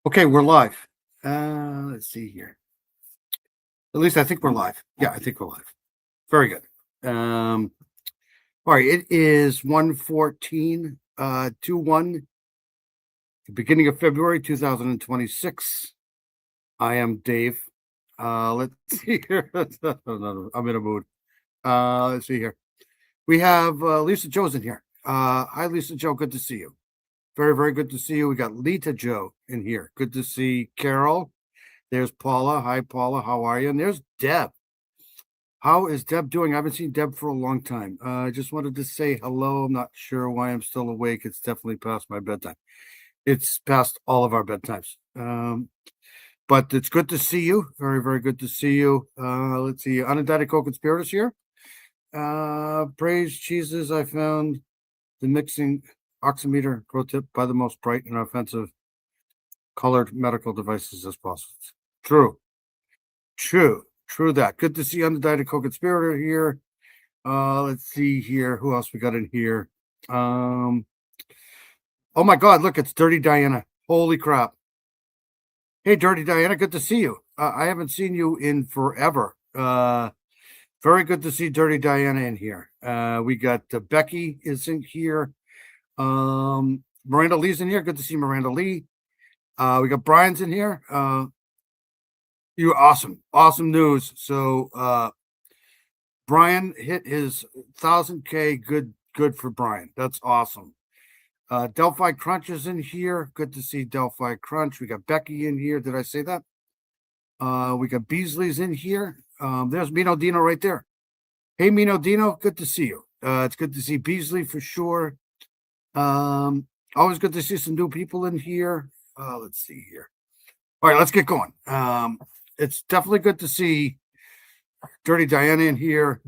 Okay, we're live. Let's see here. At least I think we're live. Yeah, I think we're live. Very good. All right, it is 1:14, 2/1, the beginning of February 2026. I am Dave. Let's see here. I'm in a mood. Let's see here. We have Lisa Joe's in here. Hi, Lisa Joe. Good to see you. Very, very good to see you. We got Lita Joe in here. Good to see Carol. There's Paula. Hi, Paula. How are you? And there's Deb. How is Deb doing? I haven't seen Deb for a long time. I just wanted to say hello. I'm not sure why I'm still awake. It's definitely past my bedtime. It's past all of our bedtimes. But it's good to see you. Very, very good to see you. Let's see. Unindicted co-conspirators here. Praise Jesus. I found the mixing oximeter pro tip by the most bright and offensive colored medical devices as possible. True that. Good to see Unindicted co-conspirator here. Let's see here. Who else we got in here? Oh my God, look, it's Dirty Diana. Holy crap. Hey, Dirty Diana, good to see you. I haven't seen you in forever. Very good to see Dirty Diana in here. We got Becky is in here. Miranda Lee's in here. Good to see Miranda Lee. We got Brian's in here. You're awesome. Awesome news. So Brian hit his 1,000K. Good for Brian. That's awesome. Delphi Crunch is in here. Good to see Delphi Crunch. We got Becky in here. Did I say that? We got Beasley's in here. There's Mino Dino right there. Hey, Mino Dino. Good to see you. It's good to see Beasley for sure. Always good to see some new people in here. Let's see here. All right, let's get going. It's definitely good to see Dirty Diana in here.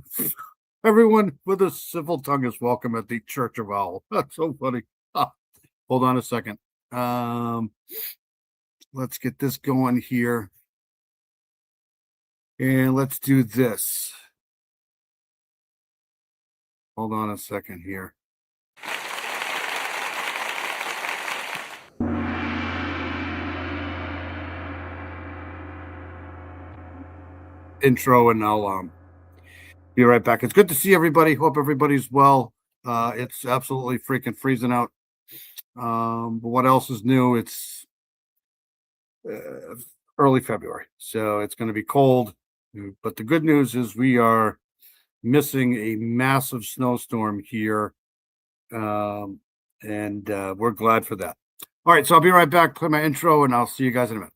Everyone with a civil tongue is welcome at the Church of Owl. That's so funny. Hold on a second. Let's get this going here. And let's do this. Hold on a second here. Intro, and I'll be right back. It's good to see everybody. Hope everybody's well. It's absolutely freaking freezing out. But what else is new? It's early February, so it's going to be cold. But the good news is we are missing a massive snowstorm here, and we're glad for that. All right, so I'll be right back. Play my intro, and I'll see you guys in a minute.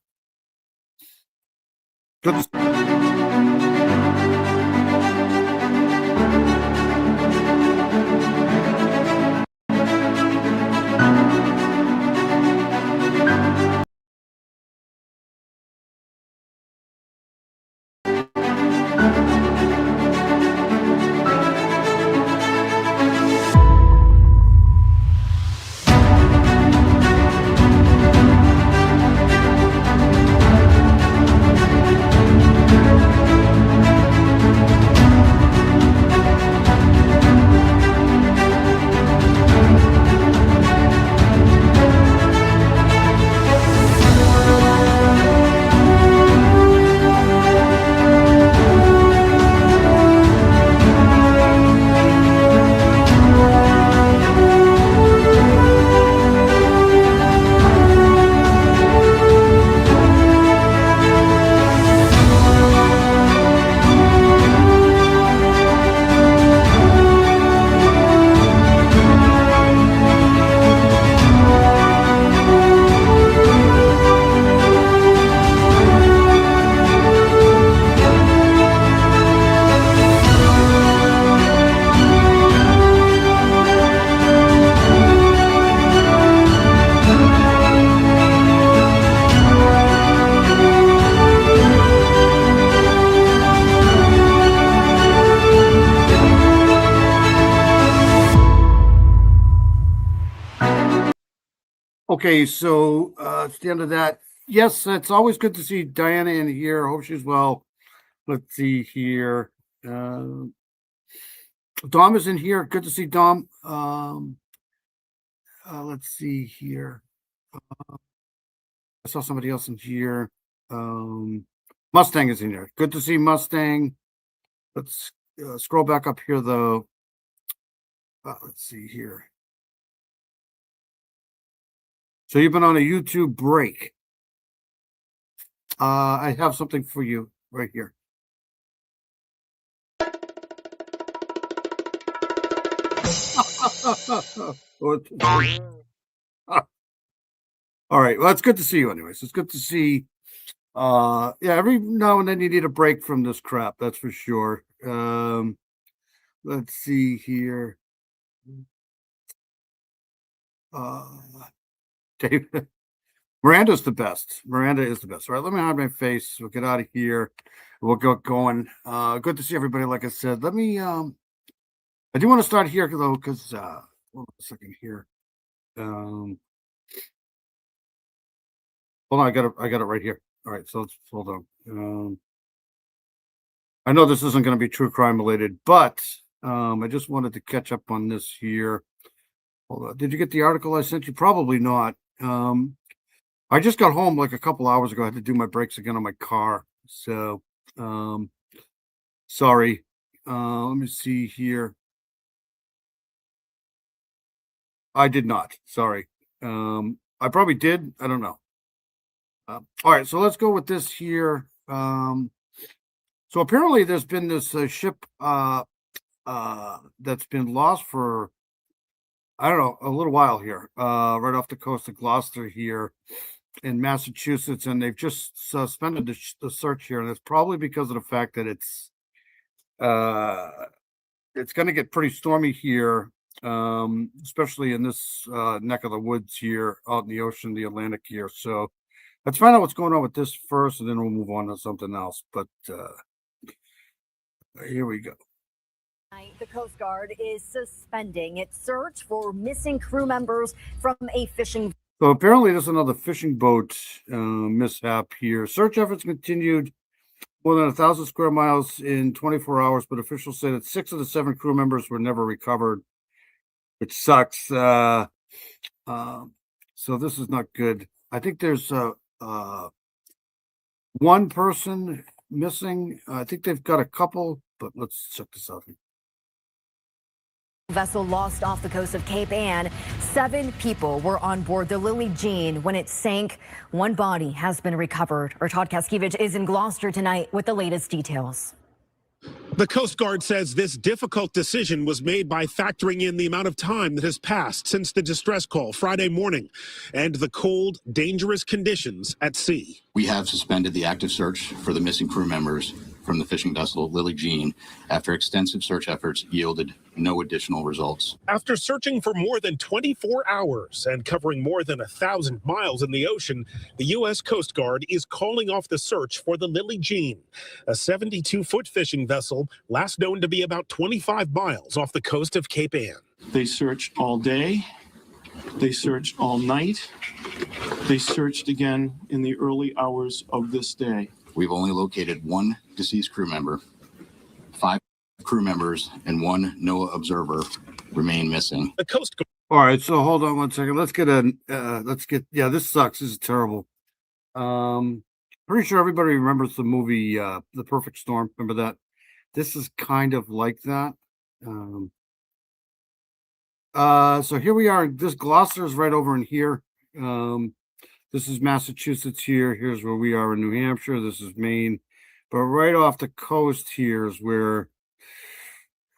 Okay, so it's the end of that. Yes, it's always good to see Diana in here. Hope she's well. Let's see here. Dom is in here. Good to see Dom. Let's see here. I saw somebody else in here. Mustang is in here. Good to see Mustang. Let's scroll back up here, though. Let's see here. So you've been on a YouTube break. I have something for you right here. All right. Well, it's good to see you anyways. It's good to see. Yeah, every now and then you need a break from this crap, that's for sure. Let's see here. David. Miranda's the best. Miranda is the best. All right, let me hide my face. We'll get out of here. We'll get going. Good to see everybody. Like I said, let me. I do want to start here though, because hold on a second here. Hold on, I got it right here. All right, so let's hold on. I know this isn't going to be true crime related, but I just wanted to catch up on this here. Hold on. Did you get the article I sent you? Probably not. I just got home like a couple hours ago. I had to do my brakes again on my car. So, sorry. Let me see here. I did not. Sorry. I probably did. I don't know. All right. So let's go with this here. So apparently there's been this ship that's been lost for, I don't know, a little while here, right off the coast of Gloucester here in Massachusetts, and they've just suspended the search here, and it's probably because of the fact that it's going to get pretty stormy here, especially in this neck of the woods here out in the ocean, the Atlantic here. So let's find out what's going on with this first, and then we'll move on to something else. But here we go. The Coast Guard is suspending its search for missing crew members from a fishing. So apparently there's another fishing boat mishap here. Search efforts continued more than 1,000 square miles in 24 hours, but officials say that 6 of the 7 crew members were never recovered, which sucks. So this is not good. I think there's one person missing. I think they've got a couple, but let's check this out. Vessel lost off the coast of Cape Ann. 7 people were on board the Lily Jean when it sank. One body has been recovered. Our Todd Kaskiewicz is in Gloucester tonight with the latest details. The Coast Guard says this difficult decision was made by factoring in the amount of time that has passed since the distress call Friday morning and the cold, dangerous conditions at sea. We have suspended the active search for the missing crew members from the fishing vessel Lily Jean after extensive search efforts yielded no additional results. After searching for more than 24 hours and covering more than 1,000 miles in the ocean, the U.S. Coast Guard is calling off the search for the Lily Jean, a 72-foot fishing vessel last known to be about 25 miles off the coast of Cape Ann. They searched all day. They searched all night. They searched again in the early hours of this day. We've only located 1 deceased crew member. 5 crew members and 1 NOAA observer remain missing. The Coast Guard. All right, so hold on one second. Yeah, this sucks. This is terrible. Pretty sure everybody remembers the movie The Perfect Storm. Remember that? This is kind of like that. So here we are. This Gloucester is right over in here. This is Massachusetts here. Here's where we are in New Hampshire. This is Maine. But right off the coast here is where,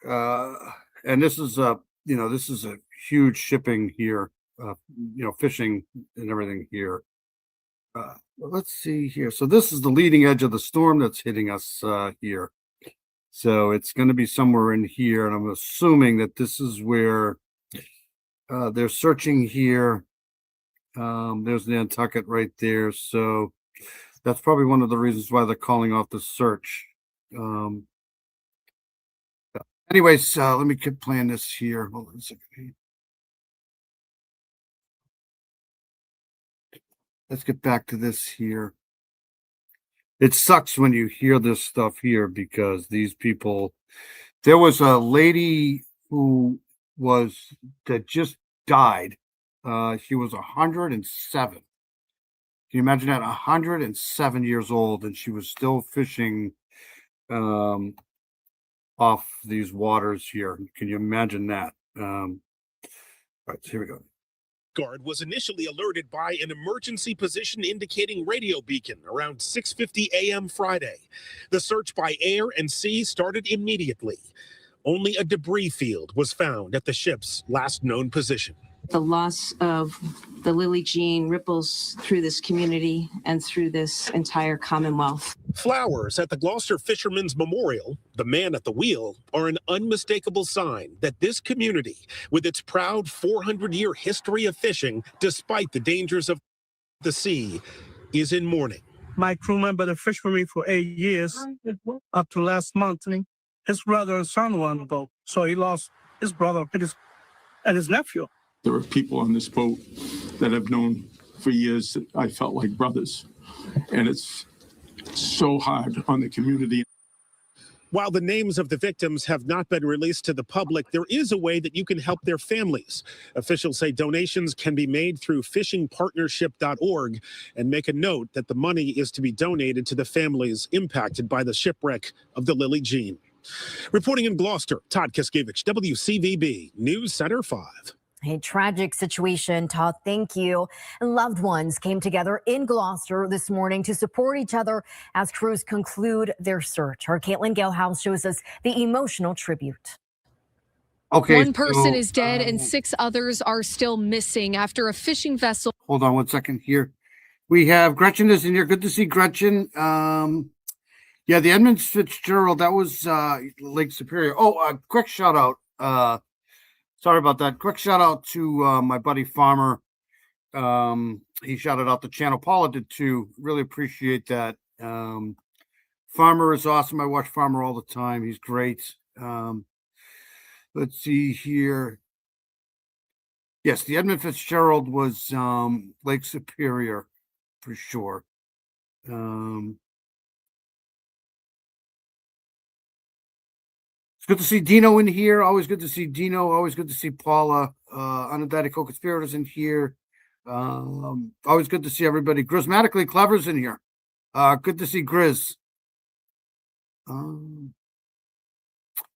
and this is this is a huge shipping here, fishing and everything here. Let's see here. So this is the leading edge of the storm that's hitting us here. So it's going to be somewhere in here, and I'm assuming that this is where they're searching here. There's Nantucket right there. So that's probably one of the reasons why they're calling off the search. Anyways, let me keep playing this here. Hold on a second. Let's get back to this here. It sucks when you hear this stuff here because these people, there was a lady that just died. She was 107. Can you imagine that? 107 years old, and she was still fishing off these waters here. Can you imagine that? All right, so here we go. Guard was initially alerted by an emergency position indicating radio beacon around 6:50 a.m. Friday. The search by air and sea started immediately. Only a debris field was found at the ship's last known position. The loss of the Lily Jean ripples through this community and through this entire Commonwealth. Flowers at the Gloucester Fishermen's Memorial, the man at the wheel, are an unmistakable sign that this community, with its proud 400-year history of fishing, despite the dangers of the sea, is in mourning. My crew member that fished for me for 8 years, up to last month. His brother and son were on the boat, so he lost his brother and his nephew. There are people on this boat that I've known for years that I felt like brothers. And it's so hard on the community. While the names of the victims have not been released to the public, there is a way that you can help their families. Officials say donations can be made through fishingpartnership.org, and make a note that the money is to be donated to the families impacted by the shipwreck of the Lily Jean. Reporting in Gloucester, Todd Kiskevich, WCVB News Center 5. A tragic situation, Todd. Thank you. Loved ones came together in Gloucester this morning to support each other as crews conclude their search. Our Caitlin Galehouse shows us the emotional tribute. Okay. One person is dead and 6 others are still missing after a fishing vessel. Hold on one second here. We have Gretchen is in here. Good to see Gretchen. Yeah, the Edmund Fitzgerald, that was Lake Superior. Oh, quick shout out. Sorry about that. Quick shout out to my buddy Farmer. He shouted out the channel. Paula did too. Really appreciate that. Farmer is awesome. I watch Farmer all the time. He's great. Let's see here. Yes, the Edmund Fitzgerald was Lake Superior for sure. It's good to see Dino in here. Always good to see Dino. Always good to see Paula. Unindicted co-conspirators in here. Always good to see everybody. Grismatically Clever's in here. Good to see Grizz. All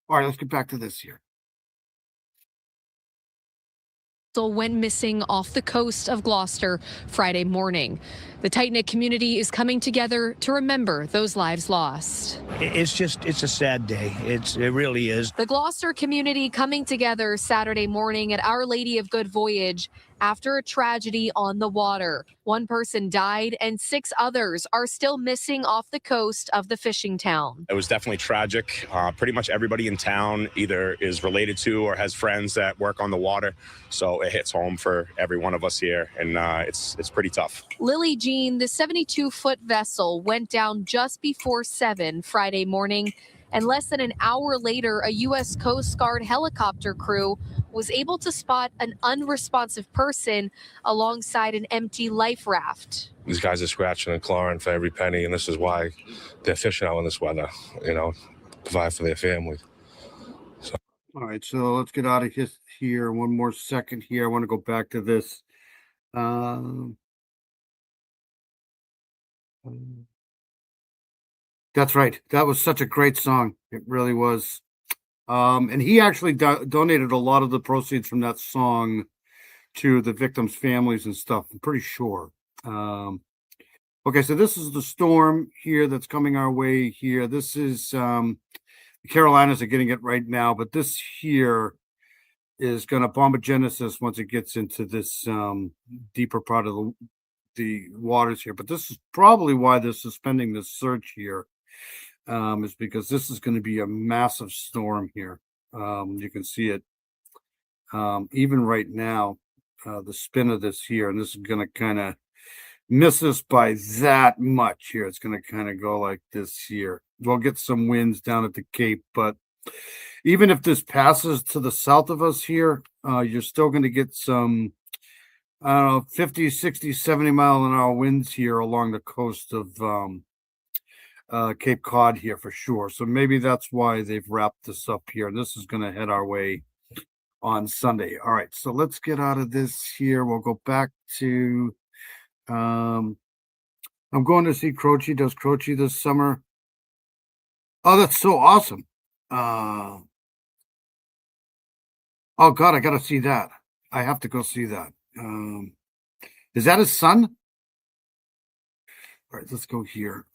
right, let's get back to this here. Went missing off the coast of Gloucester Friday morning. The tight-knit community is coming together to remember those lives lost. It's a sad day. It really is. The Gloucester community coming together Saturday morning at Our Lady of Good Voyage after a tragedy on the water. One person died and 6 others are still missing off the coast of the fishing town. It was definitely tragic. Pretty much everybody in town either is related to or has friends that work on the water. So it hits home for every one of us here, and it's pretty tough. Lily Jean, the 72-foot vessel, went down just before 7 Friday morning, and less than an hour later, a U.S. Coast Guard helicopter crew was able to spot an unresponsive person alongside an empty life raft. These guys are scratching and clawing for every penny, and this is why they're fishing out in this weather, provide for their families. All right, so let's get out of here. One more second here. I want to go back to this. That's right. That was such a great song. It really was. And he actually donated a lot of the proceeds from that song to the victims' families and stuff. I'm pretty sure. Okay, so this is the storm here that's coming our way here. This is the Carolinas are getting it right now, but this here is going to bombogenesis once it gets into this deeper part of the waters here. But this is probably why they're suspending this search here. Is because this is going to be a massive storm here. You can see it even right now, the spin of this here, and this is going to kind of miss us by that much here. It's going to kind of go like this here. We'll get some winds down at the Cape, but even if this passes to the south of us here, you're still going to get some, I don't know, 50, 60, 70 mile an hour winds here along the coast of Cape Cod here for sure. So maybe that's why they've wrapped this up here. This is going to head our way on Sunday. All right, so let's get out of this here. We'll go back to I'm going to see Croce. Does Croce this summer? Oh, that's so awesome. Oh God, I gotta see that. I have to go see that. Is that his son? All right, let's go here.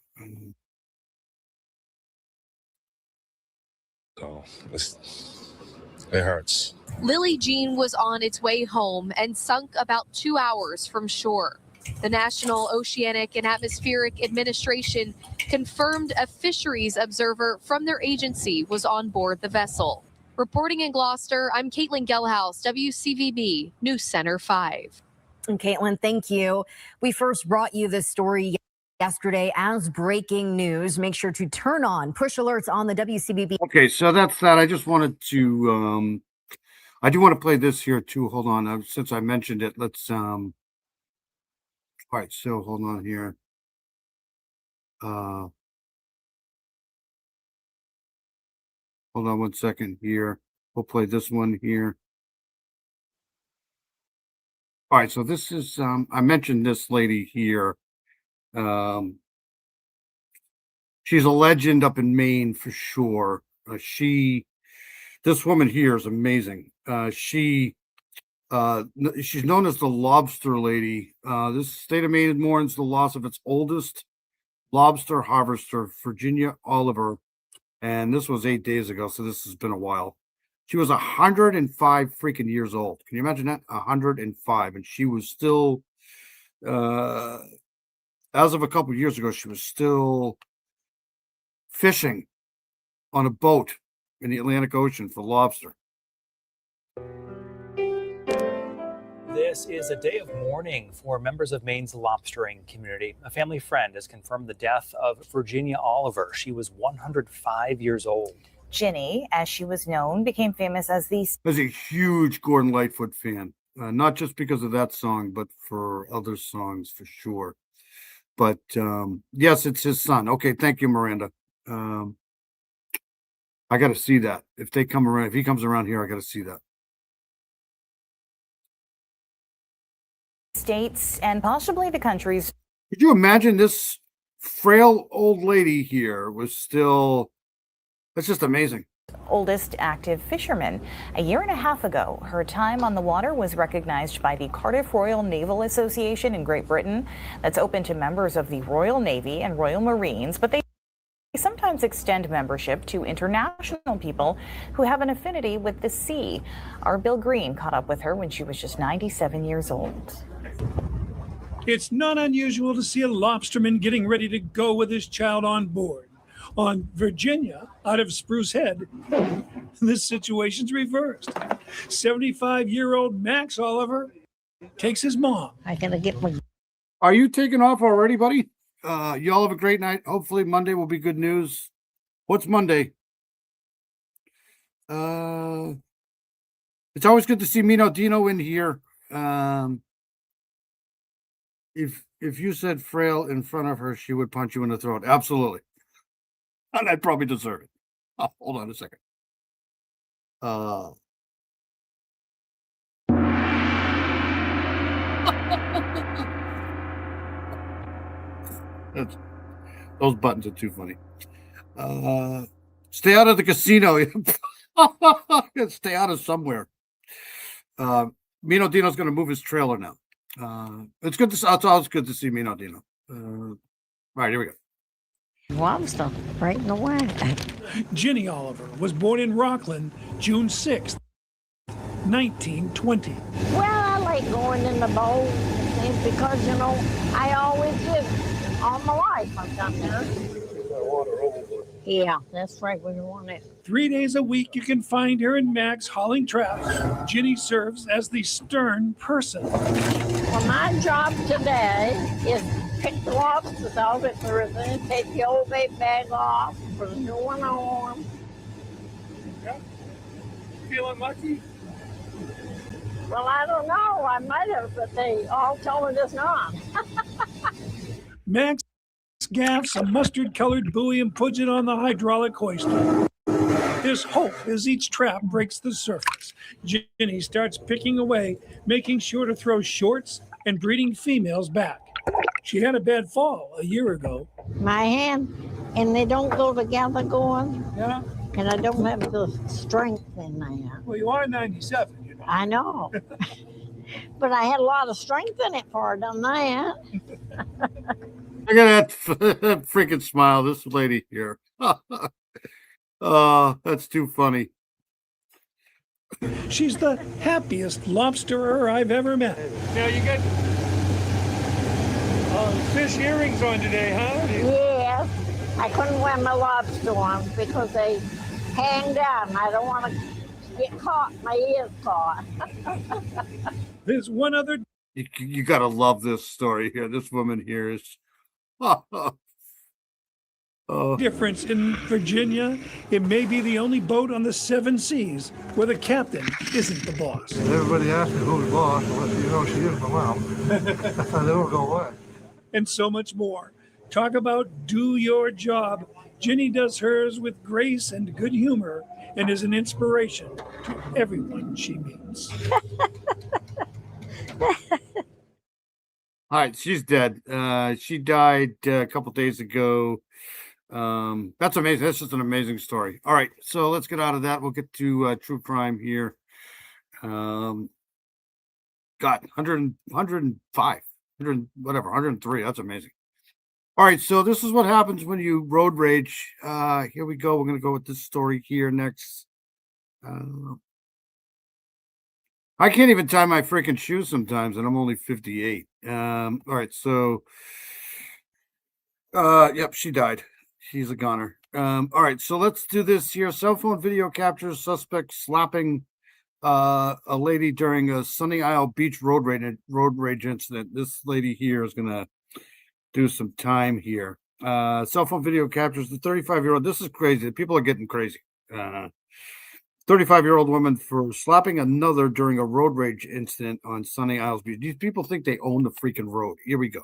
So it hurts. Lily Jean was on its way home and sunk about 2 hours from shore. The National Oceanic and Atmospheric Administration confirmed a fisheries observer from their agency was on board the vessel. Reporting in Gloucester, I'm Caitlin Gelhaus, WCVB News Center 5. And Caitlin, thank you. We first brought you this story yesterday as breaking news. Make sure to turn on push alerts on the WCVB. Okay, so that's that. I just wanted to I do want to play this here too. Hold on. Since I mentioned it, let's all right, so hold on here. Hold on 1 second here. We'll play this one here. All right, so this is I mentioned this lady here. She's a legend up in Maine for sure. This woman here is amazing. She's known as the Lobster Lady. This state of Maine mourns the loss of its oldest lobster harvester, Virginia Oliver, and this was 8 days ago, so this has been a while. She was 105 freaking years old. Can you imagine that? 105, and she was still, as of a couple of years ago, she was still fishing on a boat in the Atlantic Ocean for lobster. This is a day of mourning for members of Maine's lobstering community. A family friend has confirmed the death of Virginia Oliver. She was 105 years old. Ginny, as she was known, became famous as I was a huge Gordon Lightfoot fan, not just because of that song, but for other songs for sure. But yes, it's his son. Okay, thank you, Miranda. I got to see that. If he comes around here, I got to see that. States and possibly the country's. Could you imagine this frail old lady here was still? That's just amazing. Oldest active fisherman. A year and a half ago, her time on the water was recognized by the Cardiff Royal Naval Association in Great Britain. That's open to members of the Royal Navy and Royal Marines, but they sometimes extend membership to international people who have an affinity with the sea. Our Bill Green caught up with her when she was just 97 years old. It's not unusual to see a lobsterman getting ready to go with his child on board. On Virginia, out of Spruce Head, this situation's reversed. 75-year-old Max Oliver takes his mom. I gotta get my. Are you taking off already, buddy? Y'all have a great night. Hopefully Monday will be good news. What's Monday? It's always good to see Mino Dino in here. If you said frail in front of her, she would punch you in the throat. Absolutely. And I'd probably deserve it. Oh, hold on a second. Those buttons are too funny. Stay out of the casino. Stay out of somewhere. Mino Dino's going to move his trailer now. It's good to. It's always good to see Mino Dino. All right, here we go. Lobster, right in the way. Ginny Oliver was born in Rockland, June 6th, 1920. Well, I like going in the boat and things because, you know, I always did all my life. I've done that. Yeah, that's right where you want it. 3 days a week, you can find her and Max hauling traps. Ginny serves as the stern person. Well, my job today is pick the lobsters out if there is any, take the old bait bag off, put a new one on. Yeah. Feeling lucky? Well, I don't know. I might have, but they all tell me it's not. Max gaffs a mustard-colored buoy and puts it on the hydraulic hoister. There's hope as each trap breaks the surface. Ginny starts picking away, making sure to throw shorts and breeding females back. She had a bad fall a year ago. My hand, and they don't go together going. Yeah. And I don't have the strength in there. Well, you are 97, you know. I know. But I had a lot of strength in it for it on that. Look at that freaking smile, this lady here. Oh, that's too funny. She's the happiest lobsterer I've ever met. Now you got fish earrings on today, huh? Yes. I couldn't wear my lobster ones because they hang down. I don't want to get caught, my ears caught. There's one other. You gotta love this story here. This woman here is difference in Virginia. It may be the only boat on the 7 seas where the captain isn't the boss. Everybody asks me who's the boss. Well, you know she is my mom. I never go away. And so much more. Talk about do your job. Ginny does hers with grace and good humor and is an inspiration to everyone she meets. all right. She's dead. She died a couple days ago. That's amazing. That's just an amazing story. All right, so let's get out of that. We'll get to true crime here. God, 105, 100, whatever, 103. That's amazing. All right, so this is what happens when you road rage. Here we go. We're gonna go with this story here next. I can't even tie my freaking shoes sometimes, and I'm only 58. All right, so yep, she died. She's a goner. All right, so let's do this here. Cell phone video captures suspect slapping a lady during a Sunny Isle Beach road rage incident. This lady here is gonna do some time here. Cell phone video captures the 35-year-old. This is crazy. People are getting crazy. 35-year-old woman for slapping another during a road rage incident on Sunny Isles Beach. These people think they own the freaking road. Here we go.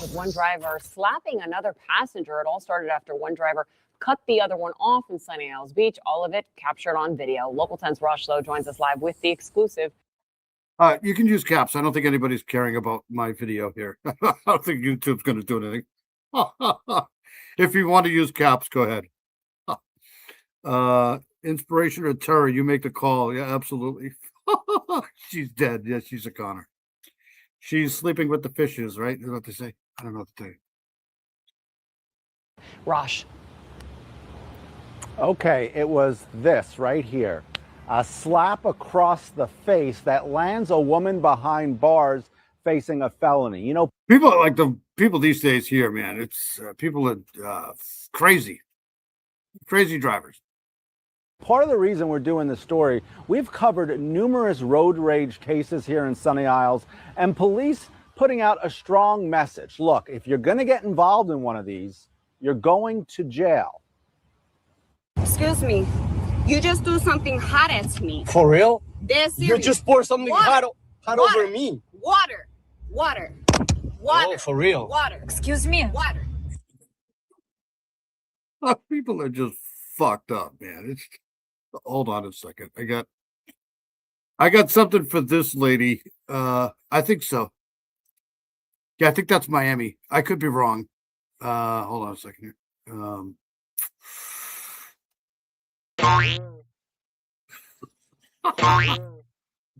With one driver slapping another passenger. It all started after one driver cut the other one off in Sunny Isles Beach. All of it captured on video. Local 10's Rosh Lowe joins us live with the exclusive. You can use caps. I don't think anybody's caring about my video here. I don't think YouTube's going to do anything. If you want to use caps, go ahead. Inspiration or terror, you make the call. Yeah, absolutely. She's dead. Yeah, she's a goner. She's sleeping with the fishes, right? Is what they say. I don't know what to tell you. Rosh. Okay, it was this right here. A slap across the face that lands a woman behind bars facing a felony. You know, people like the people these days here, man. It's people are crazy drivers. Part of the reason we're doing this story, we've covered numerous road rage cases here in Sunny Isles, and police putting out a strong message. Look, if you're going to get involved in one of these, you're going to jail. Excuse me, you just do something hot at me. For real? This You just poured something hot over me. Water. Oh, for real? Water. Excuse me. Water. People are just fucked up, man. It's hold on a second. I got something for this lady. I think so. Yeah, I think that's Miami. I could be wrong. Hold on a second here.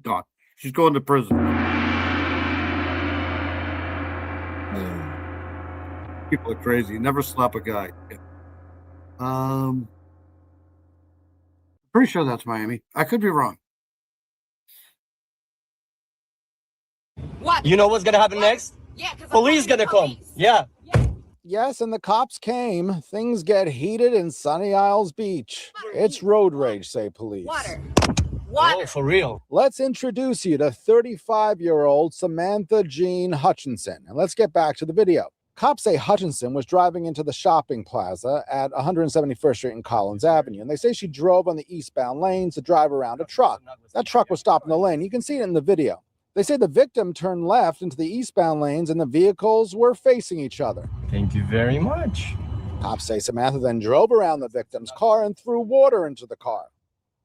God, she's going to prison. People are crazy. Never slap a guy. Pretty sure that's Miami. I could be wrong. What? You know what's gonna happen next? Yeah, because Police gonna come. Yeah. Yes, and the cops came. Things get heated in Sunny Isles Beach. It's road rage, say police. Water. Oh, for real? Let's introduce you to 35-year-old Samantha Jean Hutchinson. And let's get back to the video. Cops say Hutchinson was driving into the shopping plaza at 171st Street and Collins Avenue. And they say she drove on the eastbound lanes to drive around a truck. That truck was stopped in the lane. You can see it in the video. They say the victim turned left into the eastbound lanes and the vehicles were facing each other. Thank you very much. Cops say Samantha then drove around the victim's car and threw water into the car.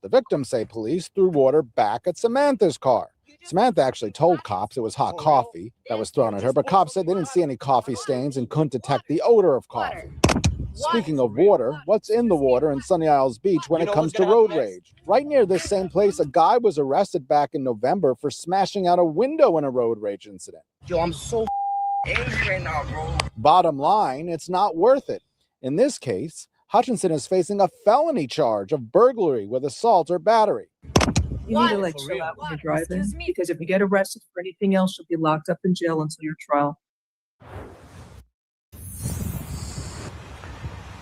The victim, say police, threw water back at Samantha's car. Samantha actually told cops it was hot coffee that was thrown at her, but cops said they didn't see any coffee stains and couldn't detect the odor of coffee. Speaking of water, what's in the water in Sunny Isles Beach when it comes to road rage? Right near this same place, a guy was arrested back in November for smashing out a window in a road rage incident. Yo, I'm so angry right now, bro. Bottom line, it's not worth it. In this case, Hutchinson is facing a felony charge of burglary with assault or battery. You need to like chill out when you're driving, because if you get arrested for anything else, you'll be locked up in jail until your trial.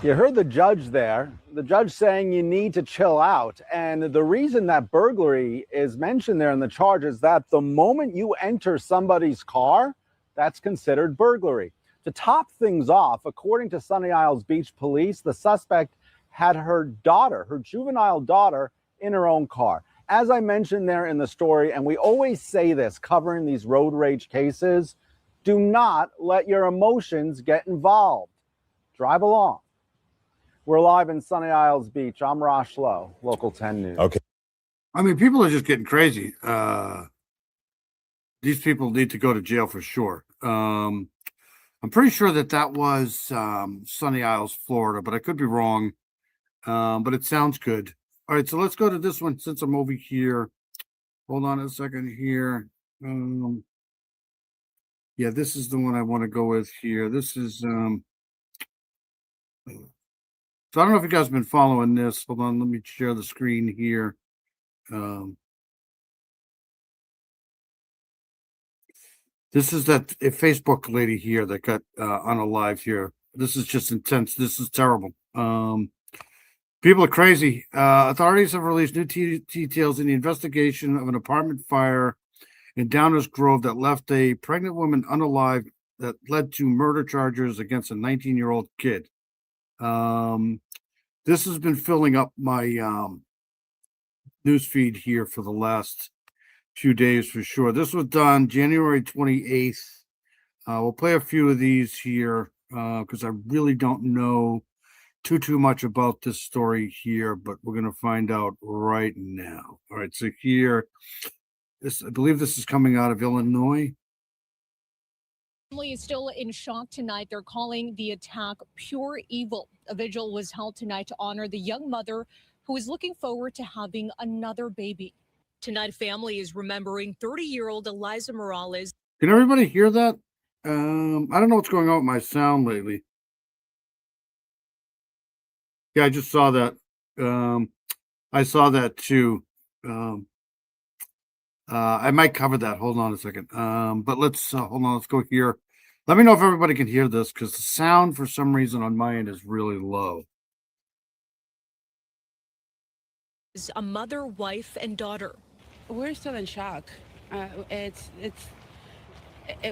You heard the judge there, the judge saying you need to chill out. And the reason that burglary is mentioned there in the charge is that the moment you enter somebody's car, that's considered burglary. To top things off, according to Sunny Isles Beach Police, the suspect had her daughter, her juvenile daughter, in her own car. As I mentioned there in the story, and we always say this covering these road rage cases, do not let your emotions get involved. Drive along. We're live in Sunny Isles Beach. I'm Rosh Lowe, Local 10 News. Okay. I mean, people are just getting crazy. These people need to go to jail for sure. I'm pretty sure that was Sunny Isles, Florida, but I could be wrong. But it sounds good. All right, so let's go to this one since I'm over here. Hold on a second here. Yeah, this is the one I want to go with here. This is so I don't know if you guys have been following this. Hold on, let me share the screen here. This is that Facebook lady here that got on a live here. This is just intense. This is terrible. People are crazy. Authorities have released new details in the investigation of an apartment fire in Downers Grove that left a pregnant woman unalive that led to murder charges against a 19-year-old kid. This has been filling up my news feed here for the last few days for sure. This was done January 28th. We'll play a few of these here because I really don't know too much about this story here, but we're going to find out right now. All right, so here, I believe this is coming out of Illinois. Family is still in shock tonight. They're calling the attack pure evil. A vigil was held tonight to honor the young mother who is looking forward to having another baby. Tonight, family is remembering 30-year-old Eliza Morales. Can everybody hear that? I don't know what's going on with my sound lately. Yeah, I just saw that. I saw that too. I might cover that. Hold on a second. But let's hold on. Let's go here. Let me know if everybody can hear this because the sound for some reason on my end is really low. A mother, wife, and daughter. We're still in shock. It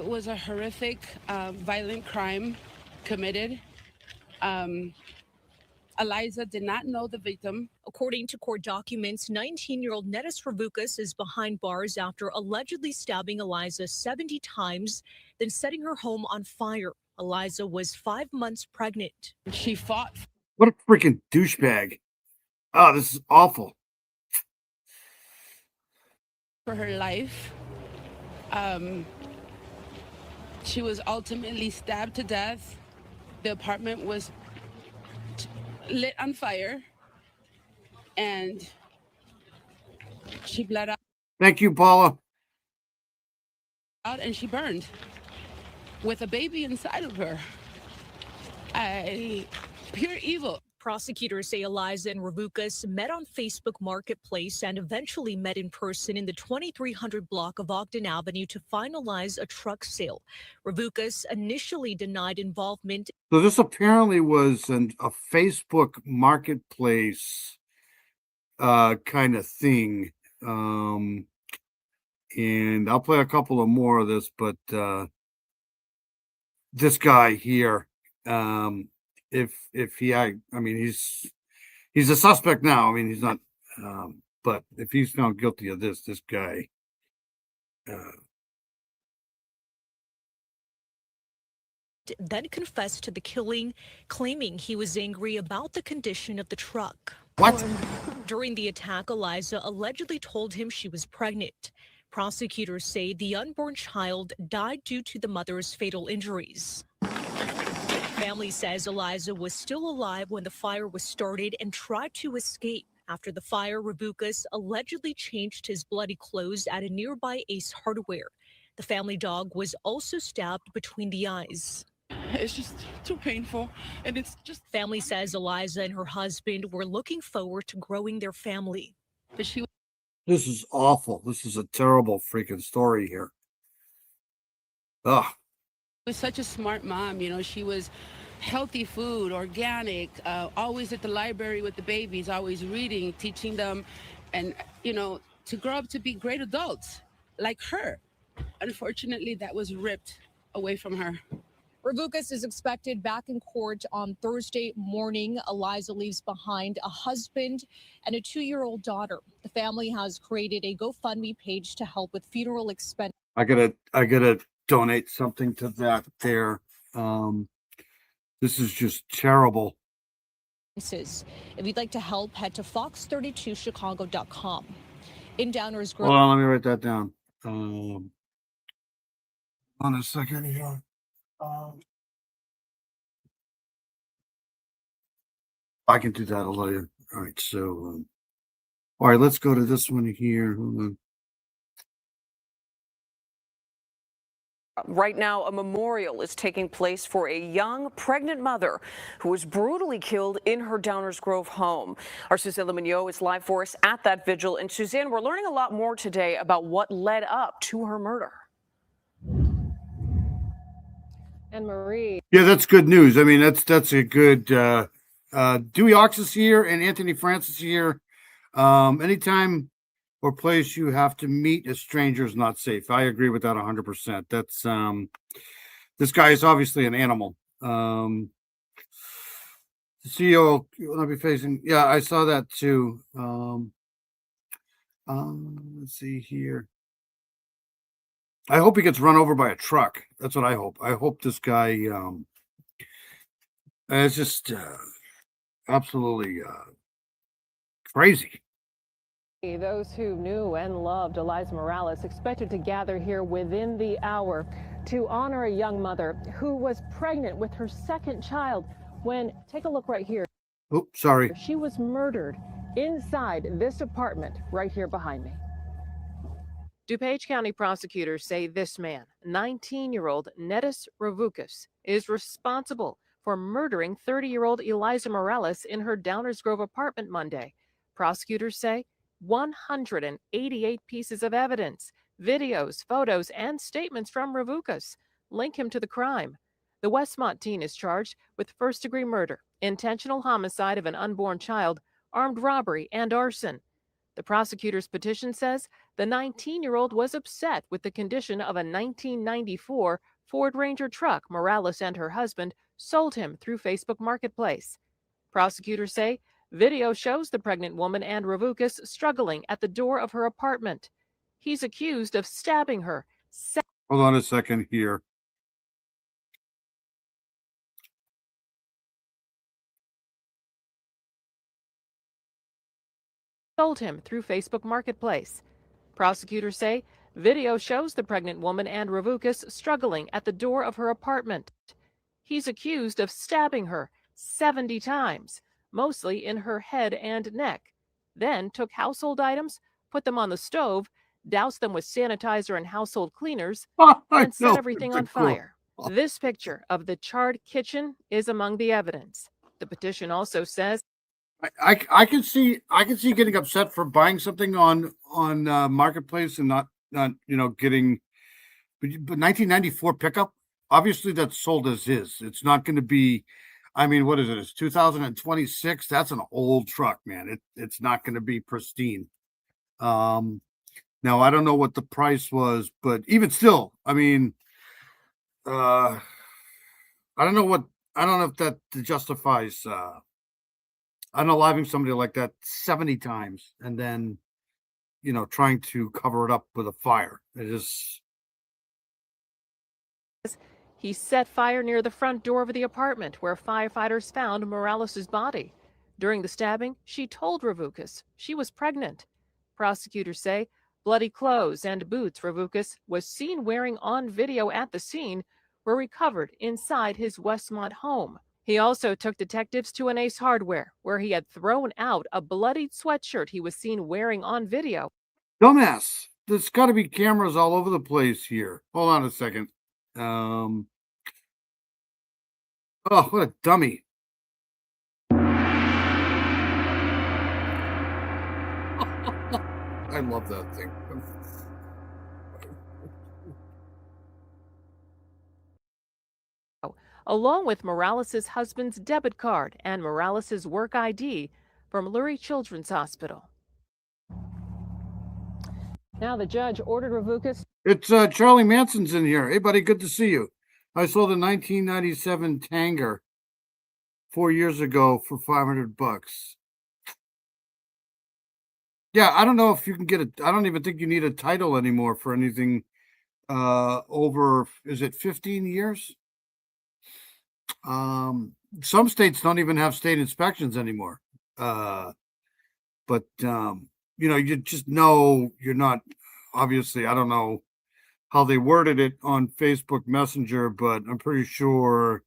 was a horrific, violent crime committed. Eliza did not know the victim. According to court documents, 19-year-old Nettis Ravukas is behind bars after allegedly stabbing Eliza 70 times, then setting her home on fire. Eliza was 5 months pregnant. She fought. What a freaking douchebag. Oh, this is awful. For her life. She was ultimately stabbed to death. The apartment was lit on fire and she bled out. Thank you, Paula. And she burned with a baby inside of her. Pure evil. Prosecutors say Eliza and Ravukas met on Facebook Marketplace and eventually met in person in the 2300 block of Ogden Avenue to finalize a truck sale. Ravukas initially denied involvement. So this apparently was a Facebook Marketplace kind of thing. And I'll play a couple of more of this, but this guy here, if he, I mean, he's a suspect now. I mean, he's not, but if he's found guilty of this guy, then confessed to the killing, claiming he was angry about the condition of the truck. What? During the attack, Eliza allegedly told him she was pregnant. Prosecutors say the unborn child died due to the mother's fatal injuries. Family says Eliza was still alive when the fire was started and tried to escape. After the fire, Ravukas allegedly changed his bloody clothes at a nearby Ace Hardware. The family dog was also stabbed between the eyes. It's just too painful, and it's just... Family says Eliza and her husband were looking forward to growing their family. But she This is awful. This is a terrible freaking story here. Ugh. was such a smart mom. You know, she was healthy food, organic, always at the library with the babies, always reading, teaching them, and, you know, to grow up to be great adults like her. Unfortunately, that was ripped away from her. Ravukas is expected back in court on Thursday morning. Eliza leaves behind a husband and a 2-year-old daughter. The family has created a GoFundMe page to help with funeral expenses. I gotta donate something to that there. This is just terrible. If you'd like to help, head to fox32chicago.com. In Downers Grove. Hold on, let me write that down. On a second here. I can do that later. All right, so all right, let's go to this one here. Hold on. Right now, a memorial is taking place for a young pregnant mother who was brutally killed in her Downers Grove home. Our Suzanne Mignot is live for us at that vigil. And Suzanne, we're learning a lot more today about what led up to her murder. And Marie. Yeah, that's good news. I mean, that's a good Dewey Ox is here and Anthony Francis here. Anytime or place you have to meet a stranger is not safe. I agree with that 100%. That's this guy is obviously an animal. The CEO will not be facing. Yeah, I saw that too. Let's see here. I hope he gets run over by a truck. That's what I hope. I hope this guy is just absolutely crazy. Those who knew and loved Eliza Morales expected to gather here within the hour to honor a young mother who was pregnant with her second child when, take a look right here. Oh, sorry. She was murdered inside this apartment right here behind me. DuPage County prosecutors say this man, 19-year-old Netis Ravukas, is responsible for murdering 30-year-old Eliza Morales in her Downers Grove apartment Monday. Prosecutors say 188 pieces of evidence, videos, photos, and statements from Ravukas link him to the crime. The Westmont teen is charged with first-degree murder, intentional homicide of an unborn child, armed robbery, and arson. The prosecutor's petition says the 19-year-old was upset with the condition of a 1994 Ford Ranger truck Morales and her husband sold him through Facebook Marketplace. Prosecutors say video shows the pregnant woman and Ravukas struggling at the door of her apartment. He's accused of stabbing her. Hold on a second here. Sold him through Facebook Marketplace. Prosecutors say video shows the pregnant woman and Ravukas struggling at the door of her apartment. He's accused of stabbing her 70 times, mostly in her head and neck. Then took household items, put them on the stove, doused them with sanitizer and household cleaners, and set everything on fire. This picture of the charred kitchen is among the evidence. The petition also says I can see getting upset for buying something on Marketplace and not getting, but 1994 pickup, obviously that's sold as is. It's not going to be, I mean, what is it? It's 2026. That's an old truck, man. It's not going to be pristine. Now I don't know what the price was, but even still, I mean, I don't know if that justifies unaliving somebody like that 70 times and then, trying to cover it up with a fire. It is. he set fire near the front door of the apartment where firefighters found Morales' body. During the stabbing, she told Ravukas she was pregnant. Prosecutors say Bloody clothes and boots Ravoukas was seen wearing on video at the scene were recovered inside his Westmont home. He also took detectives to an Ace Hardware, where he had thrown out a bloodied sweatshirt he was seen wearing on video. Dumbass. There's got to be cameras all over the place here. Hold on a second. Oh, what a dummy. I love that thing. Along with Morales' husband's debit card and Morales' work ID from Lurie Children's Hospital. Now the judge ordered Ravoukas. It's Charlie Manson's in here. Hey, buddy, good to see you. I sold a 1997 Tanger 4 years ago for $500. Yeah, I don't know if you can get I don't even think you need a title anymore for anything over, is it 15 years? Some states don't even have state inspections anymore. But you just know you're not, obviously, I don't know how they worded it on Facebook Messenger, but I'm pretty sure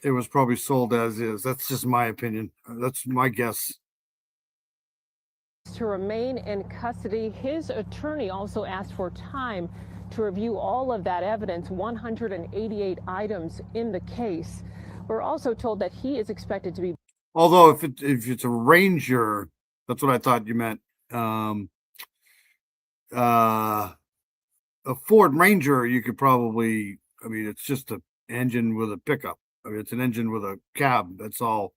it was probably sold as is. That's just my opinion. That's my guess. To remain in custody, his attorney also asked for time to review all of that evidence, 188 items in the case. We're also told that he is expected to be. Although if it's a Ranger, that's what I thought you meant. A Ford Ranger, you could probably, I mean, it's just an engine with a pickup. I mean, it's an engine with a cab. That's all.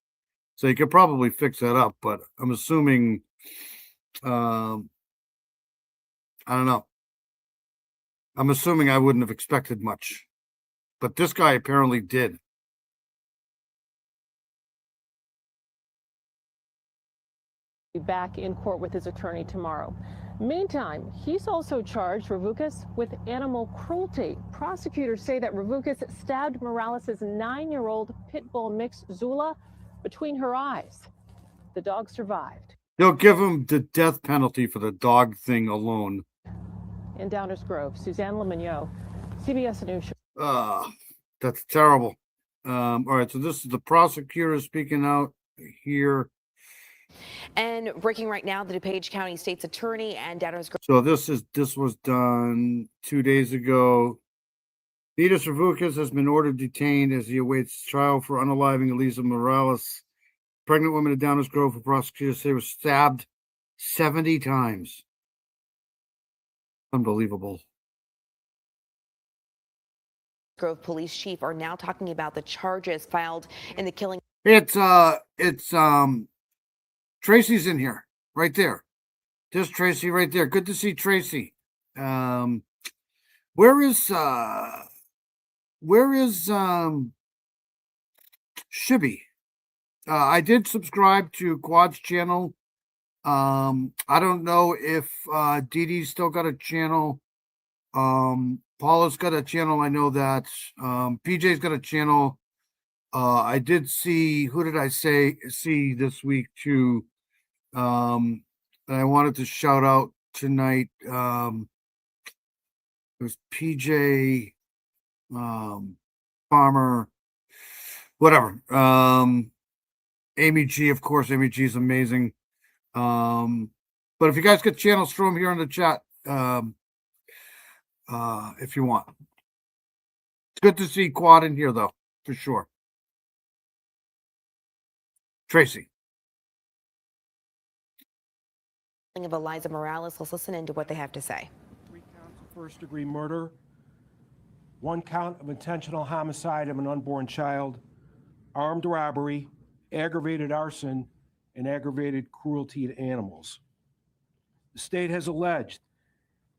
So you could probably fix that up, but I'm assuming, I don't know. I'm assuming I wouldn't have expected much, but this guy apparently did. Back in court with his attorney tomorrow. Meantime, he's also charged, Ravoukas, with animal cruelty. Prosecutors say that Ravoukas stabbed Morales' 9-year-old pit bull mix Zula between her eyes. The dog survived. They'll give him the death penalty for the dog thing alone. In Downers Grove, Suzanne Lemonnier, CBS News. That's terrible. All right, so this is the prosecutor speaking out here. And breaking right now, the DuPage County State's Attorney and Downers Grove. So this was done 2 days ago. Vitas Ravoukas has been ordered detained as he awaits trial for unaliving Elisa Morales, pregnant woman at Downers Grove, who prosecutors say was stabbed 70 times. Unbelievable. Grove Police Chief are now talking about the charges filed in the killing. It's Tracy's in here, right there. There's Tracy right there. Good to see Tracy. Where is Shibby? I did subscribe to Quad's channel. I don't know if Dee Dee's still got a channel. Paula's got a channel. I know that. PJ's got a channel. I did see, who did I see this week too? And I wanted to shout out tonight. It was PJ, Farmer, whatever. Amy G, of course. Amy G is amazing. But if you guys get channels, throw them here in the chat. If you want. It's good to see Quad in here though, for sure. Tracy. Of Eliza Morales. Let's listen into what they have to say. 3 counts of first-degree murder, 1 count of intentional homicide of an unborn child, armed robbery, aggravated arson, and aggravated cruelty to animals. The state has alleged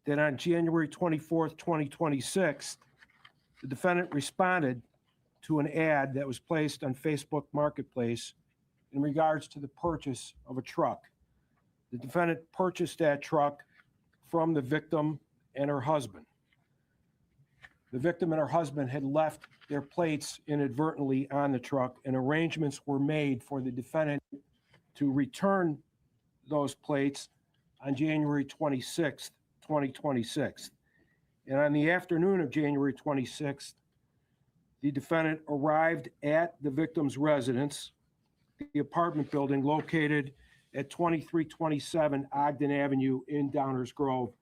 that on January 24th, 2026, the defendant responded to an ad that was placed on Facebook Marketplace in regards to the purchase of a truck. The defendant purchased that truck from the victim and her husband. The victim and her husband had left their plates inadvertently on the truck, and arrangements were made for the defendant to return those plates on January 26th, 2026. And on the afternoon of January 26th, the defendant arrived at the victim's residence, the apartment building located at 2327 Ogden Avenue in Downers Grove,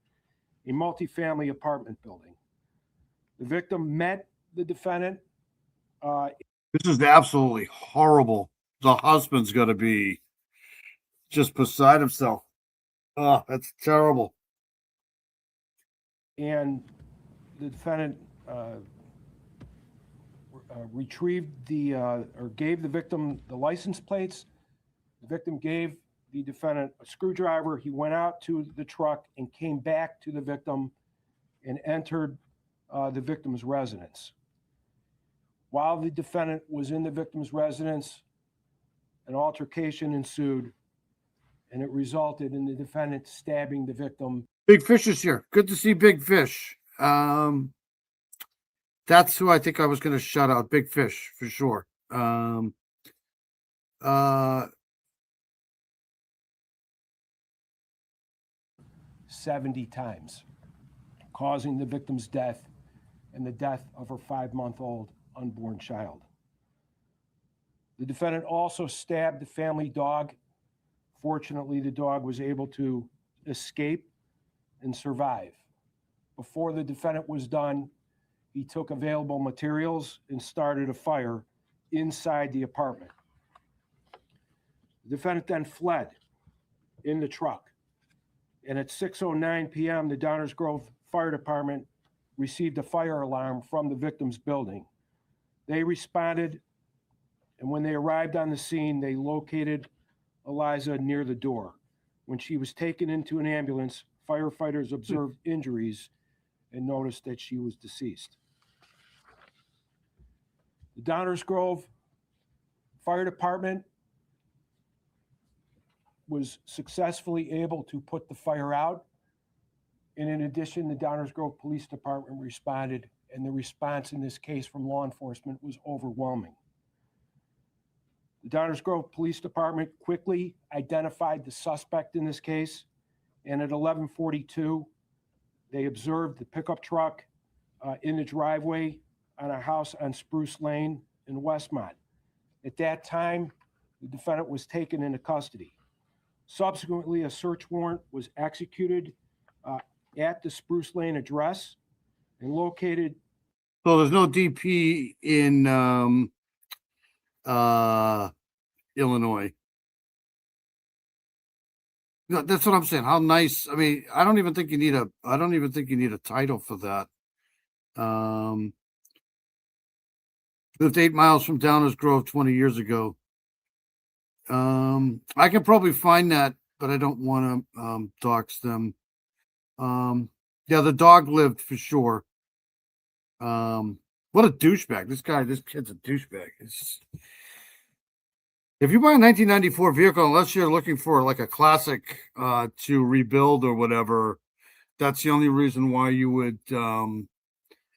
a multifamily apartment building. The victim met the defendant. This is absolutely horrible. The husband's going to be just beside himself. Oh, that's terrible. And the defendant retrieved or gave the victim the license plates. The victim gave the defendant a screwdriver. He went out to the truck and came back to the victim and entered the victim's residence. While the defendant was in the victim's residence, an altercation ensued, and it resulted in the defendant stabbing the victim. Big Fish is here. Good to see Big Fish. That's who I think I was going to shout out. Big Fish, for sure. 70 times, causing the victim's death and the death of her 5-month-old unborn child. The defendant also stabbed the family dog. Fortunately, the dog was able to escape and survive. Before the defendant was done, he took available materials and started a fire inside the apartment. The defendant then fled in the truck. And at 6:09 p.m., the Downers Grove Fire Department received a fire alarm from the victim's building. They responded, and when they arrived on the scene, they located Eliza near the door. When she was taken into an ambulance, firefighters observed injuries and noticed that she was deceased. The Downers Grove Fire Department was successfully able to put the fire out. And in addition, the Downers Grove Police Department responded, and the response in this case from law enforcement was overwhelming. The Downers Grove Police Department quickly identified the suspect in this case, and at 11:42, they observed the pickup truck in the driveway on a house on Spruce Lane in Westmont. At that time, the defendant was taken into custody. Subsequently, a search warrant was executed at the Spruce Lane address and located. So there's no DP in Illinois. No, that's what I'm saying. How nice. I mean, I don't even think you need a title for that. Lived 8 miles from Downers Grove 20 years ago. I can probably find that, but I don't want to dox them. Yeah, the dog lived for sure. What a douchebag. This kid's a douchebag. If you buy a 1994 vehicle, unless you're looking for like a classic to rebuild or whatever, that's the only reason why you would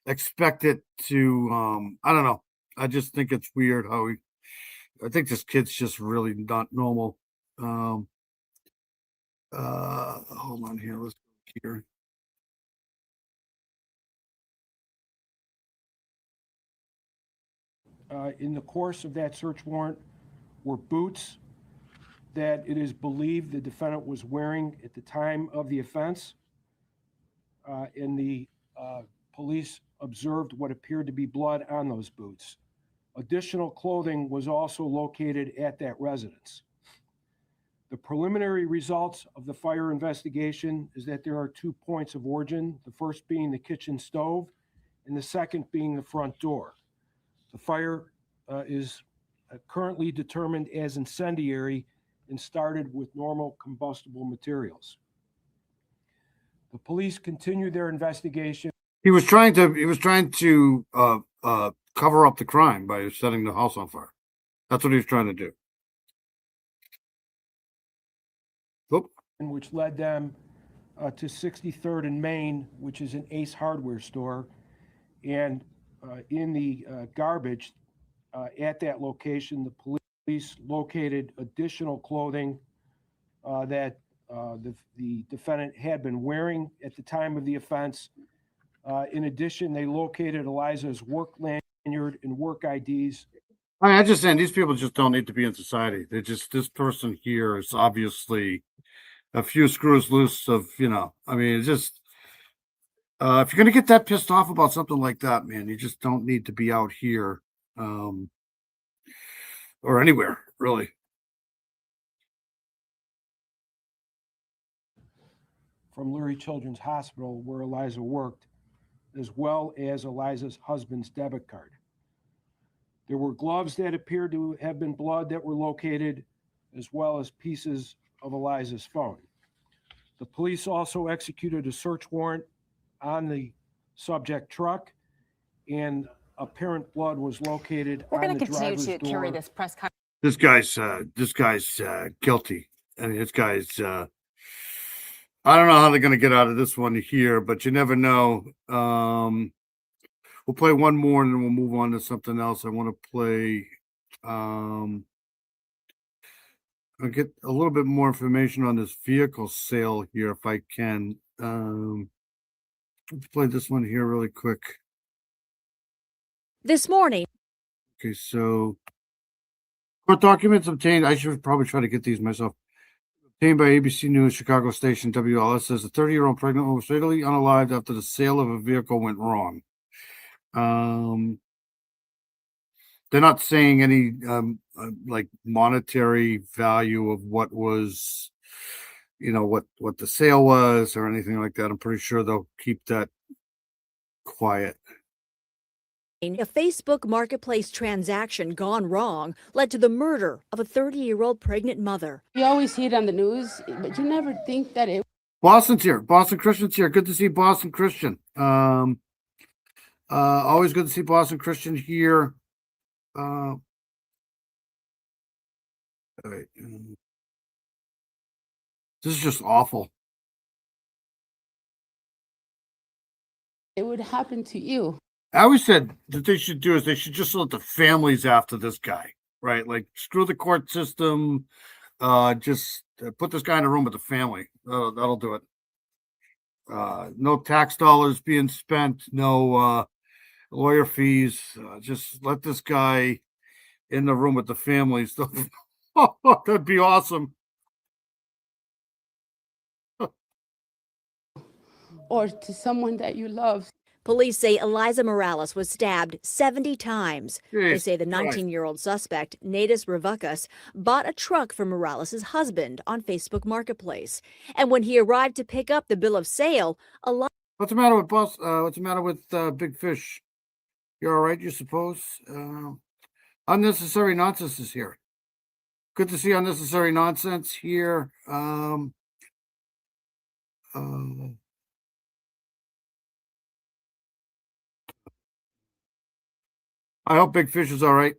expect it to, I don't know. I just think it's weird how I think this kid's just really not normal. Hold on here. Let's go here. In the course of that search warrant were boots that it is believed the defendant was wearing at the time of the offense. And the police observed what appeared to be blood on those boots. Additional clothing was also located at that residence. The preliminary results of the fire investigation is that there are 2 points of origin, the first being the kitchen stove and the second being the front door. The fire is currently determined as incendiary and started with normal combustible materials. The police continued their investigation. He was trying to cover up the crime by setting the house on fire. That's what he was trying to do. Oop. Which led them to 63rd and Main, which is an Ace Hardware store. And in the garbage at that location, the police located additional clothing that the defendant had been wearing at the time of the offense. In addition, they located Eliza's work lanyard and work IDs. I just saying these people just don't need to be in society. They just, this person here is obviously a few screws loose of, I mean, it's just, if you're going to get that pissed off about something like that, man, you just don't need to be out here, or anywhere, really. From Lurie Children's Hospital, where Eliza worked, as well as Eliza's husband's debit card. There were gloves that appeared to have been blood that were located, as well as pieces of Eliza's phone. The police also executed a search warrant on the subject truck, and apparent blood was located We're on going the to continue driver's to carry door. this press conference. This guy's guilty. I mean, this guy's, I don't know how they're going to get out of this one here, but you never know. We'll play one more and then we'll move on to something else. I want to play, I'll get a little bit more information on this vehicle sale here if I can. Let's play this one here really quick. This morning. Okay, so court documents obtained. I should probably try to get these myself. Obtained by ABC News Chicago station WLS says a 30-year-old pregnant woman was fatally unalived after the sale of a vehicle went wrong. They're not saying any like monetary value of what was, what the sale was or anything like that. I'm pretty sure they'll keep that quiet. A Facebook Marketplace transaction gone wrong led to the murder of a 30-year-old pregnant mother. You always see it on the news, but you never think that it. Boston's here. Boston Christian's here. Good to see Boston Christian. Always good to see Boston Christian here. All right. This is just awful. It would happen to you. I always said that they should do is they should just let the families after this guy, right? Like screw the court system. Just put this guy in a room with the family. That'll do it. No tax dollars being spent. No lawyer fees. Just let this guy in the room with the families. That'd be awesome. Or to someone that you love. Police say Eliza Morales was stabbed 70 times. They Jeez, say the 19-year-old suspect, Nadis Revucas, bought a truck from Morales' husband on Facebook Marketplace. And when he arrived to pick up the bill of sale, What's the matter with boss? What's the matter with Big Fish? You're all right, you suppose? Unnecessary nonsense is here. Good to see unnecessary nonsense here. I hope Big Fish is all right.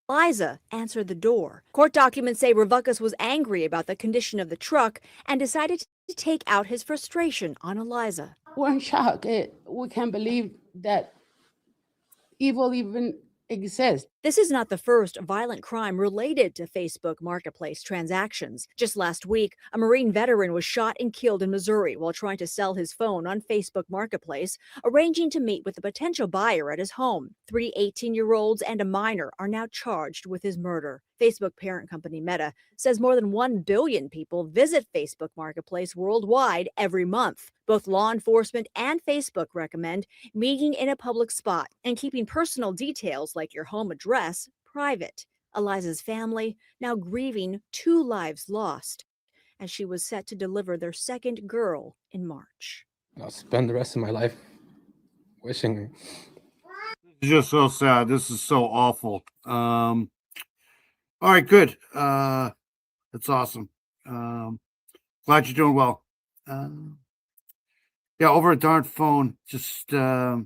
Eliza answered the door. Court documents say Revucas was angry about the condition of the truck and decided to take out his frustration on Eliza. We're in shock. We can't believe that evil even exists. This is not the first violent crime related to Facebook Marketplace transactions. Just last week, a Marine veteran was shot and killed in Missouri while trying to sell his phone on Facebook Marketplace, arranging to meet with a potential buyer at his home. 3 18-year-olds and a minor are now charged with his murder. Facebook parent company Meta says more than 1 billion people visit Facebook Marketplace worldwide every month. Both law enforcement and Facebook recommend meeting in a public spot and keeping personal details like your home address private. Eliza's family now grieving 2 lives lost as she was set to deliver their second girl in March. I'll spend the rest of my life wishing. It's just so sad. This is so awful. All right, good. That's awesome. Glad you're doing well. Yeah, over a darn phone. Just I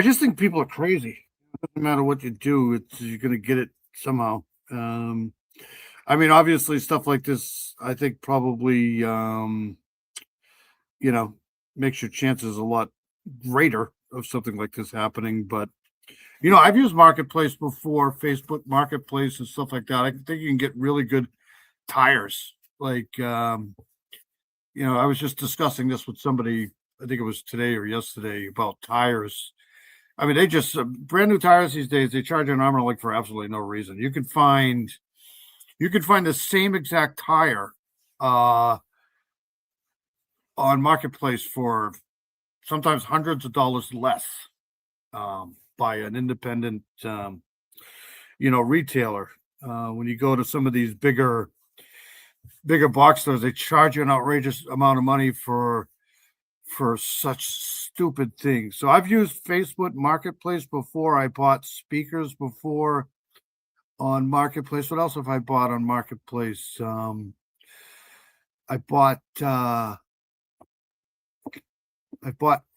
just think people are crazy. It doesn't matter what you do, you're gonna get it somehow. I mean, obviously stuff like this, I think probably makes your chances a lot greater of something like this happening, but I've used Marketplace before, Facebook Marketplace and stuff like that. I think you can get really good tires. Like, I was just discussing this with somebody, I think it was today or yesterday, about tires. I mean, they just brand new tires these days, they charge an arm and a leg for absolutely no reason. You can find the same exact tire on Marketplace for sometimes hundreds of dollars less by an independent retailer. When you go to some of these bigger box stores, they charge you an outrageous amount of money for such stupid things. So I've used Facebook Marketplace before. I bought speakers before on Marketplace. What else have I bought on Marketplace? I bought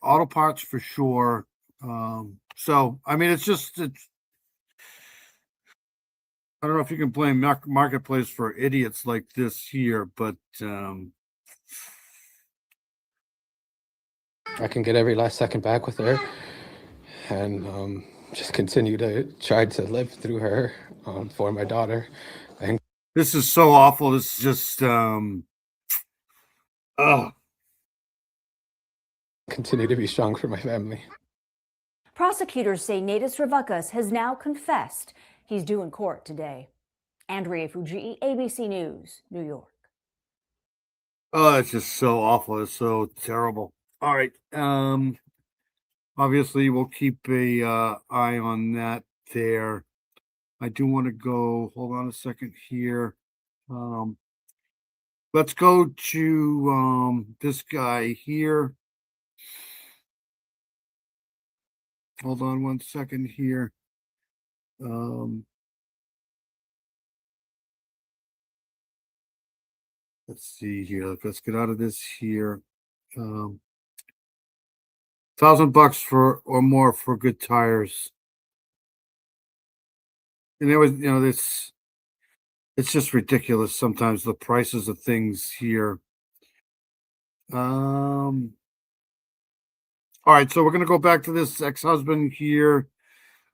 auto parts for sure. So I mean, it's I don't know if you can blame Marketplace for idiots like this here, but I can get every last second back with her, and just continue to try to live through her for my daughter. And this is so awful. This is just continue to be strong for my family. Prosecutors say Natus Revucas has now confessed. He's due in court today. Andrea Fujii, ABC News, New York. Oh, it's just so awful. It's so terrible. All right. Obviously, we'll keep a eye on that there. I do want to go. Hold on a second here. Let's go to this guy here. Hold on one second here. Let's see here. Let's get out of this here. $1,000 for or more for good tires. And there was, it's just ridiculous sometimes, the prices of things here. All right, so we're gonna go back to this ex-husband here.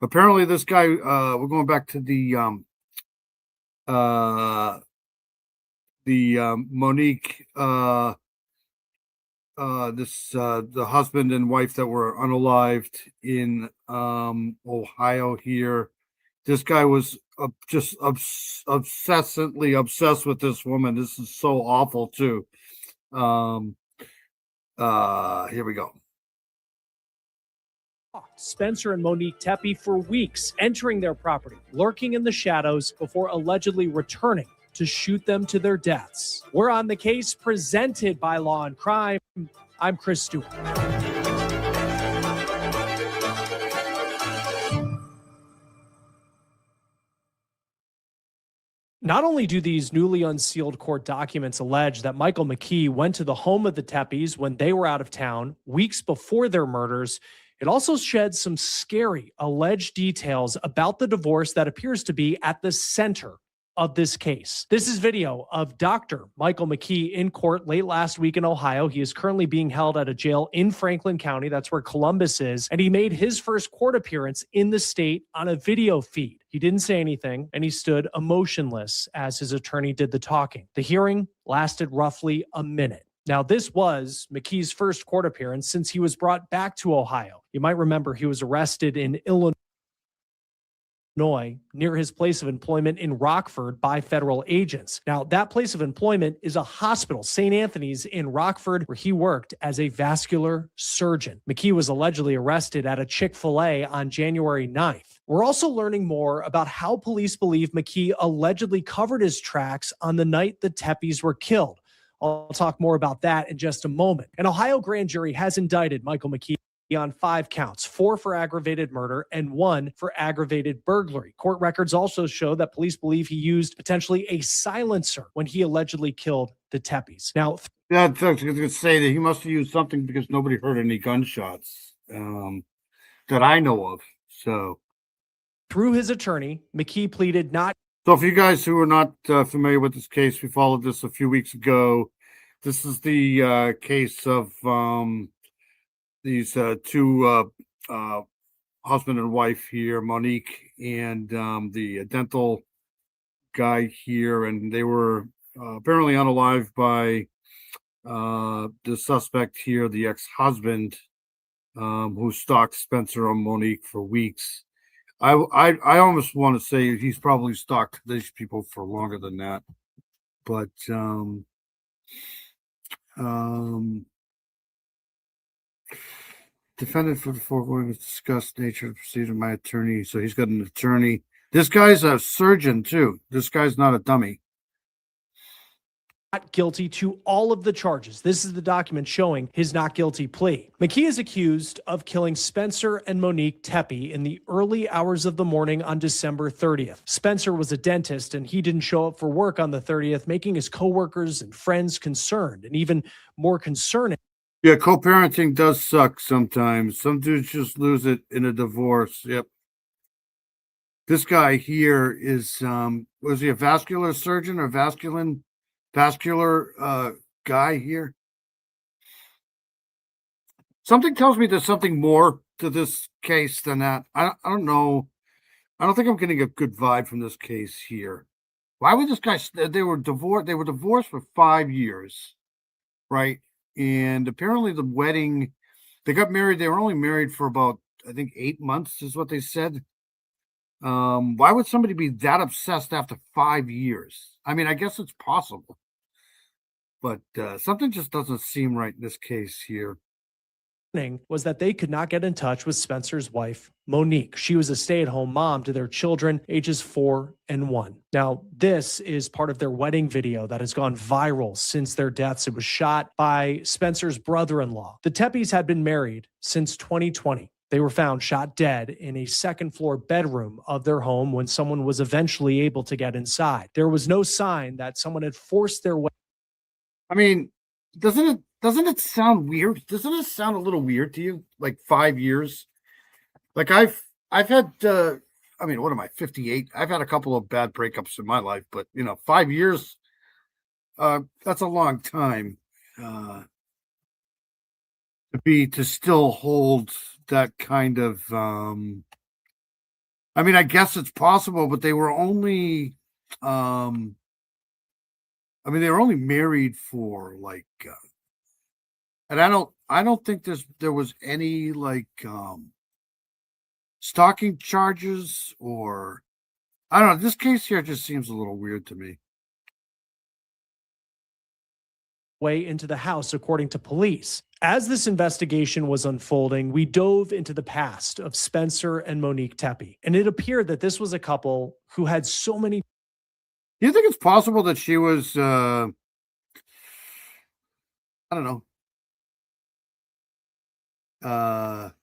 Apparently, this guy, we're going back to the Monique, the husband and wife that were unalived in Ohio here. This guy was just obsessively obsessed with this woman. This is so awful too. Here we go. Spencer and Monique Tepe for weeks, entering their property, lurking in the shadows before allegedly returning to shoot them to their deaths. We're on the case presented by Law and Crime. I'm Chris Stewart. Not only do these newly unsealed court documents allege that Michael McKee went to the home of the Tepes when they were out of town weeks before their murders, it also sheds some scary alleged details about the divorce that appears to be at the center of this case. This is video of Dr. Michael McKee in court late last week in Ohio. He is currently being held at a jail in Franklin County. That's where Columbus is. And he made his first court appearance in the state on a video feed. He didn't say anything, and he stood emotionless as his attorney did the talking. The hearing lasted roughly a minute. Now, this was McKee's first court appearance since he was brought back to Ohio. You might remember he was arrested in Illinois near his place of employment in Rockford by federal agents. Now, that place of employment is a hospital, St. Anthony's in Rockford, where he worked as a vascular surgeon. McKee was allegedly arrested at a Chick-fil-A on January 9th. We're also learning more about how police believe McKee allegedly covered his tracks on the night the Tepes were killed. I'll talk more about that in just a moment. An Ohio grand jury has indicted Michael McKee on 5 counts, 4 for aggravated murder and 1 for aggravated burglary. Court records also show that police believe he used potentially a silencer when he allegedly killed the Tepes. Now, yeah, I was going to say that he must have used something because nobody heard any gunshots that I know of. So, through his attorney, McKee pleaded not. So, for you guys who are not familiar with this case, we followed this a few weeks ago. This is the case of these two husband and wife here, Monique, and the dental guy here, and they were apparently unalived by the suspect here, the ex-husband, who stalked Spencer and Monique for weeks. I almost want to say he's probably stalked these people for longer than that, but defendant for the foregoing was discussed nature of the procedure. My attorney, so he's got an attorney. This guy's a surgeon too. This guy's not a dummy. Not guilty to all of the charges. This is the document showing his not guilty plea. McKee is accused of killing Spencer and Monique Tepe in the early hours of the morning on December 30th. Spencer was a dentist and he didn't show up for work on the 30th, making his coworkers and friends concerned, and even more concerning. Yeah, co-parenting does suck sometimes. Some dudes just lose it in a divorce. Yep. This guy here is was he a vascular surgeon or vascular guy here? Something tells me there's something more to this case than that. I don't know. I don't think I'm getting a good vibe from this case here. Why would this guy? They were divorced for 5 years, right? And apparently the wedding, they got married. They were only married for about, I think, 8 months is what they said. Why would somebody be that obsessed after 5 years? I mean, I guess it's possible, but something just doesn't seem right in this case here. Was that they could not get in touch with Spencer's wife, Monique. She was a stay-at-home mom to their children, ages 4 and 1. Now, this is part of their wedding video that has gone viral since their deaths. It was shot by Spencer's brother-in-law. The Tepes had been married since 2020. They were found shot dead in a second-floor bedroom of their home when someone was eventually able to get inside. There was no sign that someone had forced their way. I mean, doesn't it sound weird? Doesn't it sound a little weird to you? Like 5 years? Like I've had I mean, what am I, 58? I've had a couple of bad breakups in my life, but 5 years, that's a long time to still hold that kind of I mean, I guess it's possible, but they were only they were only married for like and I don't think there was any like stalking charges, or I don't know. This case here just seems a little weird to me. Way into the house, according to police. As this investigation was unfolding, we dove into the past of Spencer and Monique Tepe, and it appeared that this was a couple who had so many. Do you think it's possible that she was I don't know. I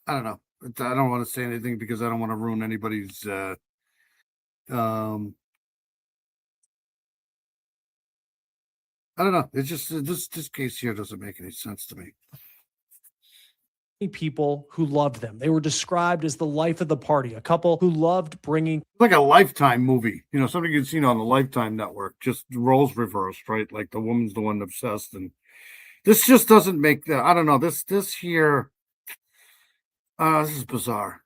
don't know. I don't want to say anything because I don't want to ruin anybody's I don't know. It's just this case here doesn't make any sense to me. People who loved them. They were described as the life of the party, a couple who loved bringing. Like a Lifetime movie, something you've seen on the Lifetime network, just roles reversed, right? Like the woman's the one obsessed, and this just doesn't make that. I don't know. This here, this is bizarre.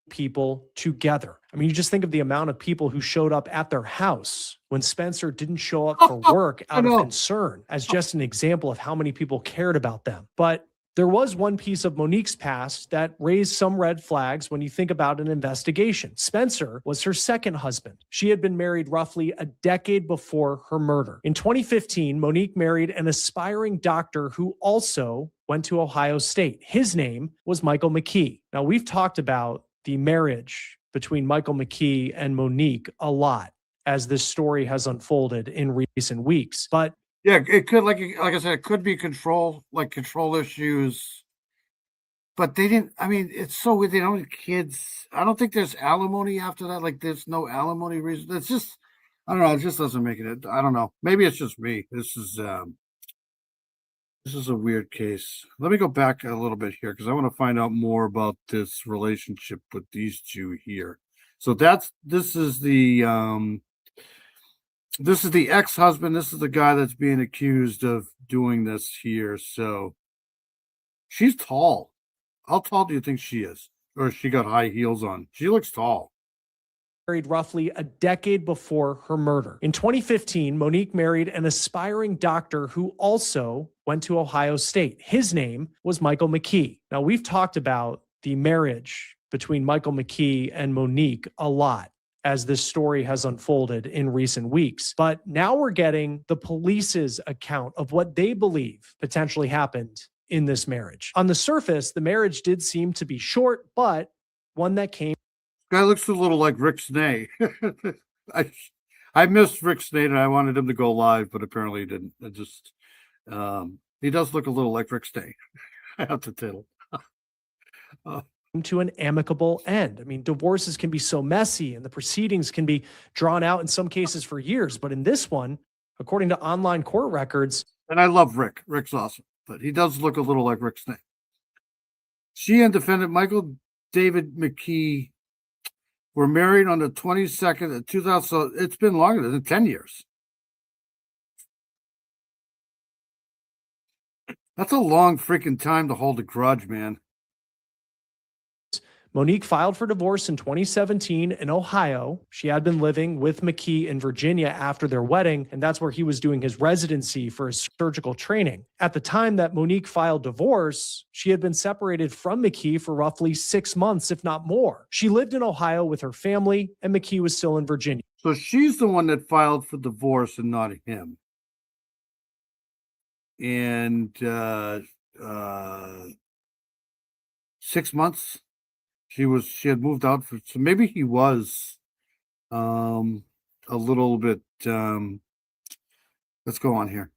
People together. I mean, you just think of the amount of people who showed up at their house when Spencer didn't show up for work out of concern, as just an example of how many people cared about them. But there was one piece of Monique's past that raised some red flags when you think about an investigation. Spencer was her second husband. She had been married roughly a decade before her murder. In 2015, Monique married an aspiring doctor who also went to Ohio State. His name was Michael McKee. Now, we've talked about the marriage between Michael McKee and Monique a lot as this story has unfolded in recent weeks. But yeah, it could, like I said, it could be control issues. But they didn't. I mean, it's so weird. They don't have kids. I don't think there's alimony after that. Like, there's no alimony reason. It's just, I don't know. It just doesn't make it. I don't know. Maybe it's just me. This is a weird case. Let me go back a little bit here because I want to find out more about this relationship with these two here. So this is the ex-husband. This is the guy that's being accused of doing this here. So she's tall. How tall do you think she is? Or she got high heels on? She looks tall. Married roughly a decade before her murder. In 2015, Monique married an aspiring doctor who also went to Ohio State. His name was Michael McKee. Now, we've talked about the marriage between Michael McKee and Monique a lot as this story has unfolded in recent weeks. But now we're getting the police's account of what they believe potentially happened in this marriage. On the surface, the marriage did seem to be short, but one that came. Guy looks a little like Rick Snay. I missed Rick Snay and I wanted him to go live, but apparently he didn't. He does look a little like Rick Snay. I have to tell. To an amicable end. I mean, divorces can be so messy and the proceedings can be drawn out in some cases for years. But in this one, according to online court records. And I love Rick. Rick's awesome, but he does look a little like Rick Snay. She and defendant Michael David McKee were married on the 22nd of 2000. So it's been longer than 10 years. That's a long freaking time to hold a grudge, man. Monique filed for divorce in 2017 in Ohio. She had been living with McKee in Virginia after their wedding, and that's where he was doing his residency for his surgical training. At the time that Monique filed divorce, she had been separated from McKee for roughly 6 months, if not more. She lived in Ohio with her family, and McKee was still in Virginia. So she's the one that filed for divorce and not him. And 6 months. She had moved out for, so maybe he was a little bit let's go on here.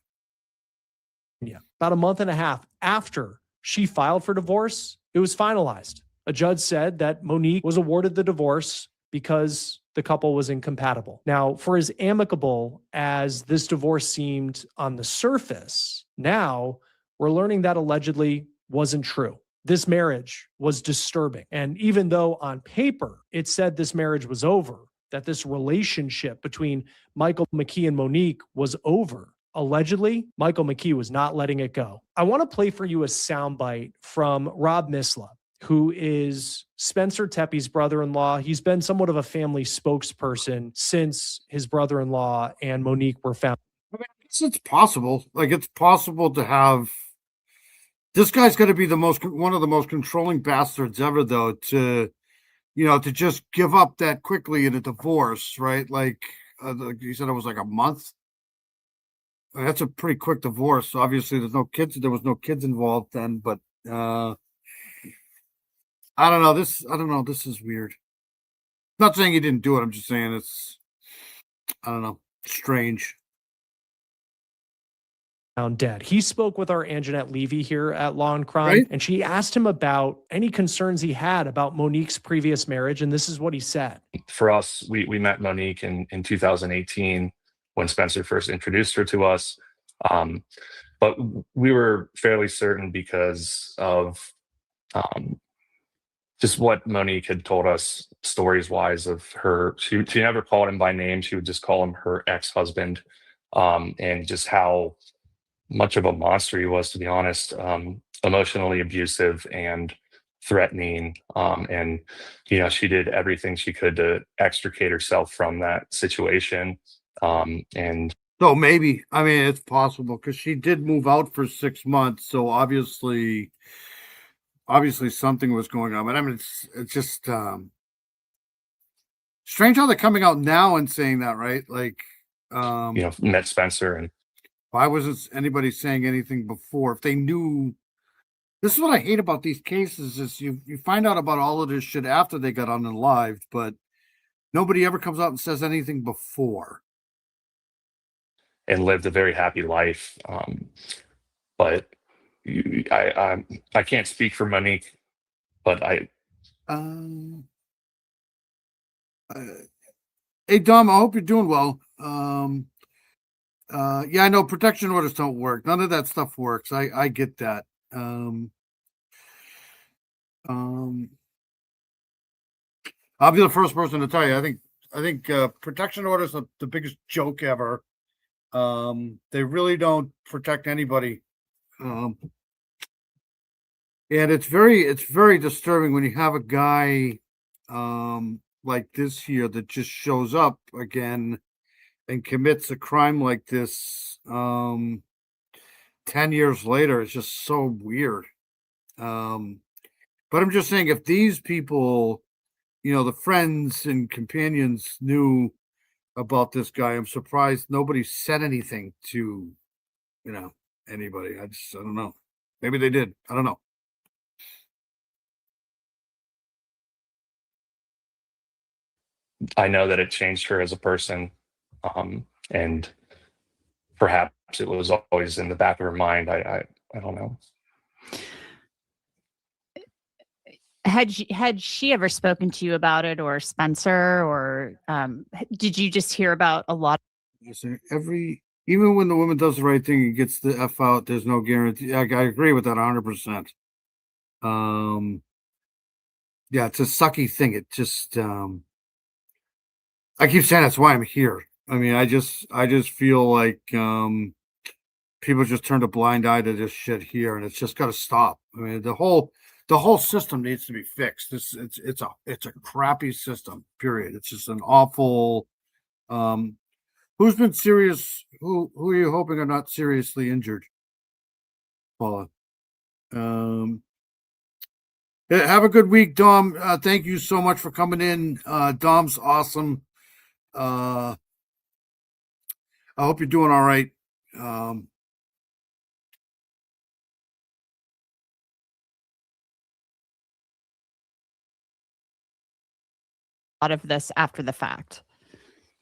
Yeah. About a month and a half after she filed for divorce, it was finalized. A judge said that Monique was awarded the divorce because the couple was incompatible. Now, for as amicable as this divorce seemed on the surface, now we're learning that allegedly wasn't true. This marriage was disturbing. And even though on paper it said this marriage was over, that this relationship between Michael McKee and Monique was over, allegedly, Michael McKee was not letting it go. I want to play for you a soundbite from Rob Misla, who is Spencer Teppe's brother-in-law. He's been somewhat of a family spokesperson since his brother-in-law and Monique were found. It's possible. Like, it's possible to have. This guy's going to be one of the most controlling bastards ever, though, to just give up that quickly in a divorce, right? Like you said, it was like a month. That's a pretty quick divorce. Obviously, there was no kids involved then, but I don't know. This is weird. Not saying he didn't do it. I'm just saying it's, I don't know, strange. Found dead. He spoke with our Anjanette Levy here at Law and Crime, right? And she asked him about any concerns he had about Monique's previous marriage, and this is what he said. For us, we met Monique in 2018 when Spencer first introduced her to us. But we were fairly certain because of just what Monique had told us stories-wise of her. She never called him by name. She would just call him her ex-husband, and just how much of a monster he was, to be honest, emotionally abusive and threatening. And, she did everything she could to extricate herself from that situation. And so maybe, I mean, it's possible because she did move out for 6 months. So obviously something was going on. But I mean, it's just strange how they're coming out now and saying that, right? Like, met Spencer, and why wasn't anybody saying anything before? If they knew, this is what I hate about these cases is you find out about all of this shit after they got unalived, but nobody ever comes out and says anything before. And lived a very happy life. But I can't speak for Monique, but hey, Dom, I hope you're doing well. Yeah, I know protection orders don't work. None of that stuff works. I get that. I'll be the first person to tell you. I think protection orders are the biggest joke ever. They really don't protect anybody. And it's very disturbing when you have a guy like this here that just shows up again and commits a crime like this 10 years later. It's just so weird. But I'm just saying, if these people, the friends and companions knew about this guy, I'm surprised nobody said anything to, anybody. I don't know. Maybe they did. I don't know. I know that it changed her as a person. And perhaps it was always in the back of her mind. I don't know. Had she ever spoken to you about it, or Spencer, or did you just hear about a lot? Listen, even when the woman does the right thing and gets the F out, there's no guarantee. I agree with that 100%. Yeah, it's a sucky thing. It just I keep saying that's why I'm here. I mean, I just feel like people just turned a blind eye to this shit here, and it's just got to stop. I mean, the whole system needs to be fixed. It's a crappy system. Period. It's just an awful. Who's been serious? Who are you hoping are not seriously injured, Paula? Have a good week, Dom. Thank you so much for coming in. Dom's awesome. I hope you're doing all right. Lot of this after the fact.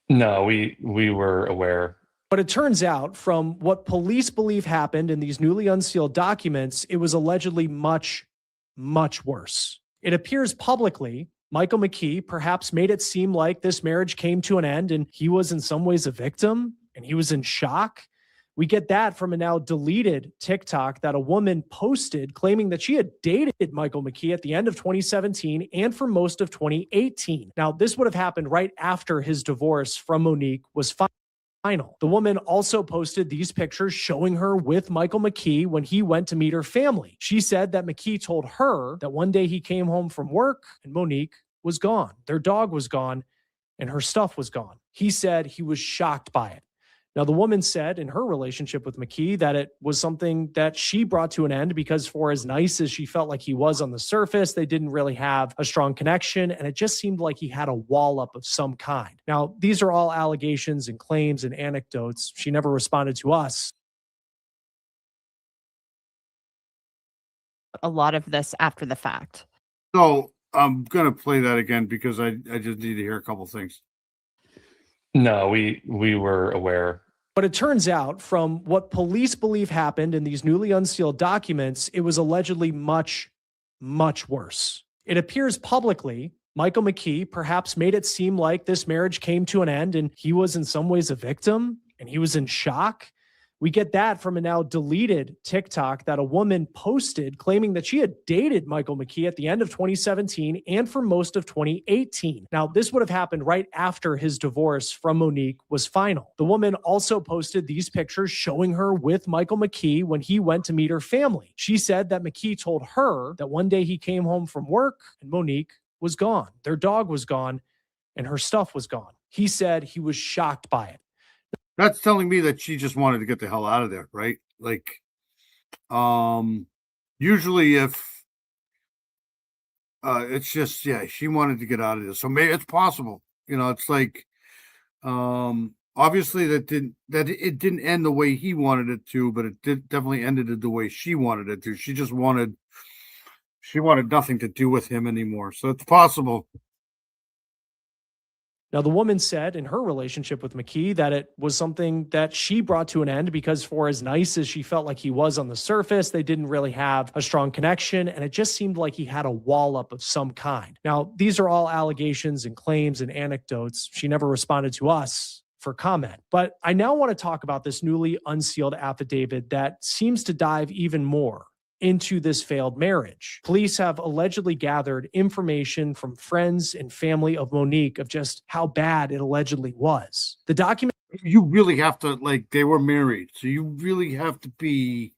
No, we were aware. But it turns out, from what police believe happened in these newly unsealed documents, it was allegedly much, much worse. It appears publicly Michael McKee perhaps made it seem like this marriage came to an end and he was in some ways a victim and he was in shock. We get that from a now deleted TikTok that a woman posted claiming that she had dated Michael McKee at the end of 2017 and for most of 2018. Now, this would have happened right after his divorce from Monique was final. The woman also posted these pictures showing her with Michael McKee when he went to meet her family. She said that McKee told her that one day he came home from work and Monique was gone. Their dog was gone and her stuff was gone. He said he was shocked by it. Now, the woman said in her relationship with McKee that it was something that she brought to an end because, for as nice as she felt like he was on the surface, they didn't really have a strong connection, and it just seemed like he had a wall up of some kind. Now, these are all allegations and claims and anecdotes. She never responded to us. A lot of this after the fact. So I'm going to play that again because I just need to hear a couple things. No, we were aware. But it turns out, from what police believe happened in these newly unsealed documents, it was allegedly much, much worse. It appears publicly Michael McKee perhaps made it seem like this marriage came to an end and he was in some ways a victim and he was in shock. We get that from a now deleted TikTok that a woman posted claiming that she had dated Michael McKee at the end of 2017 and for most of 2018. Now, this would have happened right after his divorce from Monique was final. The woman also posted these pictures showing her with Michael McKee when he went to meet her family. She said that McKee told her that one day he came home from work and Monique was gone. Their dog was gone and her stuff was gone. He said he was shocked by it. That's telling me that she just wanted to get the hell out of there, right? Like, usually if it's just, yeah, she wanted to get out of this. So maybe it's possible, it's like, obviously it didn't end the way he wanted it to, but it definitely ended the way she wanted it to. She wanted nothing to do with him anymore. So it's possible. Now, the woman said in her relationship with McKee that it was something that she brought to an end because, for as nice as she felt like he was on the surface, they didn't really have a strong connection, and it just seemed like he had a wall up of some kind. Now, these are all allegations and claims and anecdotes. She never responded to us for comment. But I now want to talk about this newly unsealed affidavit that seems to dive even more into this failed marriage. Police have allegedly gathered information from friends and family of Monique of just how bad it allegedly was. The document. You really have to, like, they were married, so you really have to be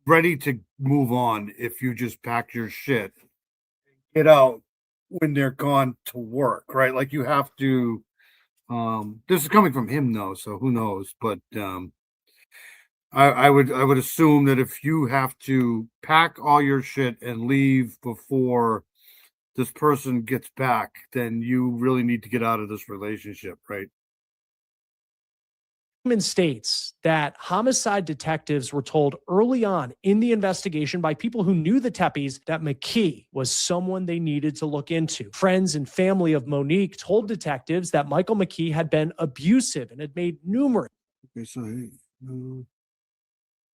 ready to move on if you just pack your shit, get out when they're gone to work, right? Like you have to. This is coming from him though, so who knows? But I would assume that if you have to pack all your shit and leave before this person gets back, then you really need to get out of this relationship, right? States that homicide detectives were told early on in the investigation by people who knew the Teppes that McKee was someone they needed to look into. Friends and family of Monique told detectives that Michael McKee had been abusive and had made numerous. Okay, so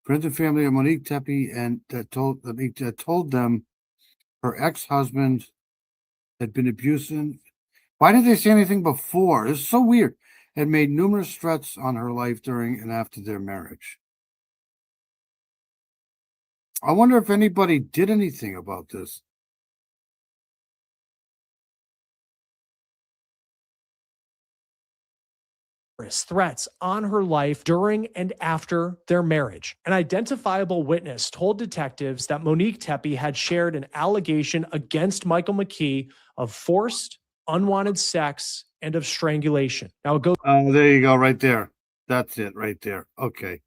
friends and family of Monique Tepe and that told them her ex-husband had been abusive. Why did they say anything before? It's so weird. Had made numerous threats on her life during and after their marriage. I wonder if anybody did anything about this. Threats on her life during and after their marriage. An identifiable witness told detectives that Monique Tepe had shared an allegation against Michael McKee of forced, unwanted sex and of strangulation. Now it goes. There you go, right there. That's it, right there. Okay.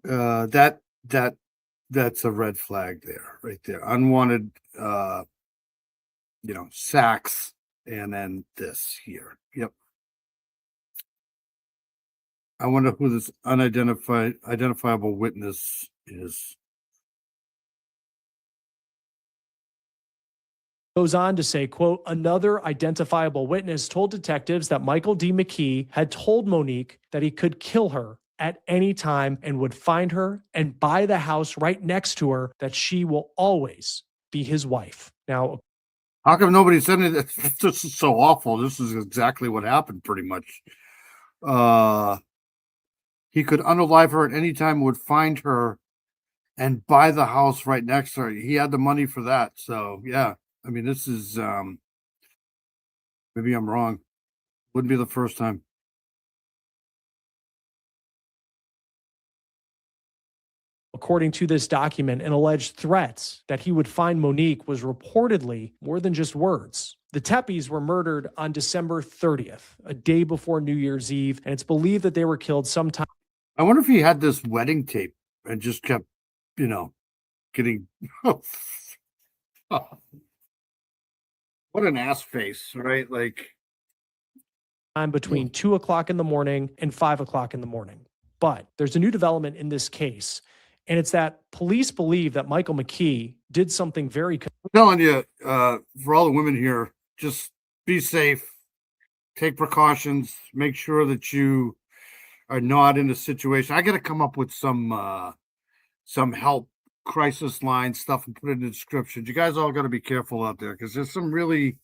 That's a red flag there, right there. Unwanted, sex, and then this here. Yep. I wonder who this identifiable witness is. Goes on to say, quote, another identifiable witness told detectives that Michael D. McKee had told Monique that he could kill her at any time and would find her and buy the house right next to her, that she will always be his wife. Now, how come nobody said anything? This is so awful. This is exactly what happened pretty much. He could unalive her at any time, would find her and buy the house right next to her. He had the money for that. So yeah. I mean, this is, maybe I'm wrong. Wouldn't be the first time. According to this document, an alleged threats that he would find Monique was reportedly more than just words. The Teppes were murdered on December 30th, a day before New Year's Eve, and it's believed that they were killed sometime. I wonder if he had this wedding tape and just kept, getting... What an ass face, right? Like, time between 2 o'clock in the morning and 5 o'clock in the morning. But there's a new development in this case, and it's that police believe that Michael McKee did something very... I'm telling you, for all the women here, just be safe, take precautions, make sure that you are not in a situation. I got to come up with some help, crisis line stuff, and put it in the description. You guys all got to be careful out there, because there's some really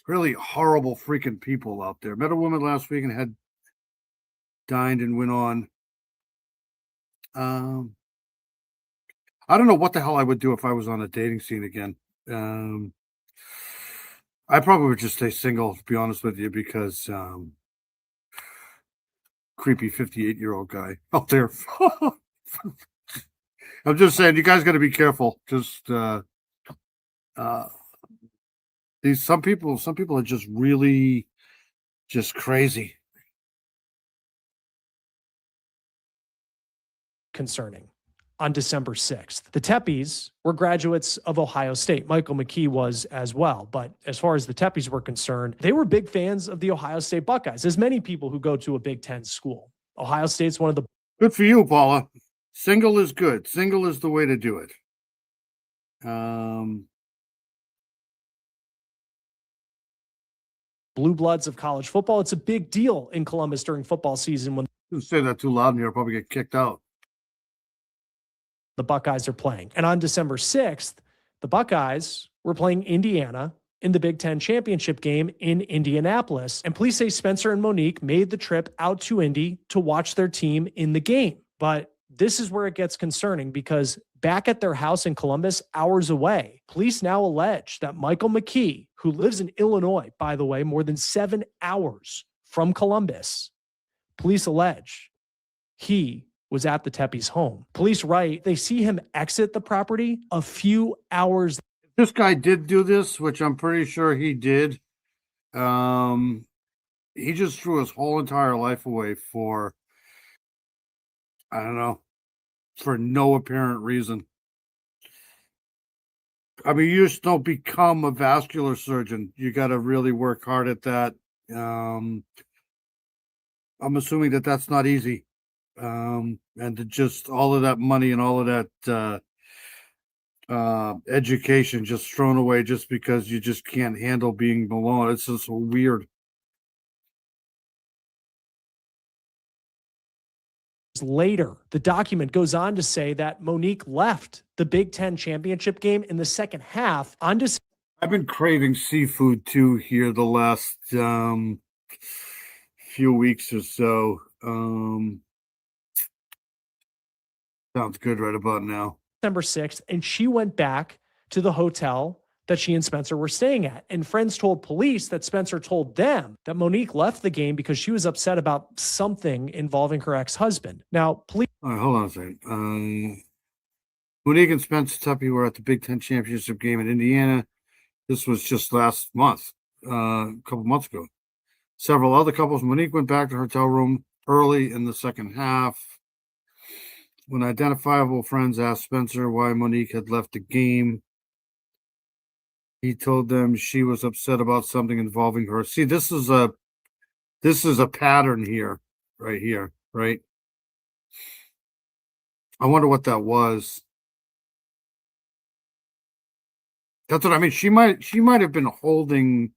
horrible freaking people out there. Met a woman last week and had dined and went on. I don't know what the hell I would do if I was on a dating scene again. I probably would just stay single, to be honest with you, because creepy 58-year-old guy out there. I'm just saying, you guys got to be careful. Just some people are just really just crazy. Concerning. On December 6th, the Teppes were graduates of Ohio State. Michael McKee was as well. But as far as the Teppes were concerned, they were big fans of the Ohio State Buckeyes, as many people who go to a Big Ten school. Ohio State's one of the... Good for you, Paula. Single is good. Single is the way to do it. Blue bloods of college football. It's a big deal in Columbus during football season when... Don't say that too loud and you'll probably get kicked out. The Buckeyes are playing. And on December 6th, the Buckeyes were playing Indiana in the Big Ten championship game in Indianapolis. And police say Spencer and Monique made the trip out to Indy to watch their team in the game. But this is where it gets concerning, because back at their house in Columbus, hours away, police now allege that Michael McKee, who lives in Illinois, by the way, more than 7 hours from Columbus, police allege he was at the Tepes home. Police write they see him exit the property a few hours. This guy did do this, which I'm pretty sure he did. He just threw his whole entire life away for, I don't know, for no apparent reason. I mean, you just don't become a vascular surgeon. You got to really work hard at that. I'm assuming that that's not easy. And to just all of that money and all of that education just thrown away just because you just can't handle being alone. It's just so weird. Later, the document goes on to say that Monique left the Big Ten championship game in the second half on December. I've been craving seafood too here the last few weeks or so. Sounds good right about now. December 6th, and she went back to the hotel that she and Spencer were staying at. And friends told police that Spencer told them that Monique left the game because she was upset about something involving her ex-husband. Now, police... All right, hold on a second. Monique and Spencer Tuppy were at the Big Ten championship game in Indiana. This was just last month, a couple months ago. Several other couples. Monique went back to her hotel room early in the second half. When identifiable friends asked Spencer why Monique had left the game, he told them she was upset about something involving her. See, this is a pattern here, right? I wonder what that was. That's what I mean. She might have been holding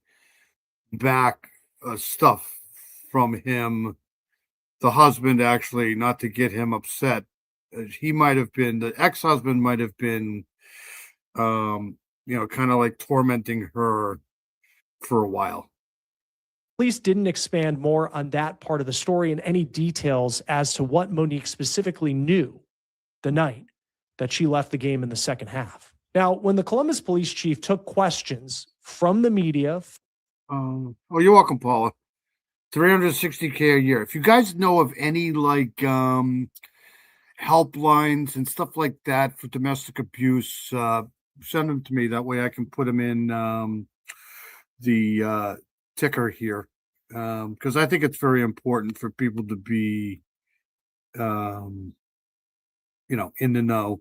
back stuff from him, the husband, actually, not to get him upset. He might have been, the ex-husband might have been, kind of like tormenting her for a while. Police didn't expand more on that part of the story and any details as to what Monique specifically knew the night that she left the game in the second half. Now, when the Columbus police chief took questions from the media... you're welcome, Paula. $360K a year. If you guys know of any, helplines and stuff like that for domestic abuse, send them to me. That way I can put them in the ticker here, because I think it's very important for people to be in the know.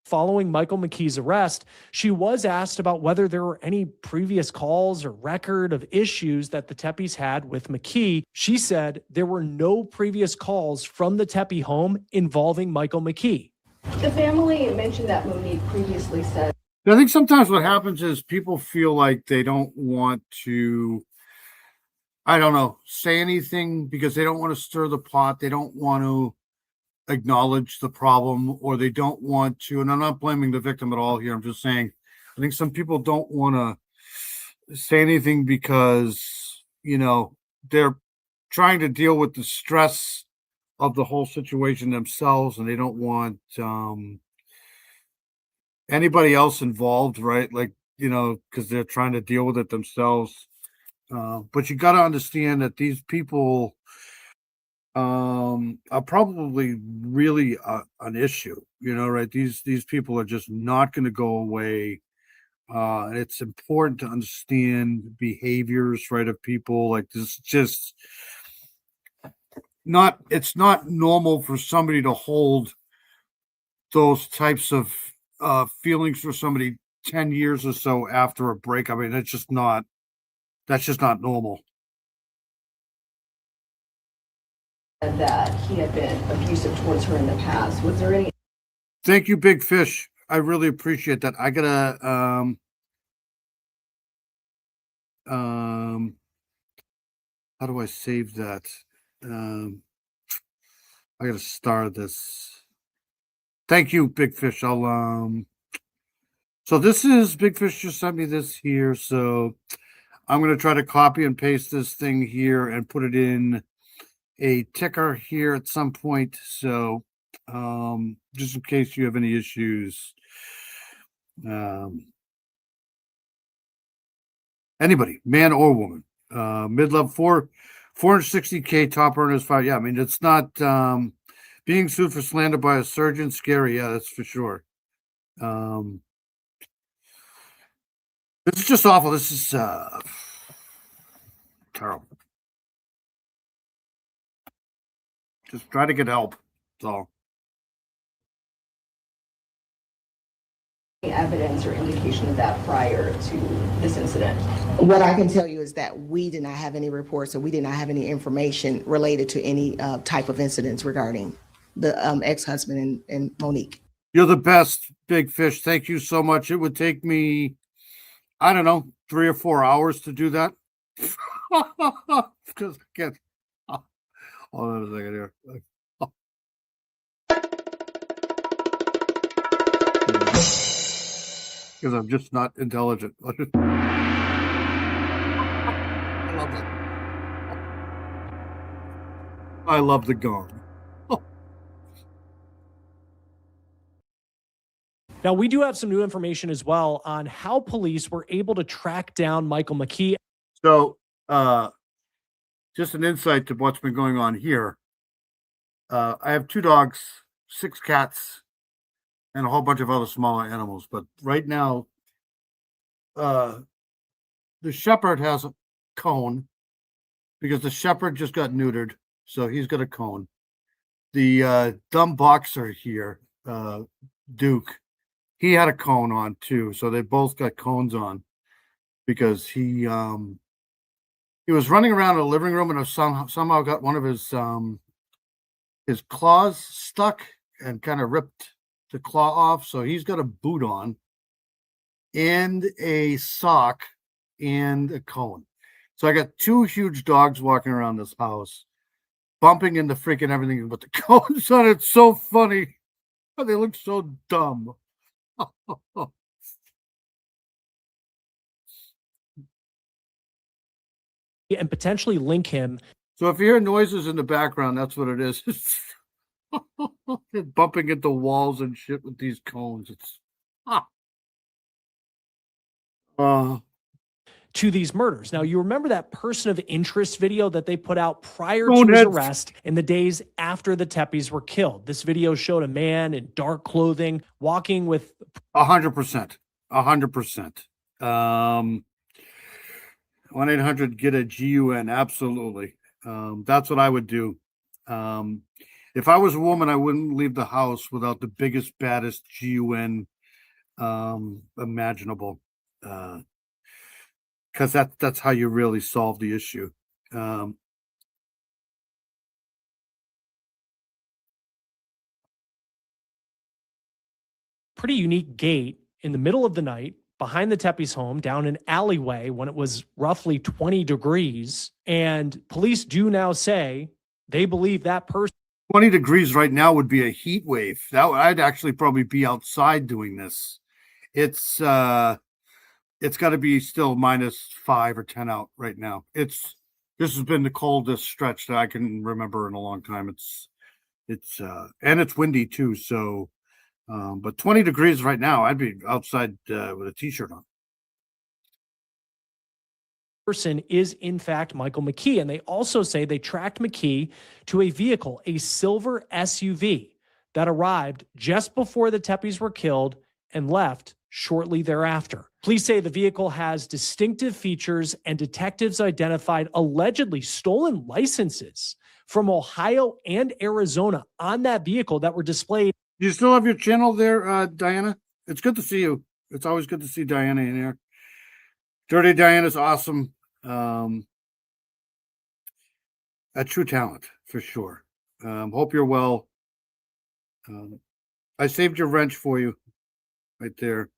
Following Michael McKee's arrest, she was asked about whether there were any previous calls or record of issues that the Tepes had with McKee. She said there were no previous calls from the Tepe home involving Michael McKee. The family mentioned that Monique previously said. I think sometimes what happens is people feel like they don't want to, say anything because they don't want to stir the pot. They don't want to acknowledge the problem, or they don't want to, and I'm not blaming the victim at all here. I'm just saying, I think some people don't want to say anything because, they're trying to deal with the stress of the whole situation themselves, and they don't want anybody else involved, right? Because they're trying to deal with it themselves. But you got to understand that these people are probably really an issue, right? These people are just not going to go away. And it's important to understand behaviors, right, of people like this. It's not normal for somebody to hold those types of feelings for somebody 10 years or so after a break. I mean, that's just not normal. That he had been abusive towards her in the past. Was there any? Thank you, Big Fish. I really appreciate that. I gotta how do I save that? I gotta star this. Thank you, Big Fish. So this is Big Fish just sent me this here. So I'm going to try to copy and paste this thing here and put it in a ticker here at some point. So just in case you have any issues, anybody, man or woman, mid-level 460K top earners 5. Yeah, I mean, it's not being sued for slander by a surgeon. Scary. Yeah, that's for sure. This is just awful. This is terrible. Just try to get help. That's all. Evidence or indication of that prior to this incident? What I can tell you is that we did not have any reports, or we did not have any information related to any type of incidents regarding the ex-husband and Monique. You're the best, Big Fish. Thank you so much. It would take me, I don't know, 3 or 4 hours to do that. Because I can't. Hold on a second here. Because I'm just not intelligent. I love it. I love the gong. Now, we do have some new information as well on how police were able to track down Michael McKee. So, just an insight to what's been going on here. I have 2 dogs, 6 cats, and a whole bunch of other smaller animals. But right now, the shepherd has a cone because the shepherd just got neutered. So he's got a cone. The dumb boxer here, Duke, he had a cone on too. So they both got cones on because he was running around the living room and somehow got one of his claws stuck and kind of ripped the claw off. So he's got a boot on and a sock and a cone. So I got 2 huge dogs walking around this house, bumping into freaking everything with the cones on. It's so funny. They look so dumb. And potentially link him. So if you hear noises in the background, that's what it is. They're bumping into walls and shit with these cones. It's to these murders. Now, you remember that person of interest video that they put out prior to his arrest in the days after the Teppes were killed? This video showed a man in dark clothing walking with 100%. 100%. 1-800 get a GUN. Absolutely. That's what I would do. If I was a woman, I wouldn't leave the house without the biggest, baddest GUN imaginable. Because that's how you really solve the issue. pretty unique gate in the middle of the night behind the Teppes home down an alleyway when it was roughly 20 degrees. And police do now say they believe that person. 20 degrees right now would be a heat wave. I'd actually probably be outside doing this. It's got to be still -5 or 10 out right now. This has been the coldest stretch that I can remember in a long time. And it's windy too. So, but 20 degrees right now, I'd be outside with a t-shirt on. Person is in fact Michael McKee, and they also say they tracked McKee to a vehicle, a silver SUV that arrived just before the Teppes were killed and left shortly thereafter. Police say the vehicle has distinctive features, and detectives identified allegedly stolen licenses from Ohio and Arizona on that vehicle that were displayed. Do you still have your channel there, Diana? It's good to see you. It's always good to see Diana in here. Dirty Diana's awesome. A true talent for sure. Hope you're well. I saved your wrench for you right there.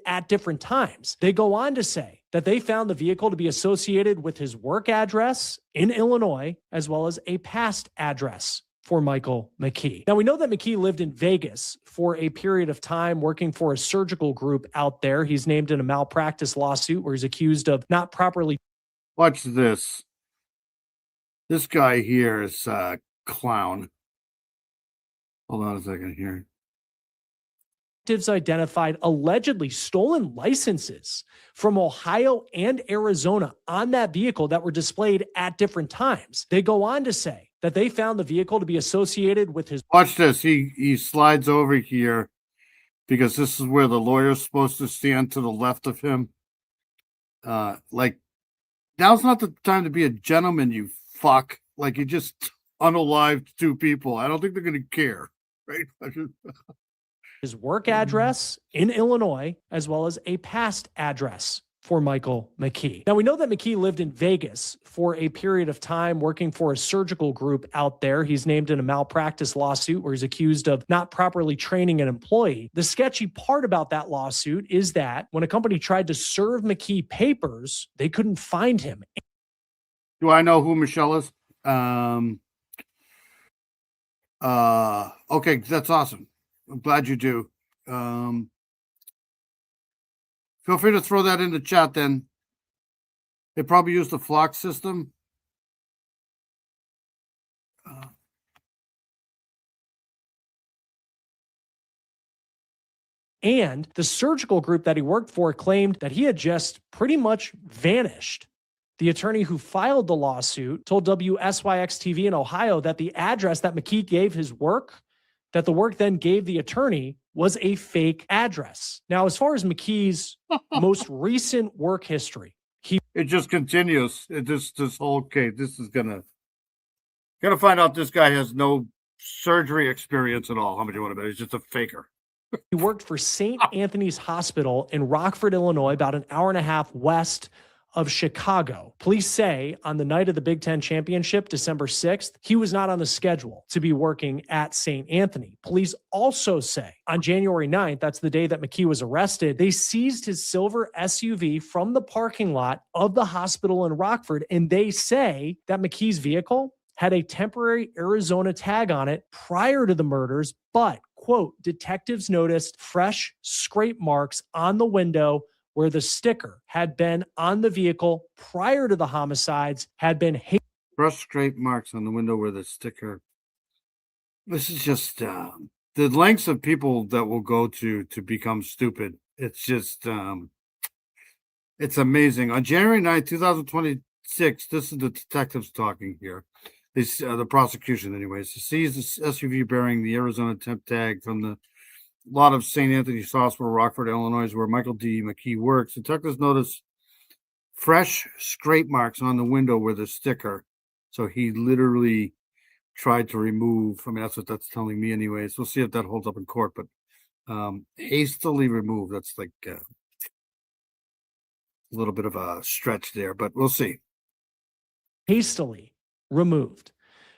At different times. They go on to say that they found the vehicle to be associated with his work address in Illinois, as well as a past address for Michael McKee. Now, we know that McKee lived in Vegas for a period of time working for a surgical group out there. He's named in a malpractice lawsuit where he's accused of not properly. Watch this. This guy here is a clown. Hold on a second here. Detectives identified allegedly stolen licenses from Ohio and Arizona on that vehicle that were displayed at different times. They go on to say that they found the vehicle to be associated with his. Watch this. He slides over here because this is where the lawyer's supposed to stand to the left of him. Like, now's not the time to be a gentleman, you fuck. Like, you just unalived two people. I don't think they're going to care, right? His work address in Illinois, as well as a past address for Michael McKee. Now, we know that McKee lived in Vegas for a period of time working for a surgical group out there. He's named in a malpractice lawsuit where he's accused of not properly training an employee. The sketchy part about that lawsuit is that when a company tried to serve McKee papers, they couldn't find him. Do I know who Michelle is? Okay, that's awesome. I'm glad you do. Feel free to throw that in the chat then. They probably use the Flock system. And the surgical group that he worked for claimed that he had just pretty much vanished. The attorney who filed the lawsuit told WSYX-TV in Ohio that the address that McKee gave his work, that the work then gave the attorney, was a fake address. Now, as far as McKee's most recent work history, it just continues. This whole case, this is gonna find out this guy has no surgery experience at all. How much you want to bet? He's just a faker. He worked for St. Anthony's Hospital in Rockford, Illinois, about an hour and a half west of Chicago. Police say on the night of the Big Ten Championship, December 6th, he was not on the schedule to be working at St. Anthony. Police also say on January 9th, that's the day that McKee was arrested, they seized his silver SUV from the parking lot of the hospital in Rockford, and they say that McKee's vehicle had a temporary Arizona tag on it prior to the murders, but, quote, detectives noticed fresh scrape marks on the window where the sticker had been on the vehicle prior to the homicides, had been fresh scrape marks on the window where the sticker. This is just the lengths of people that will go to become stupid. It's just it's amazing. On January 9th, 2026, this is the detectives talking here. The prosecution, anyways, seized the SUV bearing the Arizona temp tag from the lot of St. Anthony's Hospital, Rockford, Illinois, where Michael D. McKee works. Detectives noticed fresh scrape marks on the window where the sticker. So he literally tried to remove. I mean, that's what that's telling me, anyways. We'll see if that holds up in court. But hastily removed. That's like a little bit of a stretch there, but we'll see. Hastily removed.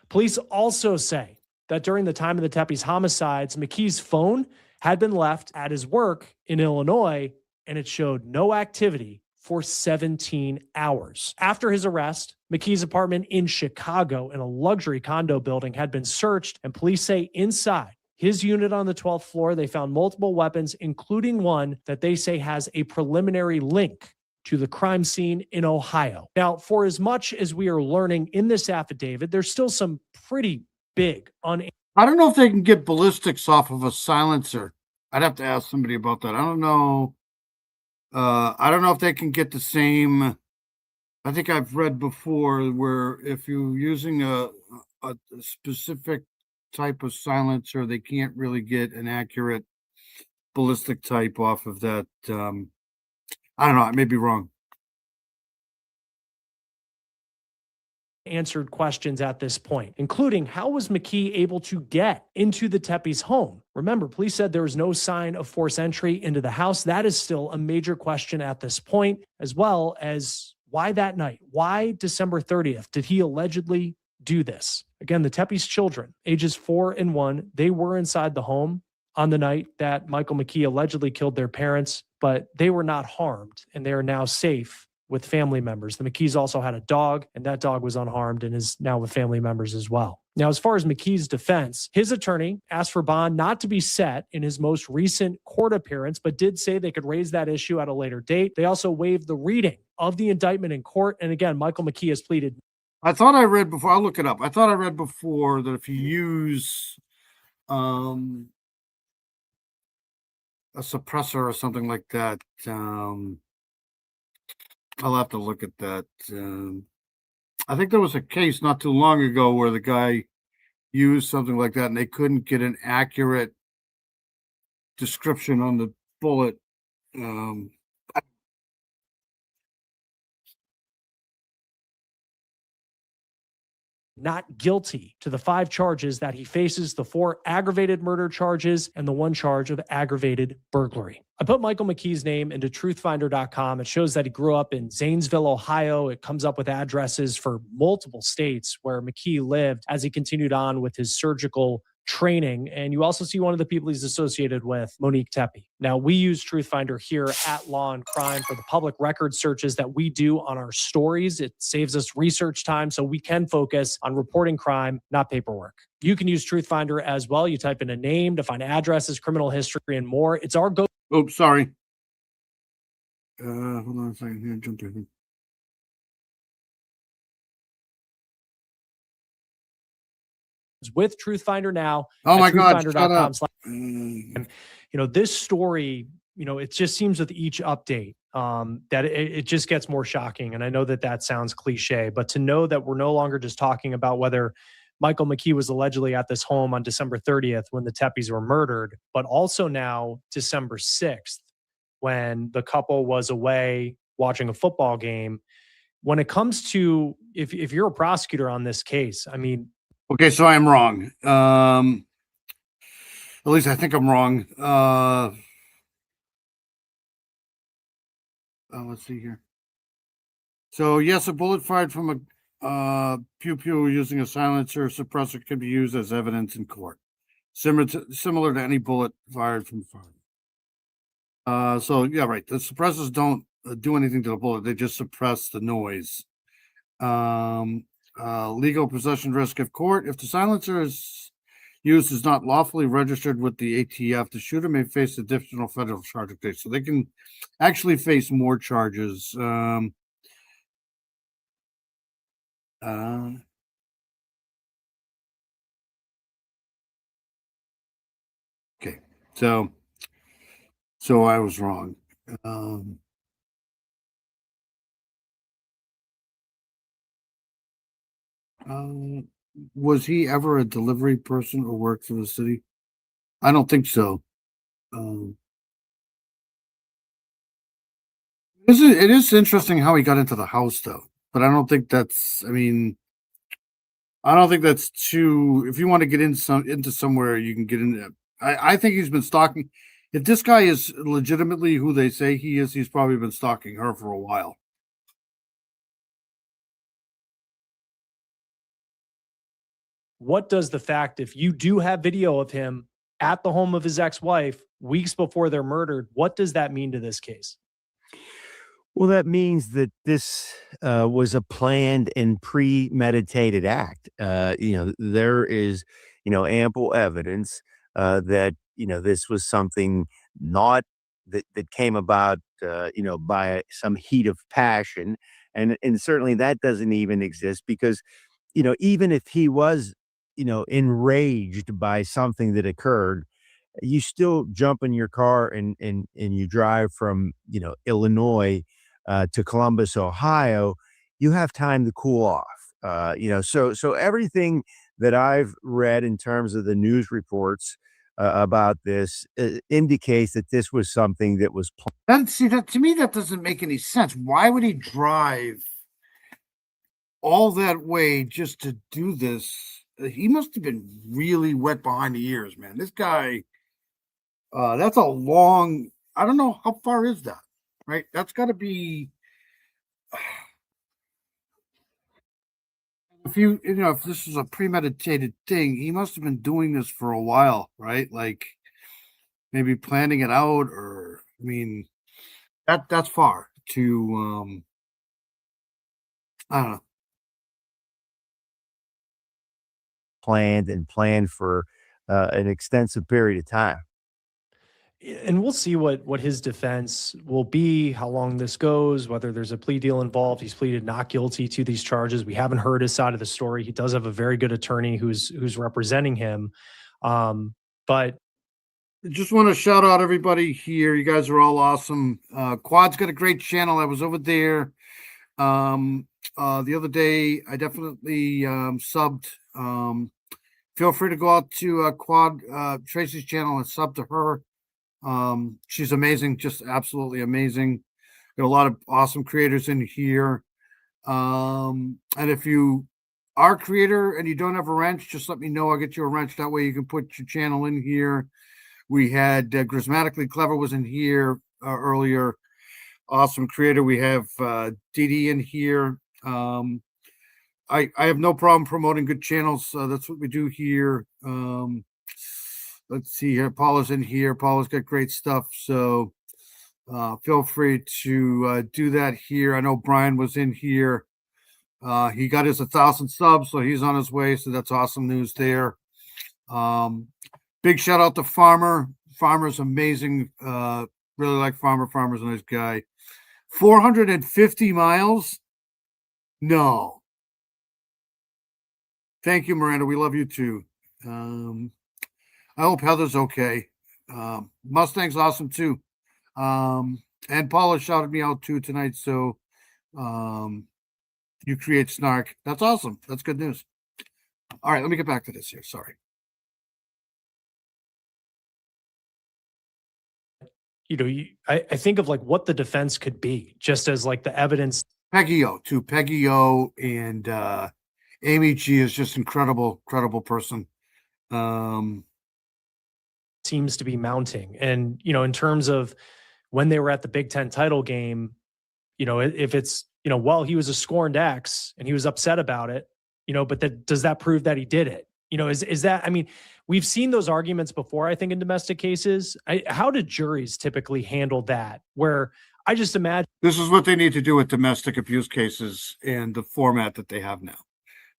Police also say that during the time of the Tepe's homicides, McKee's phone had been left at his work in Illinois, and it showed no activity for 17 hours. After his arrest, McKee's apartment in Chicago in a luxury condo building had been searched, and police say inside his unit on the 12th floor, they found multiple weapons, including one that they say has a preliminary link to the crime scene in Ohio. Now, for as much as we are learning in this affidavit, there's still some pretty big I don't know if they can get ballistics off of a silencer. I'd have to ask somebody about that. I don't know. I don't know if they can get the same. I think I've read before where if you're using a specific type of silencer, they can't really get an accurate ballistic type off of that. I don't know. I may be wrong. Answered questions at this point, including how was McKee able to get into the Tepe's home? Remember, police said there was no sign of forced entry into the house. That is still a major question at this point, as well as why that night? Why December 30th did he allegedly do this? Again, the Tepe's children, ages 4 and 1, they were inside the home on the night that Michael McKee allegedly killed their parents, but they were not harmed, and they are now safe with family members. The McKees also had a dog, and that dog was unharmed and is now with family members as well. Now, as far as McKee's defense, his attorney asked for bond not to be set in his most recent court appearance, but did say they could raise that issue at a later date. They also waived the reading of the indictment in court. And again, Michael McKee has pleaded. I thought I read before, I'll look it up. I thought I read before that if you use a suppressor or something like that, I'll have to look at that. I think there was a case not too long ago where the guy used something like that and they couldn't get an accurate description on the bullet. Not guilty to the 5 charges that he faces, the 4 aggravated murder charges and the 1 charge of aggravated burglary. I put Michael McKee's name into truthfinder.com. It shows that he grew up in Zanesville, Ohio. It comes up with addresses for multiple states where McKee lived as he continued on with his surgical training. And you also see one of the people he's associated with, Monique Tepe. Now, we use Truthfinder here at Law and Crime for the public record searches that we do on our stories. It saves us research time so we can focus on reporting crime, not paperwork. You can use Truthfinder as well. You type in a name to find addresses, criminal history, and more. It's our go. Oops, sorry. Hold on a second here. Jump in. With Truthfinder now. Oh my God! Shut up. You know, this story, you know, it just seems with each update that it just gets more shocking. And I know that that sounds cliche, but to know that we're no longer just talking about whether Michael McKee was allegedly at this home on December 30th when the Tepes were murdered, but also now December 6th when the couple was away watching a football game. When it comes to, if you're a prosecutor on this case, I mean, okay, so I'm wrong. At least I think I'm wrong. Let's see here. So yes, a bullet fired from a pew-pew using a silencer or suppressor can be used as evidence in court, similar to any bullet fired from fire. So yeah, right. The suppressors don't do anything to the bullet; they just suppress the noise. Legal possession risk of court. If the silencer is used is not lawfully registered with the ATF, the shooter may face additional federal charge of case. So they can actually face more charges. Okay, so I was wrong. Was he ever a delivery person or worked for the city? I don't think so. It is interesting how he got into the house, though. But I don't think that's. I mean, I don't think that's too. If you want to get into somewhere, you can get in. I think he's been stalking. If this guy is legitimately who they say he is, he's probably been stalking her for a while. What does the fact, if you do have video of him at the home of his ex-wife weeks before they're murdered, what does that mean to this case? Well, that means that this was a planned and premeditated act. There is, ample evidence that, this was something not that came about, by some heat of passion. And certainly that doesn't even exist because, even if he was, enraged by something that occurred, you still jump in your car and you drive from, Illinois to Columbus, Ohio. You have time to cool off. So everything that I've read in terms of the news reports about this indicates that this was something that was planned. That to me, that doesn't make any sense. Why would he drive all that way just to do this? He must have been really wet behind the ears, man. This guy, that's a long, I don't know, how far is that, right? That's got to be, if this is a premeditated thing, he must have been doing this for a while, right? Like maybe planning it out, or, I mean, that's far to, I don't know. planned and planned for an extensive period of time. And we'll see what his defense will be, how long this goes, whether there's a plea deal involved. He's pleaded not guilty to these charges. We haven't heard his side of the story. He does have a very good attorney who's representing him. But just want to shout out everybody here. You guys are all awesome. Quad's got a great channel. I was over there the other day. I definitely subbed. Feel free to go out to Quad Tracy's channel and sub to her. She's amazing, just absolutely amazing. Got a lot of awesome creators in here. And if you are a creator and you don't have a wrench, just let me know. I'll get you a wrench. That way you can put your channel in here. We had Grismatically Clever was in here earlier. Awesome creator. We have DD in here. I have no problem promoting good channels. That's what we do here. Let's see here. Paula's in here. Paula's got great stuff. So feel free to do that here. I know Brian was in here. He got his 1,000 subs, so he's on his way. So that's awesome news there. Big shout out to Farmer. Farmer's amazing. Really like Farmer. Farmer's a nice guy. 450 miles? No. Thank you, Miranda. We love you too. I hope Heather's okay. Mustang's awesome too. And Paula shouted me out too tonight. So you create snark. That's awesome. That's good news. All right, let me get back to this here. Sorry. I think of like what the defense could be, just as like the evidence. Peggy O too. Peggy O and Amy G is just incredible person. Seems to be mounting. And, in terms of when they were at the Big Ten title game, if it's, well, he was a scorned ex and he was upset about it, but does that prove that he did it? Is that, I mean, we've seen those arguments before, I think, in domestic cases. How do juries typically handle that? Where I just imagine. This is what they need to do with domestic abuse cases and the format that they have now.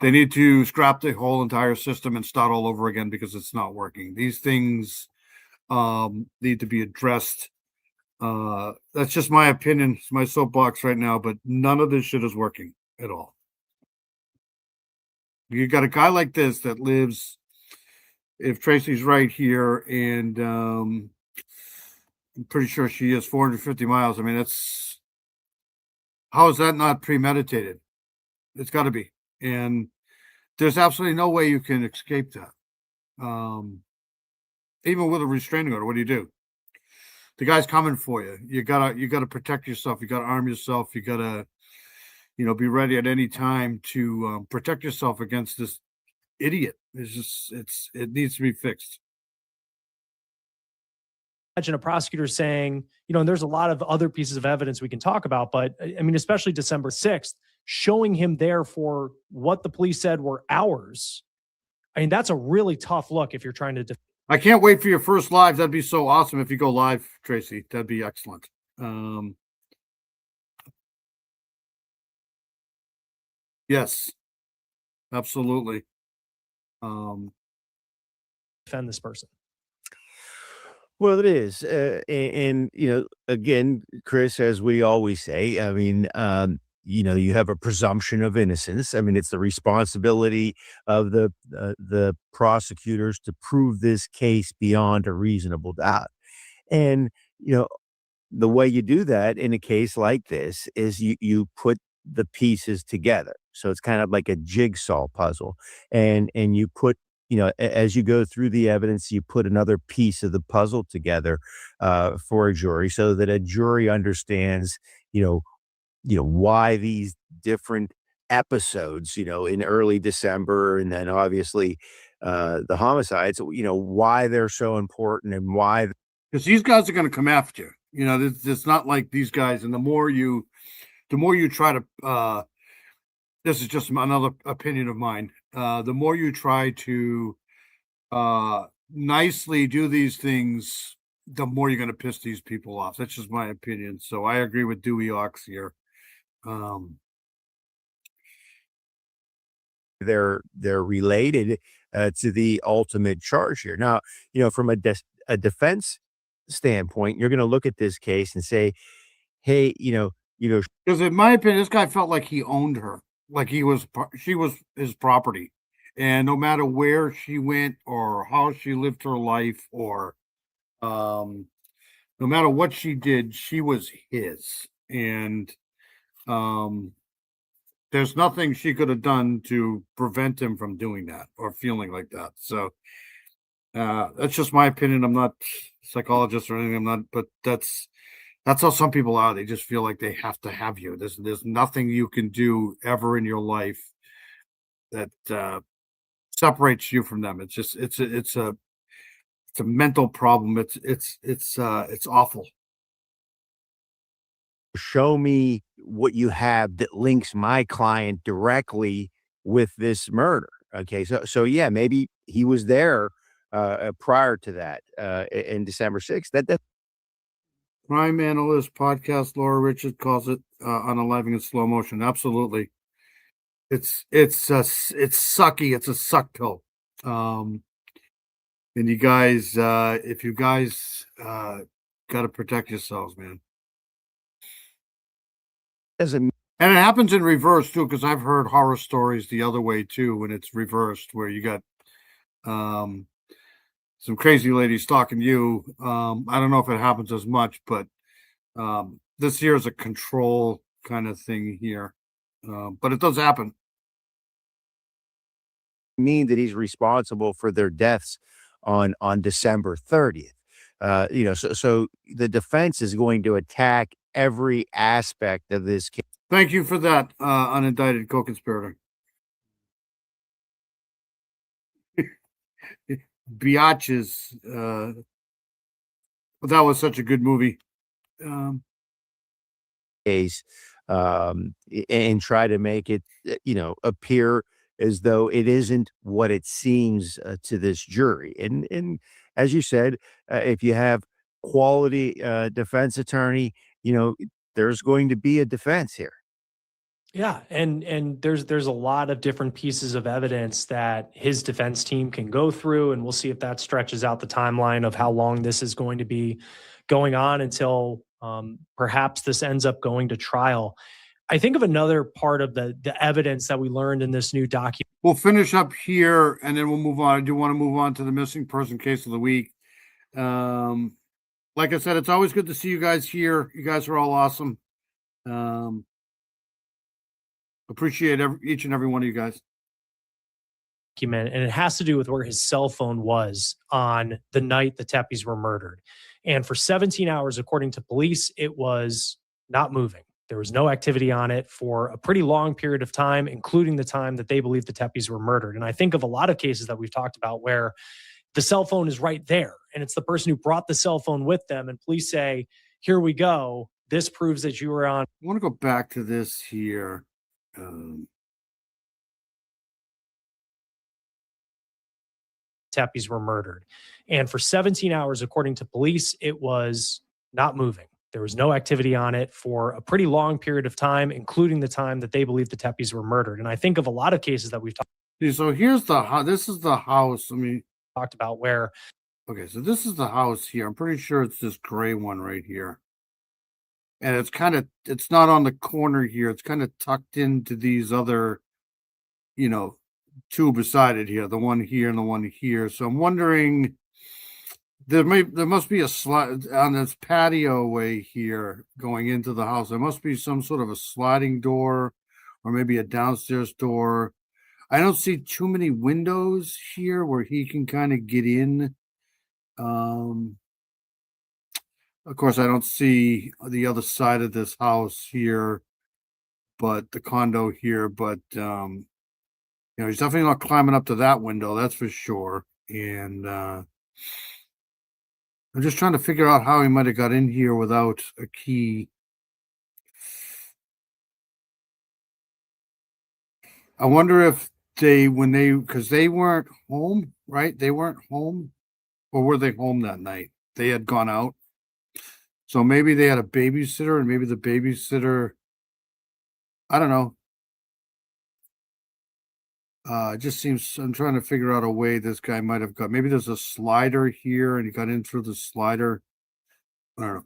They need to scrap the whole entire system and start all over again because it's not working. These things need to be addressed. That's just my opinion. It's my soapbox right now, but none of this shit is working at all. You got a guy like this that lives, if Tracy's right here, and I'm pretty sure she is 450 miles. I mean, how is that not premeditated? It's got to be. And there's absolutely no way you can escape that. Even with a restraining order, what do? The guy's coming for you. You gotta protect yourself. You gotta arm yourself. You gotta, be ready at any time to protect yourself against this idiot. It needs to be fixed. Imagine a prosecutor saying, and there's a lot of other pieces of evidence we can talk about, but I mean, especially December 6th, showing him there for what the police said were hours. I mean, that's a really tough look if you're trying to. I can't wait for your first live. That'd be so awesome if you go live, Tracy. That'd be excellent. Yes, absolutely. Defend this person. Well, it is. And, again, Chris, as we always say, I mean, you have a presumption of innocence. I mean, it's the responsibility of the prosecutors to prove this case beyond a reasonable doubt. And, the way you do that in a case like this is you put the pieces together. So it's kind of like a jigsaw puzzle. And you put, as you go through the evidence, you put another piece of the puzzle together for a jury so that a jury understands, why these different episodes, in early December, and then obviously the homicides, why they're so important and why. Because these guys are going to come after you. It's not like these guys. And the more you try to, this is just another opinion of mine. The more you try to nicely do these things, the more you're going to piss these people off. That's just my opinion. So I agree with Dewey Ox here. they're related to the ultimate charge here. Now, from a defense standpoint, you're going to look at this case and say, hey, Because in my opinion, this guy felt like he owned her, like she was his property, and no matter where she went or how she lived her life, or no matter what she did, she was his, and there's nothing she could have done to prevent him from doing that or feeling like that. So that's just my opinion. I'm not a psychologist or anything. But that's how some people are. They just feel like they have to have you. There's nothing you can do ever in your life that separates you from them. It's just it's a mental problem. It's awful. Show me what you have that links my client directly with this murder. Okay, so yeah, maybe he was there prior to that in December 6th. That Crime Analyst Podcast, Laura Richard calls it unaliving in slow motion. Absolutely. It's sucky. It's a suck pill. And you guys, if you guys got to protect yourselves, man. doesn't. And it happens in reverse too, because I've heard horror stories the other way too, when it's reversed, where you got some crazy lady stalking you. I don't know if it happens as much, but this here is a control kind of thing here. But it does happen. Mean that he's responsible for their deaths on December 30th. So the defense is going to attack every aspect of this case. Thank you for that, unindicted co-conspirator. Biatches. That was such a good movie. Case, and try to make it, appear as though it isn't what it seems to this jury. And as you said, if you have quality defense attorney, there's going to be a defense here. Yeah, and there's a lot of different pieces of evidence that his defense team can go through, and we'll see if that stretches out the timeline of how long this is going to be going on until perhaps this ends up going to trial. I think of another part of the evidence that we learned in this new document. We'll finish up here, and then we'll move on. I do want to move on to the missing person case of the week. Like I said, it's always good to see you guys here. You guys are all awesome. Appreciate each and every one of you guys. And it has to do with where his cell phone was on the night the Teppes were murdered. And for 17 hours, according to police, it was not moving. There was no activity on it for a pretty long period of time, including the time that they believe the Teppes were murdered. And I think of a lot of cases that we've talked about where the cell phone is right there, and it's the person who brought the cell phone with them, and police say, here we go. This proves that you were on. I want to go back to this here. Teppes were murdered. And for 17 hours, according to police, it was not moving. There was no activity on it for a pretty long period of time, including the time that they believe the Teppes were murdered. And I think of a lot of cases that we've talked. So this is the house. Talked about where. Okay, so this is the house here. I'm pretty sure it's this gray one right here. And it's not on the corner here. It's kind of tucked into these other, two beside it here, the one here and the one here. So I'm wondering, there must be a slide on this patio way here going into the house. There must be some sort of a sliding door or maybe a downstairs door. I don't see too many windows here where he can kind of get in. Of course, I don't see the other side of this house here, but the condo here, but he's definitely not climbing up to that window, that's for sure. And I'm just trying to figure out how he might have got in here without a key. I wonder if because they weren't home, right? They weren't home, or were they home that night? They had gone out. So maybe they had a babysitter, and maybe the babysitter, I don't know. It just seems I'm trying to figure out a way this guy might have got. Maybe there's a slider here and he got in through the slider. I don't know.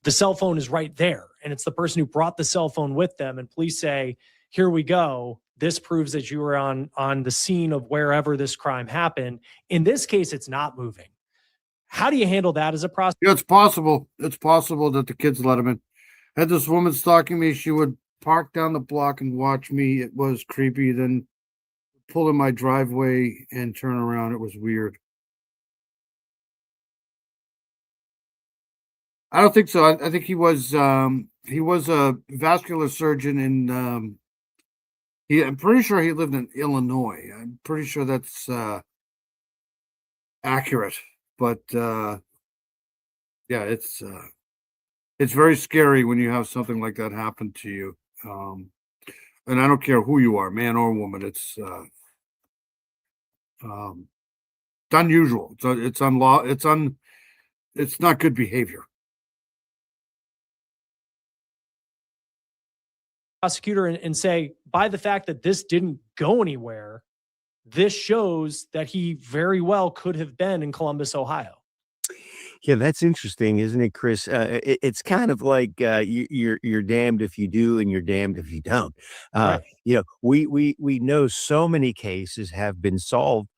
The cell phone is right there, and it's the person who brought the cell phone with them. And police say, here we go. This proves that you were on the scene of wherever this crime happened. In this case, it's not moving. How do you handle that as a prosecutor? Yeah, it's possible. It's possible that the kids let him in. Had this woman stalking me, she would park down the block and watch me. It was creepy. Then pull in my driveway and turn around. It was weird. I don't think so. I think he was a vascular surgeon in I'm pretty sure he lived in Illinois. I'm pretty sure that's accurate. But yeah, it's very scary when you have something like that happen to you. And I don't care who you are, man or woman. It's unusual. It's not good behavior. Prosecutor and say, by the fact that this didn't go anywhere, this shows that he very well could have been in Columbus, Ohio. Yeah, that's interesting, isn't it, Chris? It's kind of like you're damned if you do and you're damned if you don't. Right. We know so many cases have been solved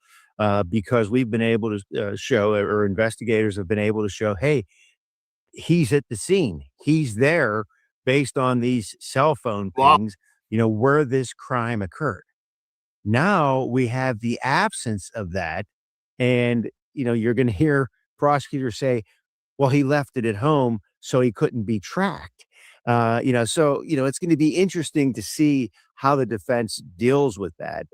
because we've been able to show, or investigators have been able to show, hey, he's at the scene. He's there based on these cell phone pings, where this crime occurred. Now we have the absence of that. And, you're going to hear prosecutors say, well, he left it at home, so he couldn't be tracked. It's going to be interesting to see how the defense deals with that.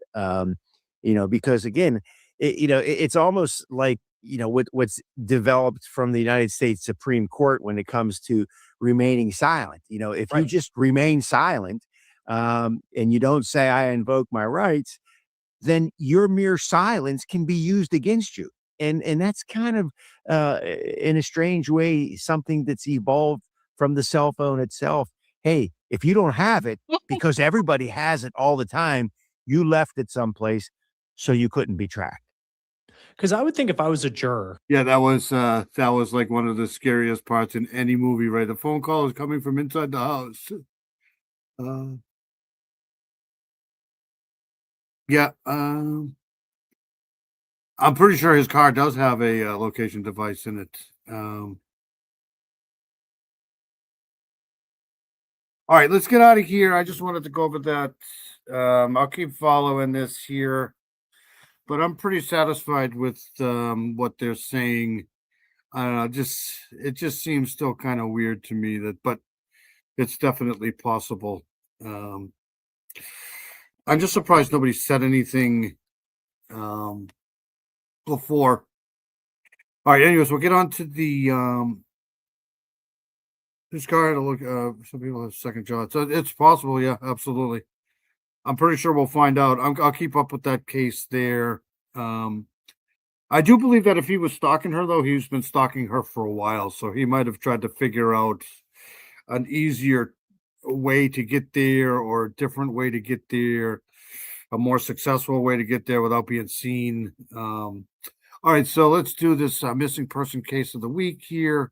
Because again, it's almost like, what's developed from the United States Supreme Court when it comes to remaining silent. If you just remain silent and you don't say, I invoke my rights, then your mere silence can be used against you. And that's kind of, in a strange way, something that's evolved from the cell phone itself. Hey, if you don't have it, because everybody has it all the time, you left it someplace so you couldn't be tracked. Because I would think if I was a juror. Yeah, that was like one of the scariest parts in any movie, right? The phone call is coming from inside the house. Yeah, I'm pretty sure his car does have a location device in it. All right, let's get out of here. I just wanted to go over that. I'll keep following this here, but I'm pretty satisfied with what they're saying. I don't know, it just seems still kind of weird to me but it's definitely possible. I'm just surprised nobody said anything before. All right, anyways, we'll get on to the this guy to look. Some people have second jaw. So it's possible, yeah, absolutely. I'm pretty sure we'll find out. I'll keep up with that case there. I do believe that if he was stalking her, though, he's been stalking her for a while, so he might have tried to figure out an easier way to get there or a different way to get there, a more successful way to get there without being seen. All right, so let's do this missing person case of the week here.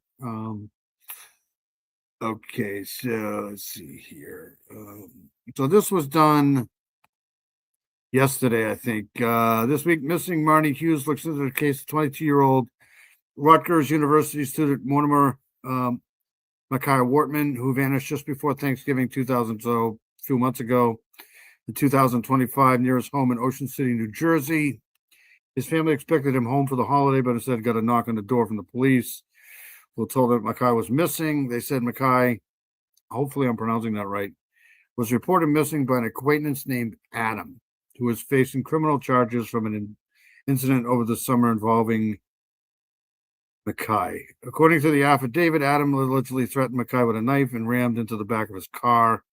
Okay, so let's see here. So this was done yesterday, I think. This week, missing Marnie Hughes looks into the case of 22-year-old Rutgers University student Mortimer Micaiah Wortman, who vanished just before Thanksgiving 2000, so a few months ago, in 2025, near his home in Ocean City, New Jersey. His family expected him home for the holiday, but instead got a knock on the door from the police. We're told that Micaiah was missing. They said Micaiah, hopefully I'm pronouncing that right, was reported missing by an acquaintance named Adam, who was facing criminal charges from an incident over the summer involving Micaiah. According to the affidavit, Adam allegedly threatened Micaiah with a knife and rammed into the back of his car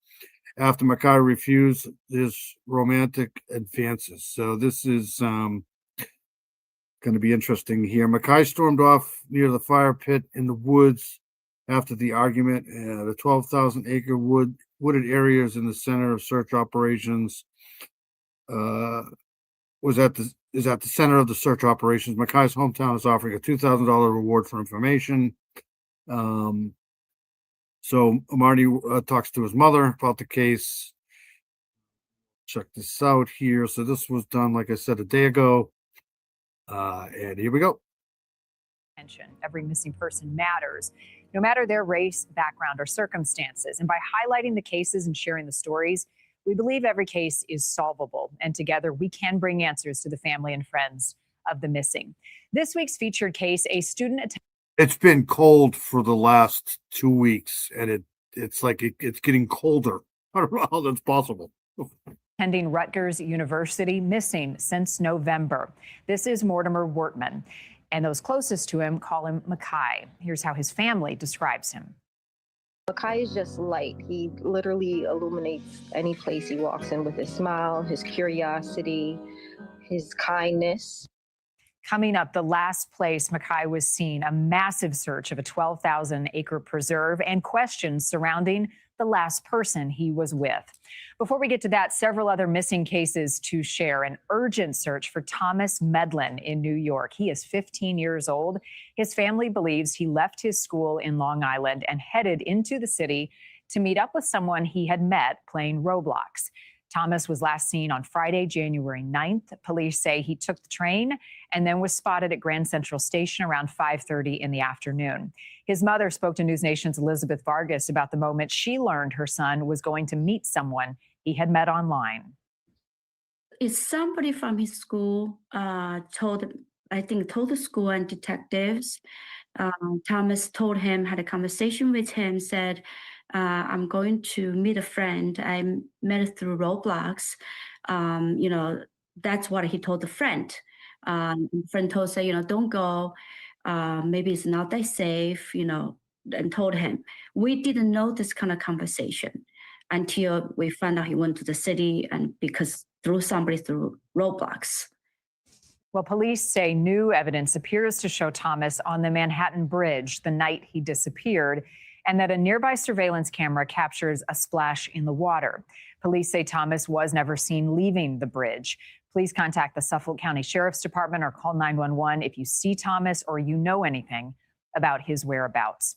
after Micaiah refused his romantic advances. So this is going to be interesting here. Micaiah stormed off near the fire pit in the woods after the argument. The 12,000-acre wooded area is in the center of search operations. is at the center of the search operations. Makai's hometown is offering a $2,000 reward for information. So Marty talks to his mother about the case. Check this out here. So this was done, like I said, a day ago. And here we go. Every missing person matters, no matter their race, background, or circumstances. And by highlighting the cases and sharing the stories, we believe every case is solvable. And together we can bring answers to the family and friends of the missing. This week's featured case, a student. It's been cold for the last 2 weeks, and it's like it's getting colder. I don't know how that's possible. Attending Rutgers University, missing since November. This is Mortimer Wortman, and those closest to him call him Makai. Here's how his family describes him. Makai is just light. He literally illuminates any place he walks in with his smile, his curiosity, his kindness. Coming up, the last place Makai was seen, a massive search of a 12,000-acre preserve and questions surrounding the last person he was with. Before we get to that, several other missing cases to share. An urgent search for Thomas Medlin in New York. He is 15 years old. His family believes he left his school in Long Island and headed into the city to meet up with someone he had met playing Roblox. Thomas was last seen on Friday, January 9th. Police say he took the train and then was spotted at Grand Central Station around 5:30 in the afternoon. His mother spoke to News Nation's Elizabeth Vargas about the moment she learned her son was going to meet someone he had met online. It's somebody from his school told the school and detectives. Thomas told him, had a conversation with him, said, I'm going to meet a friend. I met through Roblox. That's what he told the friend. Friend told, say, don't go. Maybe it's not that safe, and told him. We didn't know this kind of conversation until we found out he went to the city and because through Roblox. Well, police say new evidence appears to show Thomas on the Manhattan Bridge the night he disappeared, and that a nearby surveillance camera captures a splash in the water. Police say Thomas was never seen leaving the bridge. Please contact the Suffolk County Sheriff's Department or call 911 if you see Thomas or you know anything about his whereabouts.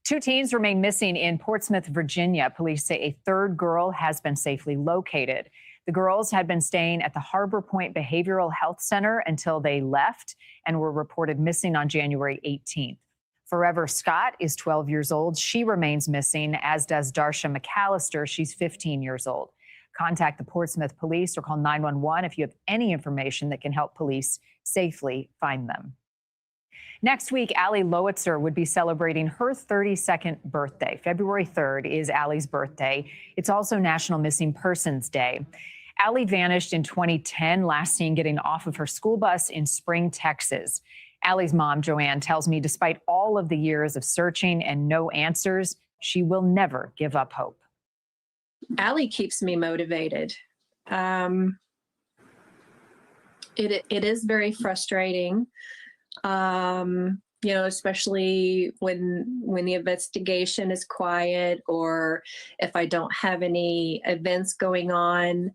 2 teens remain missing in Portsmouth, Virginia. Police say a third girl has been safely located. The girls had been staying at the Harbor Point Behavioral Health Center until they left and were reported missing on January 18th. Forever Scott is 12 years old. She remains missing, as does Darsha McAllister. She's 15 years old. Contact the Portsmouth Police or call 911 if you have any information that can help police safely find them. Next week, Allie Lowitzer would be celebrating her 32nd birthday. February 3rd is Allie's birthday. It's also National Missing Persons Day. Allie vanished in 2010, last seen getting off of her school bus in Spring, Texas. Allie's mom, Joanne, tells me despite all of the years of searching and no answers, she will never give up hope. Allie keeps me motivated. It is very frustrating, especially when the investigation is quiet or if I don't have any events going on.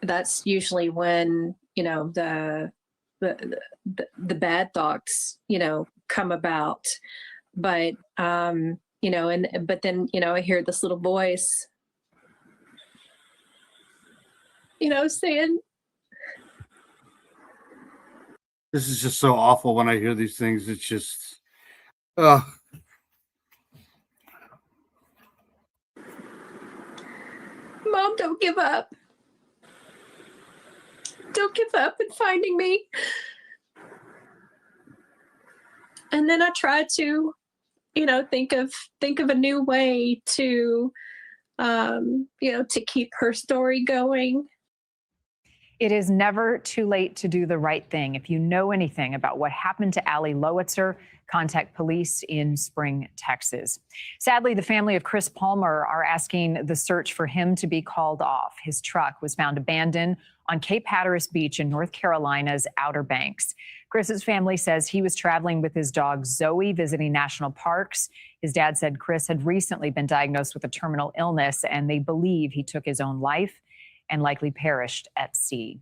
That's usually when, the bad thoughts, come about. But, but then, I hear this little voice, saying, This is just so awful when I hear these things. It's just, Mom, don't give up. Don't give up in finding me. And then I try to, think of a new way to, to keep her story going. It is never too late to do the right thing. If you know anything about what happened to Allie Lowitzer, contact police in Spring, Texas. Sadly, the family of Chris Palmer are asking the search for him to be called off. His truck was found abandoned on Cape Hatteras Beach in North Carolina's Outer Banks. Chris's family says he was traveling with his dog Zoe, visiting national parks. His dad said Chris had recently been diagnosed with a terminal illness, and they believe he took his own life and likely perished at sea.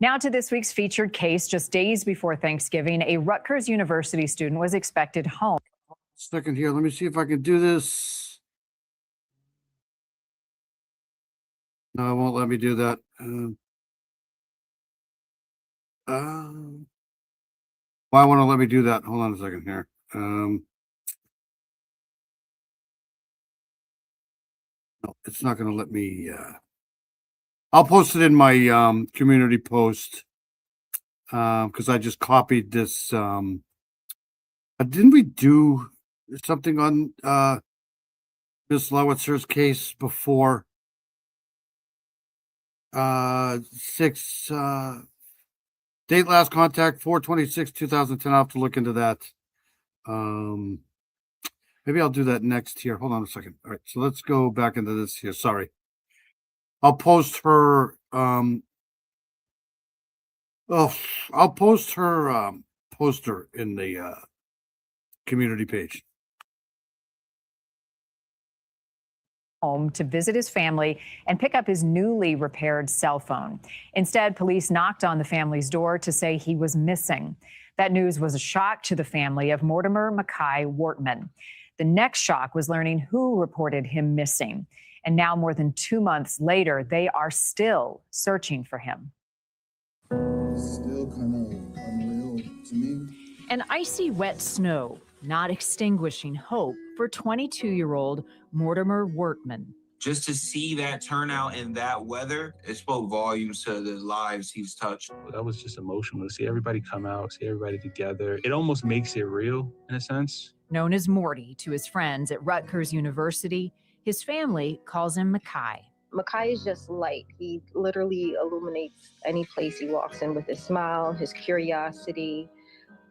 Now to this week's featured case. Just days before Thanksgiving, a Rutgers University student was expected home. Second here. Let me see if I can do this. No, it won't let me do that. Why won't it let me do that? Hold on a second here. No, it's not going to let me. I'll post it in my community post because I just copied this. Didn't we do something on Miss Lowitzer's case before? 6 date last contact 4/26/2010. I'll have to look into that. Maybe I'll do that next here. Hold on a second. All right, so let's go back into this here. Sorry. I'll post her I'll post her poster in the community page. Home to visit his family and pick up his newly repaired cell phone. Instead, police knocked on the family's door to say he was missing. That news was a shock to the family of Mortimer Mackay Wortman. The next shock was learning who reported him missing. And now, more than 2 months later, they are still searching for him. Still kind of unreal to me. An icy, wet snow not extinguishing hope for 22-year-old Mortimer Wortman. Just to see that turnout in that weather, it spoke volumes to the lives he's touched. That was just emotional to see everybody come out, see everybody together. It almost makes it real in a sense. Known as Morty to his friends at Rutgers University, his family calls him Mackay. Mackay is just light. He literally illuminates any place he walks in with his smile, his curiosity,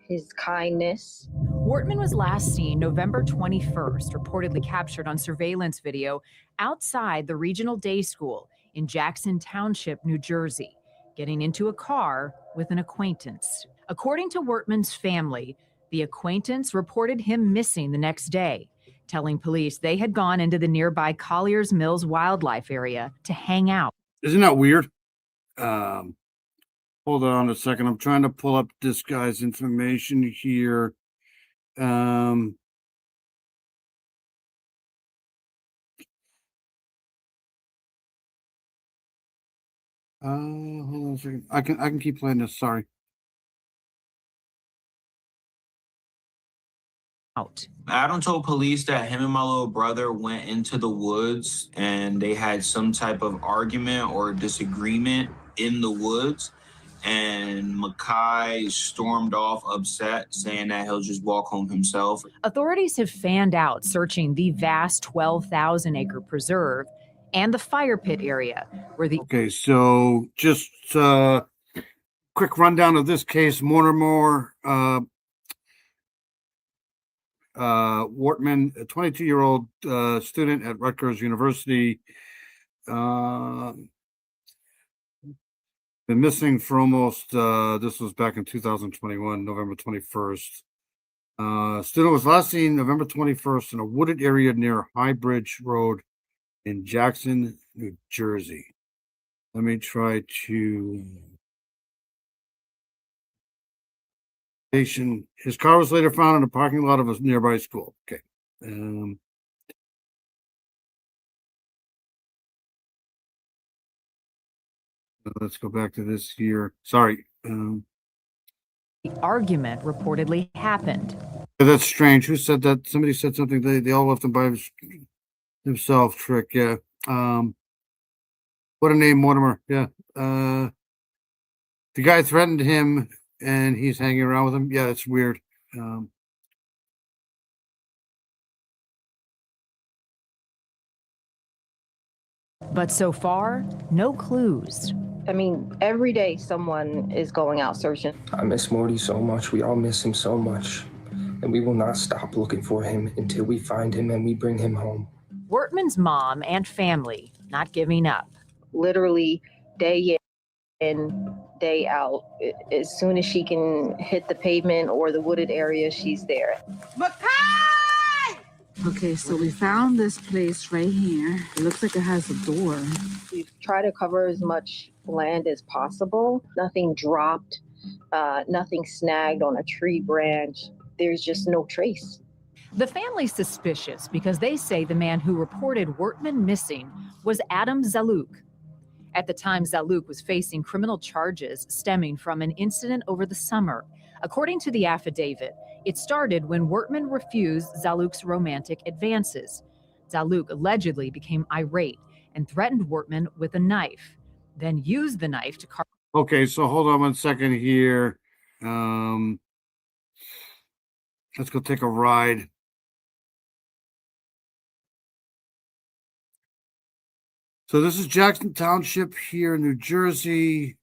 his kindness. Wortman was last seen November 21st, reportedly captured on surveillance video outside the regional day school in Jackson Township, New Jersey, getting into a car with an acquaintance. According to Wortman's family, the acquaintance reported him missing the next day, telling police they had gone into the nearby Collier's Mills wildlife area to hang out. Isn't that weird? Hold on a second. I'm trying to pull up this guy's information here. Hold on a second. I can keep playing this. Sorry. Adam told police that him and my little brother went into the woods and they had some type of argument or disagreement in the woods. And Mackay stormed off upset, saying that he'll just walk home himself. Authorities have fanned out searching the vast 12,000-acre preserve and the fire pit area where the... Okay, so just quick rundown of this case. Mortimer Wortman, a 22-year-old student at Rutgers University, been missing for almost, this was back in 2021, November 21st. Student was last seen November 21st in a wooded area near High Bridge Road in Jackson, New Jersey. Let me try to... His car was later found in a parking lot of a nearby school. Okay. Let's go back to this here. Sorry. The argument reportedly happened. That's strange. Who said that? Somebody said something. They all left him by himself. Trick. Yeah. What a name, Mortimer. Yeah. The guy threatened him and he's hanging around with him. Yeah, it's weird. But so far, no clues. I mean, every day someone is going out searching. I miss Morty so much. We all miss him so much. And we will not stop looking for him until we find him and we bring him home. Wortman's mom and family not giving up. Literally day in in, day out. As soon as she can hit the pavement or the wooded area, she's there. Okay, so we found this place right here. It looks like it has a door. We've tried to cover as much land as possible. Nothing dropped, nothing snagged on a tree branch. There's just no trace. The family's suspicious because they say the man who reported Wortman missing was Adam Zaluk. At the time, Zaluk was facing criminal charges stemming from an incident over the summer. According to the affidavit, it started when Wortman refused Zaluk's romantic advances. Zaluk allegedly became irate and threatened Wortman with a knife, then used the knife to carve. Okay, so hold on one second here. Let's go take a ride. So this is Jackson Township here in New Jersey.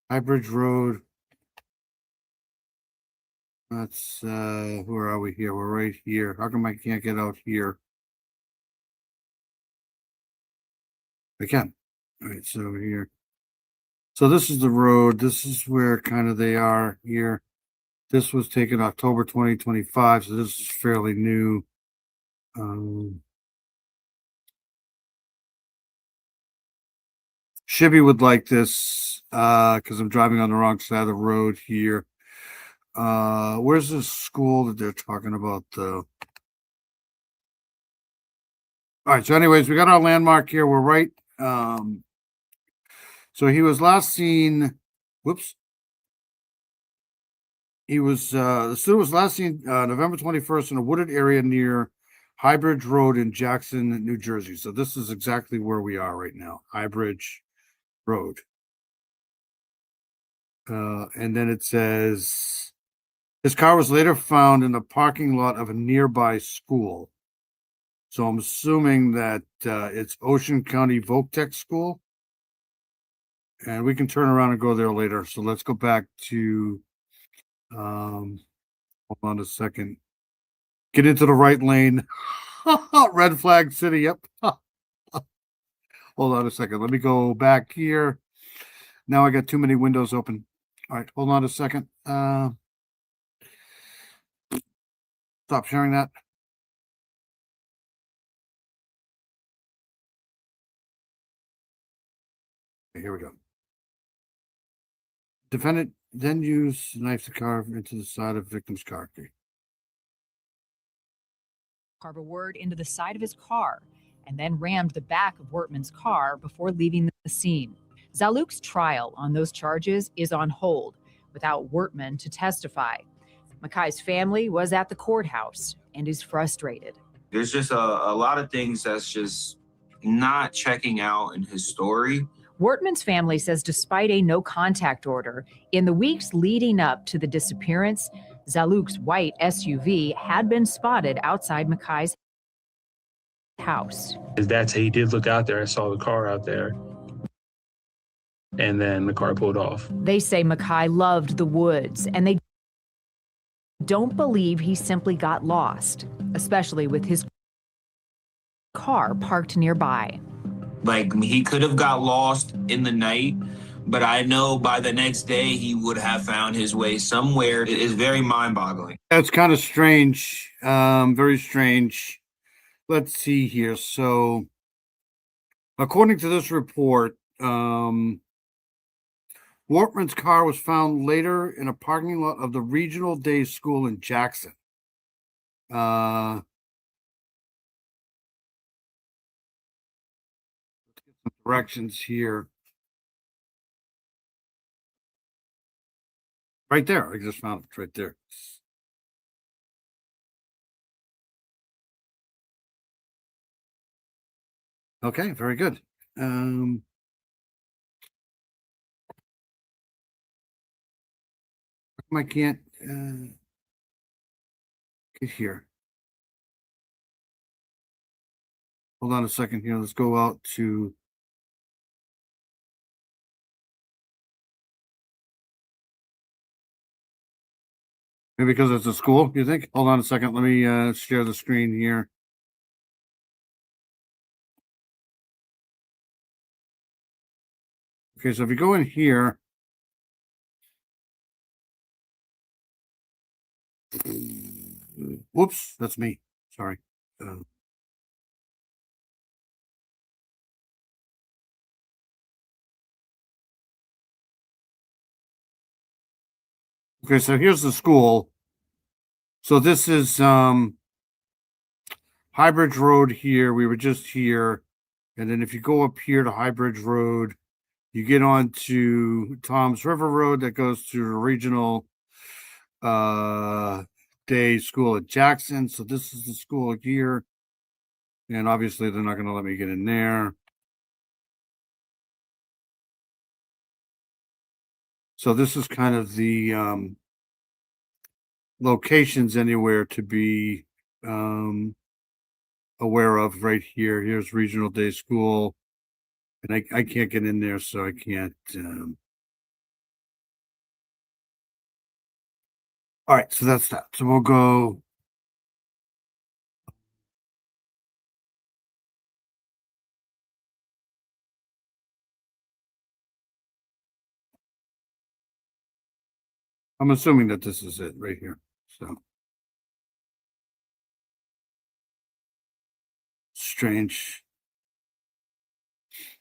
High Bridge Road. That's where are we here? We're right here. How come I can't get out here? I can. All right, so here. So this is the road. This is where kind of they are here. This was taken October 2025, so this is fairly new. Shibby would like this because I'm driving on the wrong side of the road here. Where's the school that they're talking about, though? All right, so anyways, we got our landmark here. We're right. So he was last seen, whoops. He was, the student was last seen November 21st in a wooded area near High Bridge Road in Jackson, New Jersey. So this is exactly where we are right now, High Bridge Road. And then it says, his car was later found in the parking lot of a nearby school. So I'm assuming that it's Ocean County Voc-Tech School. And we can turn around and go there later. So let's go back to, hold on a second. Get into the right lane. Red Flag City, yep. Hold on a second. Let me go back here. Now I got too many windows open. All right, hold on a second. Stop sharing that. Okay, here we go. Defendant then used knife to carve into the side of victim's car. Okay. Carve a word into the side of his car and then rammed the back of Wortman's car before leaving the scene. Zaluk's trial on those charges is on hold without Wortman to testify. Makai's family was at the courthouse and is frustrated. There's just a lot of things that's just not checking out in his story. Wortman's family says despite a no contact order, in the weeks leading up to the disappearance, Zaluk's white SUV had been spotted outside Makai's house. His dad said he did look out there and saw the car out there. And then the car pulled off. They say Makai loved the woods and they don't believe he simply got lost, especially with his car parked nearby. Like, he could have got lost in the night, but I know by the next day he would have found his way somewhere. It is very mind-boggling. That's kind of strange. Very strange. Let's see here. So, according to this report, Wortman's car was found later in a parking lot of the Regional Day School in Jackson. Directions here. Right there. I just found it right there. Okay, very good. I can't get here. Hold on a second here. Let's go out to maybe because it's a school, you think? Hold on a second. Let me share the screen here. Okay, so if you go in here, whoops, that's me. Sorry. Okay, so here's the school. So this is Highbridge Road here. We were just here. And then if you go up here to Highbridge Road, you get onto Tom's River Road that goes to the regional day school at Jackson. So this is the school here. And obviously they're not going to let me get in there. So this is kind of the locations anywhere to be aware of right here. Here's regional day school. And I can't get in there, so I can't. All right, so that's that. So we'll go. I'm assuming that this is it right here. So strange.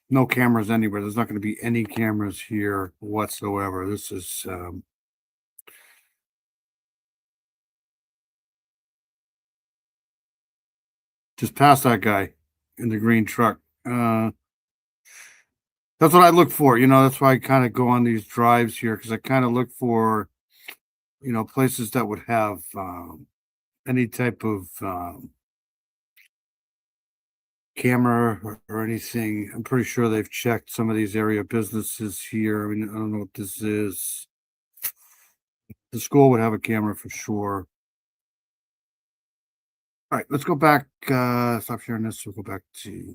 No cameras anywhere. There's not going to be any cameras here whatsoever. This is just past that guy in the green truck. That's what I look for. That's why I kind of go on these drives here, because I kind of look for, places that would have any type of camera or anything. I'm pretty sure they've checked some of these area businesses here. I mean, I don't know what this is. The school would have a camera for sure. All right, let's go back. Stop sharing this. We'll go back to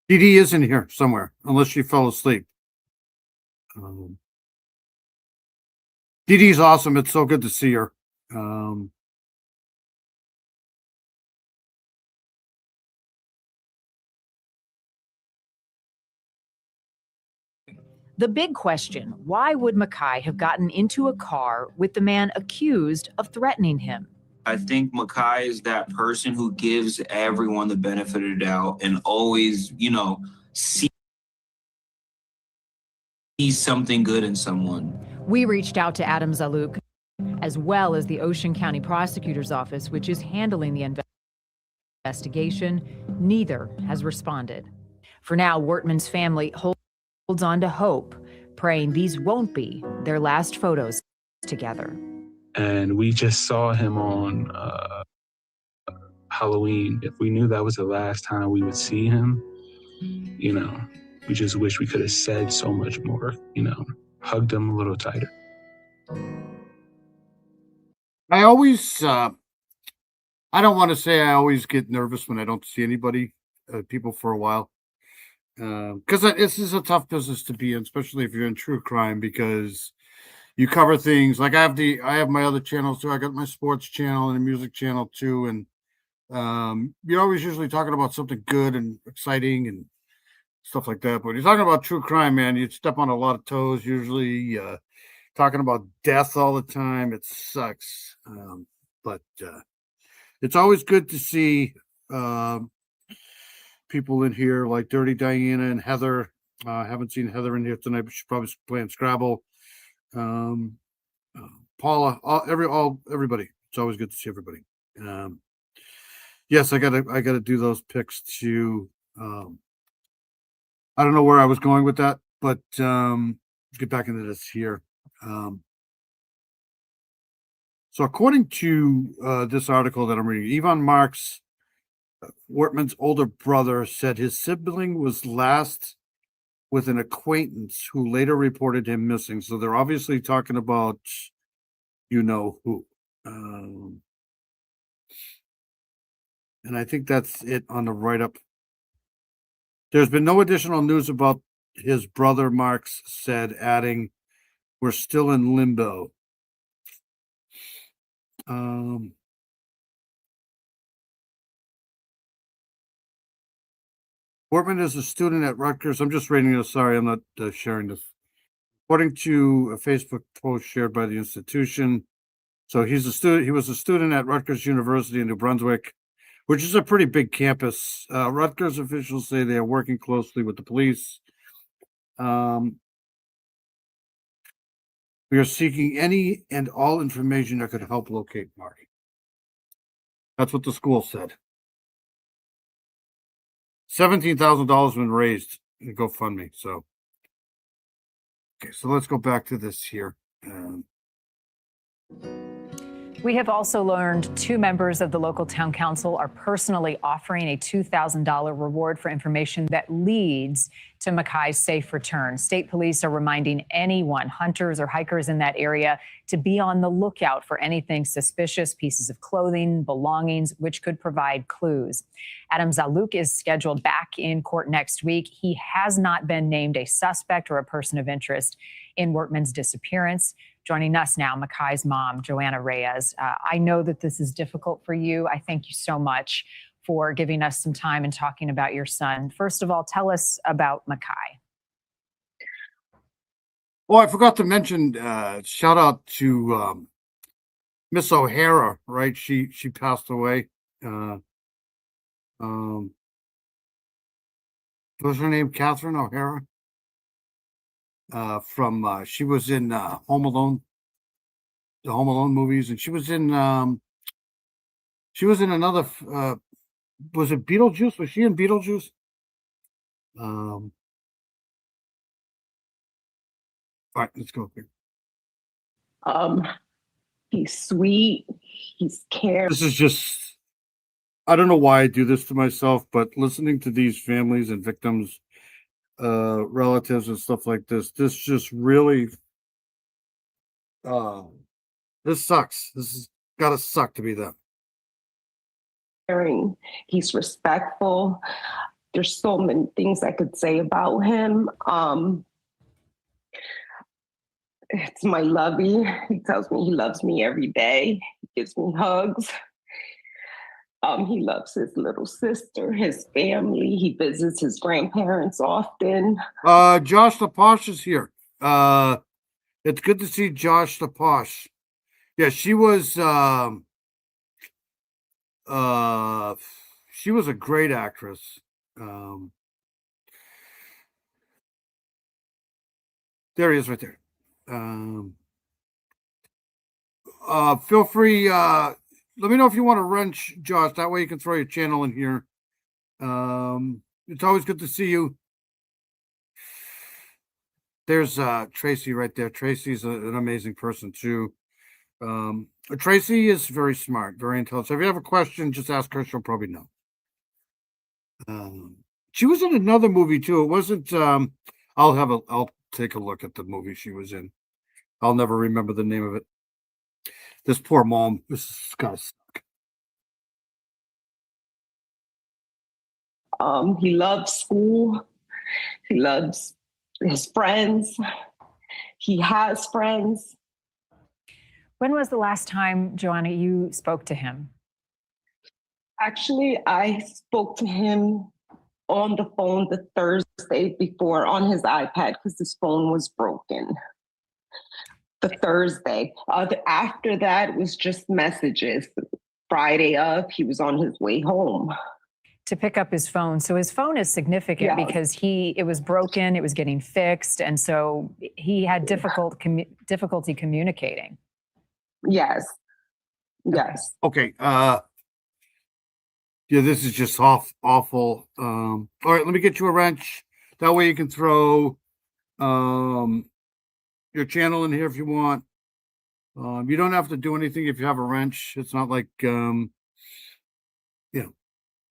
Dee Dee is in here somewhere, unless she fell asleep. Dee Dee's awesome. It's so good to see her. The big question, why would Mackay have gotten into a car with the man accused of threatening him? I think Mackay is that person who gives everyone the benefit of the doubt and always, sees something good in someone. We reached out to Adam Zaluk, as well as the Ocean County Prosecutor's Office, which is handling the investigation. Neither has responded. For now, Wortman's family holds on to hope, praying these won't be their last photos together. And we just saw him on Halloween. If we knew that was the last time we would see him, we just wish we could have said so much more, hugged him a little tighter. I always, I don't want to say I always get nervous when I don't see anybody, people for a while. Because this is a tough business to be in, especially if you're in true crime, because you cover things like I have my other channels too. I got my sports channel and a music channel too, and you're always usually talking about something good and exciting and stuff like that. But when you're talking about true crime, man, you step on a lot of toes. Usually, talking about death all the time, it sucks. But it's always good to see people in here like Dirty Diana and Heather. I haven't seen Heather in here tonight, but she's probably playing Scrabble. Paula, everybody. It's always good to see everybody. Yes, I gotta do those picks too. I don't know where I was going with that, but let's get back into this here. So according to this article that I'm reading, Yvonne Marks, Wortman's older brother, said his sibling was last with an acquaintance who later reported him missing. So they're obviously talking about who. And I think that's it on the write-up. There's been no additional news about his brother, Marks said, adding, "We're still in limbo." Wortman is a student at Rutgers. I'm just reading this. Sorry, I'm not sharing this. According to a Facebook post shared by the institution, so he's a student. He was a student at Rutgers University in New Brunswick, which is a pretty big campus. Rutgers officials say they are working closely with the police. We are seeking any and all information that could help locate Marty. That's what the school said. $17,000 been raised in GoFundMe. So, okay, so let's go back to this here. We have also learned 2 members of the local town council are personally offering a $2,000 reward for information that leads to Mackay's safe return. State police are reminding anyone, hunters or hikers in that area, to be on the lookout for anything suspicious, pieces of clothing, belongings, which could provide clues. Adam Zaluk is scheduled back in court next week. He has not been named a suspect or a person of interest in Wortman's disappearance. Joining us now, Mackay's mom, Joanna Reyes. I know that this is difficult for you. I thank you so much for giving us some time and talking about your son. First of all, tell us about Mackay. Well, I forgot to mention, shout out to Miss O'Hara, right? She passed away. What was her name? Catherine O'Hara? From she was in Home Alone, the Home Alone movies, and she was in another was it Beetlejuice? Was she in Beetlejuice? All right, let's go here. He's sweet, he's caring. This is just, I don't know why I do this to myself, but listening to these families and victims, relatives and stuff like this just really this sucks. This has gotta suck to be them. He's respectful. There's so many things I could say about him. It's my lovey. He tells me he loves me every day. He gives me hugs. He loves his little sister, his family. He visits his grandparents often. Josh LaPosh is here. It's good to see Josh LaPosh. Yeah, she was a great actress. There he is right there. Feel free, let me know if you want to wrench, Josh. That way you can throw your channel in here. It's always good to see you. There's Tracy right there. Tracy's an amazing person too. Tracy is very smart, very intelligent. So if you have a question, just ask her. She'll probably know. She was in another movie too. It wasn't. I'll take a look at the movie she was in. I'll never remember the name of it. This poor mom. This is gotta suck. He loves school. He loves his friends. He has friends. When was the last time, Joanna, you spoke to him? Actually, I spoke to him on the phone the Thursday before on his iPad because his phone was broken. The Thursday. After that, it was just messages. Friday up, he was on his way home. To pick up his phone. So his phone is significant because it was broken, it was getting fixed, and so he had difficulty communicating. Yes. Yes. Okay. Yeah, this is just awful. All right, let me get you a wrench. That way you can throw your channel in here if you want. You don't have to do anything if you have a wrench. It's not like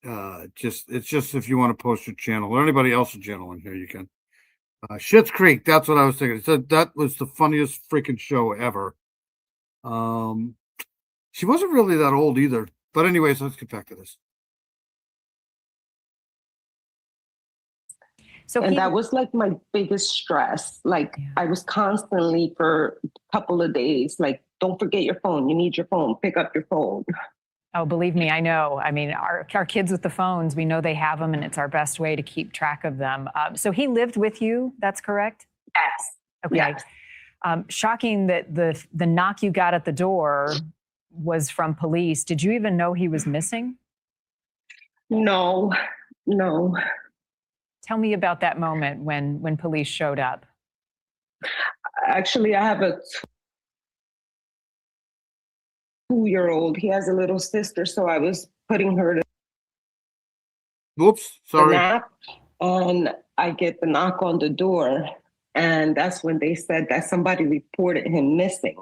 it's just if you want to post your channel or anybody else's channel in here, you can. Schitt's Creek, that's what I was thinking. So that was the funniest freaking show ever. She wasn't really that old either. But anyways, let's get back to this. And that was like my biggest stress. Like I was constantly for a couple of days, like, don't forget your phone. You need your phone. Pick up your phone. Oh, believe me, I know. I mean, our kids with the phones, we know they have them, and it's our best way to keep track of them. So he lived with you, that's correct? Yes. Okay. Yes. Shocking that the knock you got at the door was from police. Did you even know he was missing? No. Tell me about that moment when police showed up. Actually, I have a 2-year-old. He has a little sister, so I was putting her to Whoops, sorry. nap, and I get the knock on the door, and that's when they said that somebody reported him missing,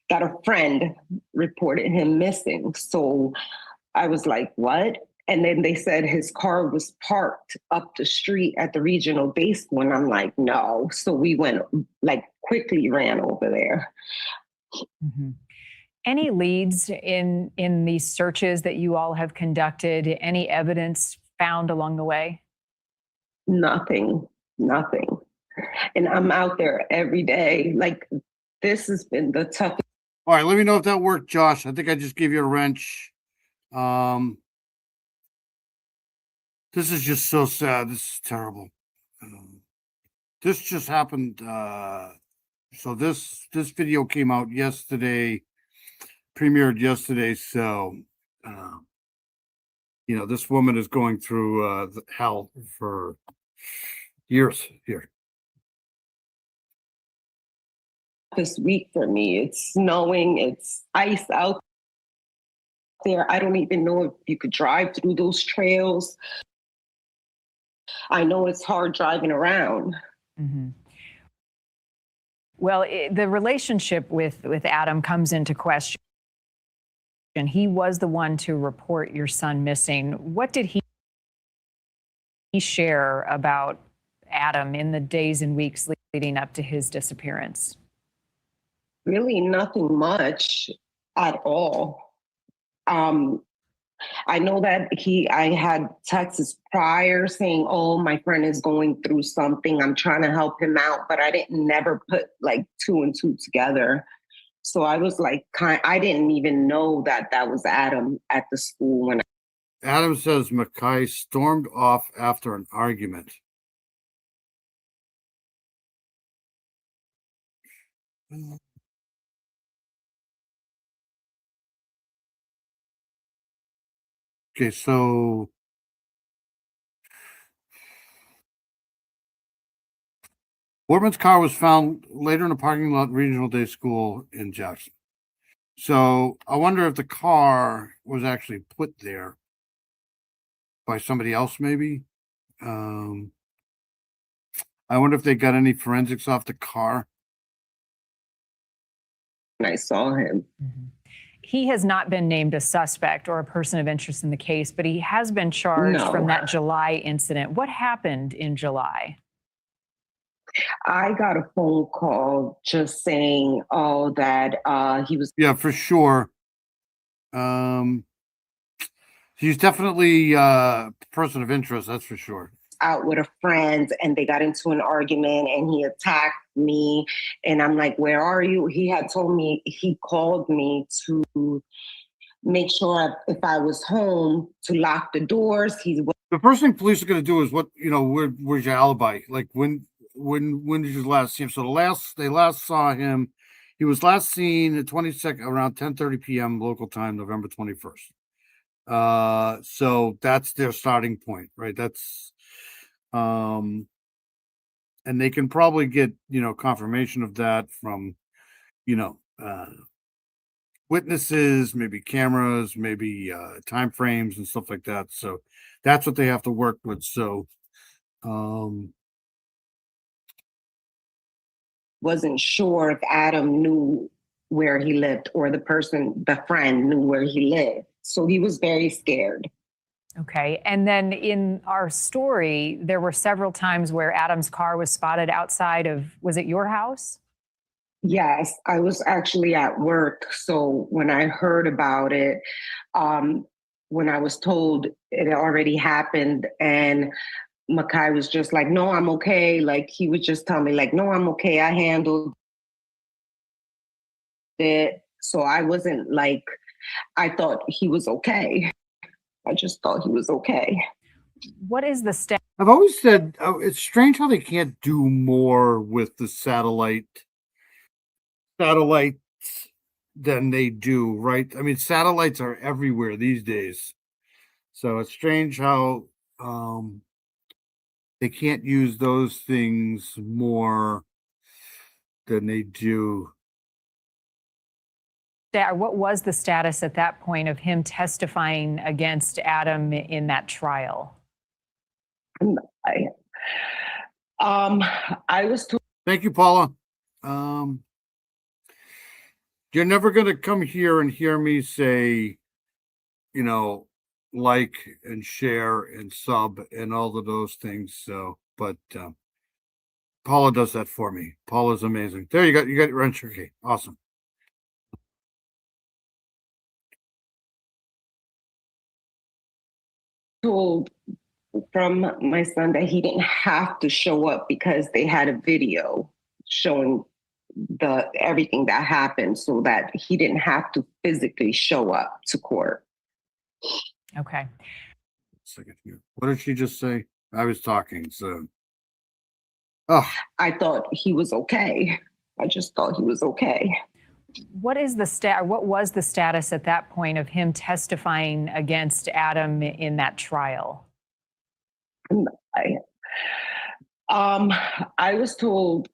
that a friend reported him missing. So I was like, what? And then they said his car was parked up the street at the regional base school. And I'm like, no. So we went, like, quickly ran over there. Mm-hmm. Any leads in these searches that you all have conducted? Any evidence found along the way? Nothing. And I'm out there every day. Like, this has been the toughest. All right, let me know if that worked, Josh. I think I just gave you a wrench. This is just so sad. This is terrible. This just happened. So this video came out yesterday, premiered yesterday. So, this woman is going through hell for years here. This week for me, it's snowing, it's ice out there. I don't even know if you could drive through those trails. I know it's hard driving around. Mm-hmm. Well, the relationship with Adam comes into question. He was the one to report your son missing. What did he share about Adam in the days and weeks leading up to his disappearance? Really nothing much at all. I know that I had texts prior saying, oh, my friend is going through something. I'm trying to help him out, but I didn't never put like 2 and 2 together. So I was like, I didn't even know that was Adam at the school when. Adam says Mackay stormed off after an argument. Okay, so Wortman's car was found later in a parking lot regional day school in Jackson. So I wonder if the car was actually put there by somebody else, maybe. I wonder if they got any forensics off the car. I saw him. Mm-hmm. He has not been named a suspect or a person of interest in the case, but he has been charged from that July incident. What happened in July? I got a phone call just saying, that he was. Yeah, for sure. He's definitely a person of interest, that's for sure. Out with a friend and they got into an argument and he attacked me. And I'm like, where are you? He had told me, he called me to make sure if I was home to lock the doors. The first thing police are going to do is where's your alibi? Like when did you last see him? So they last saw him. He was last seen at 22nd around 10:30 p.m. local time, November 21st. So that's their starting point, right? That's and they can probably get confirmation of that from witnesses, maybe cameras, maybe time frames and stuff like that. So that's what they have to work with. So wasn't sure if Adam knew where he lived or the friend knew where he lived. So he was very scared. Okay. And then in our story, there were several times where Adam's car was spotted outside of, was it your house? Yes, I was actually at work. So when I heard about it, when I was told it already happened and Mackay was just like, no, I'm okay. Like he would just tell me like, no, I'm okay. I handled it. So I wasn't like I thought he was okay. I just thought he was okay. What is the status? I've always said it's strange how they can't do more with the satellites than they do, right? I mean, satellites are everywhere these days. So it's strange how they can't use those things more than they do. What was the status at that point of him testifying against Adam in that trial? I was told. Thank you, Paula. You're never going to come here and hear me say, like and share and sub and all of those things. So, but Paula does that for me. Paula's amazing. There you got your wrench key. Awesome. Told from my son that he didn't have to show up because they had a video showing everything that happened, so that he didn't have to physically show up to court. Okay. Second here. What did she just say? I was talking, so. I thought he was okay. I just thought he was okay. What is the what was the status at that point of him testifying against Adam in that trial? I was told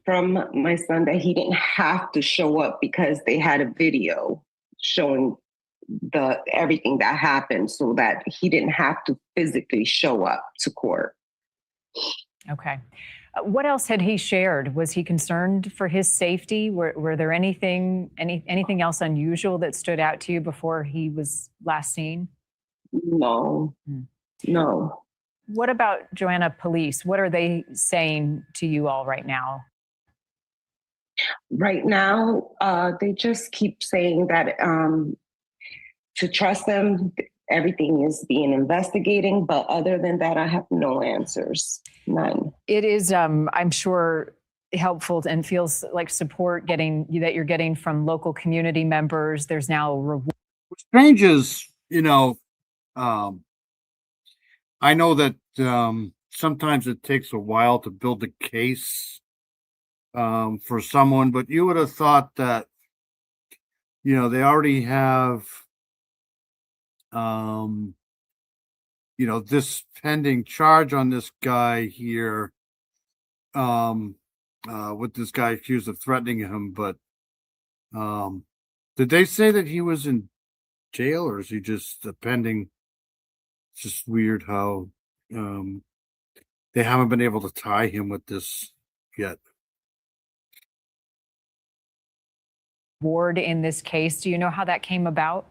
from my son that he didn't have to show up because they had a video showing everything that happened, so that he didn't have to physically show up to court. Okay. What else had he shared? Was he concerned for his safety? Were there anything else unusual that stood out to you before he was last seen? No. No. What about Joanna police? What are they saying to you all right now? Right now, they just keep saying that to trust them, everything is being investigating. But other than that, I have no answers. None. It is, I'm sure, helpful and feels like support that you're getting from local community members. There's now reward. Strange is, I know that sometimes it takes a while to build a case for someone, but you would have thought that, they already have, this pending charge on this guy here, with this guy accused of threatening him. But did they say that he was in jail, or is he just pending? It's just weird how they haven't been able to tie him with this yet. Ward in this case. Do you know how that came about?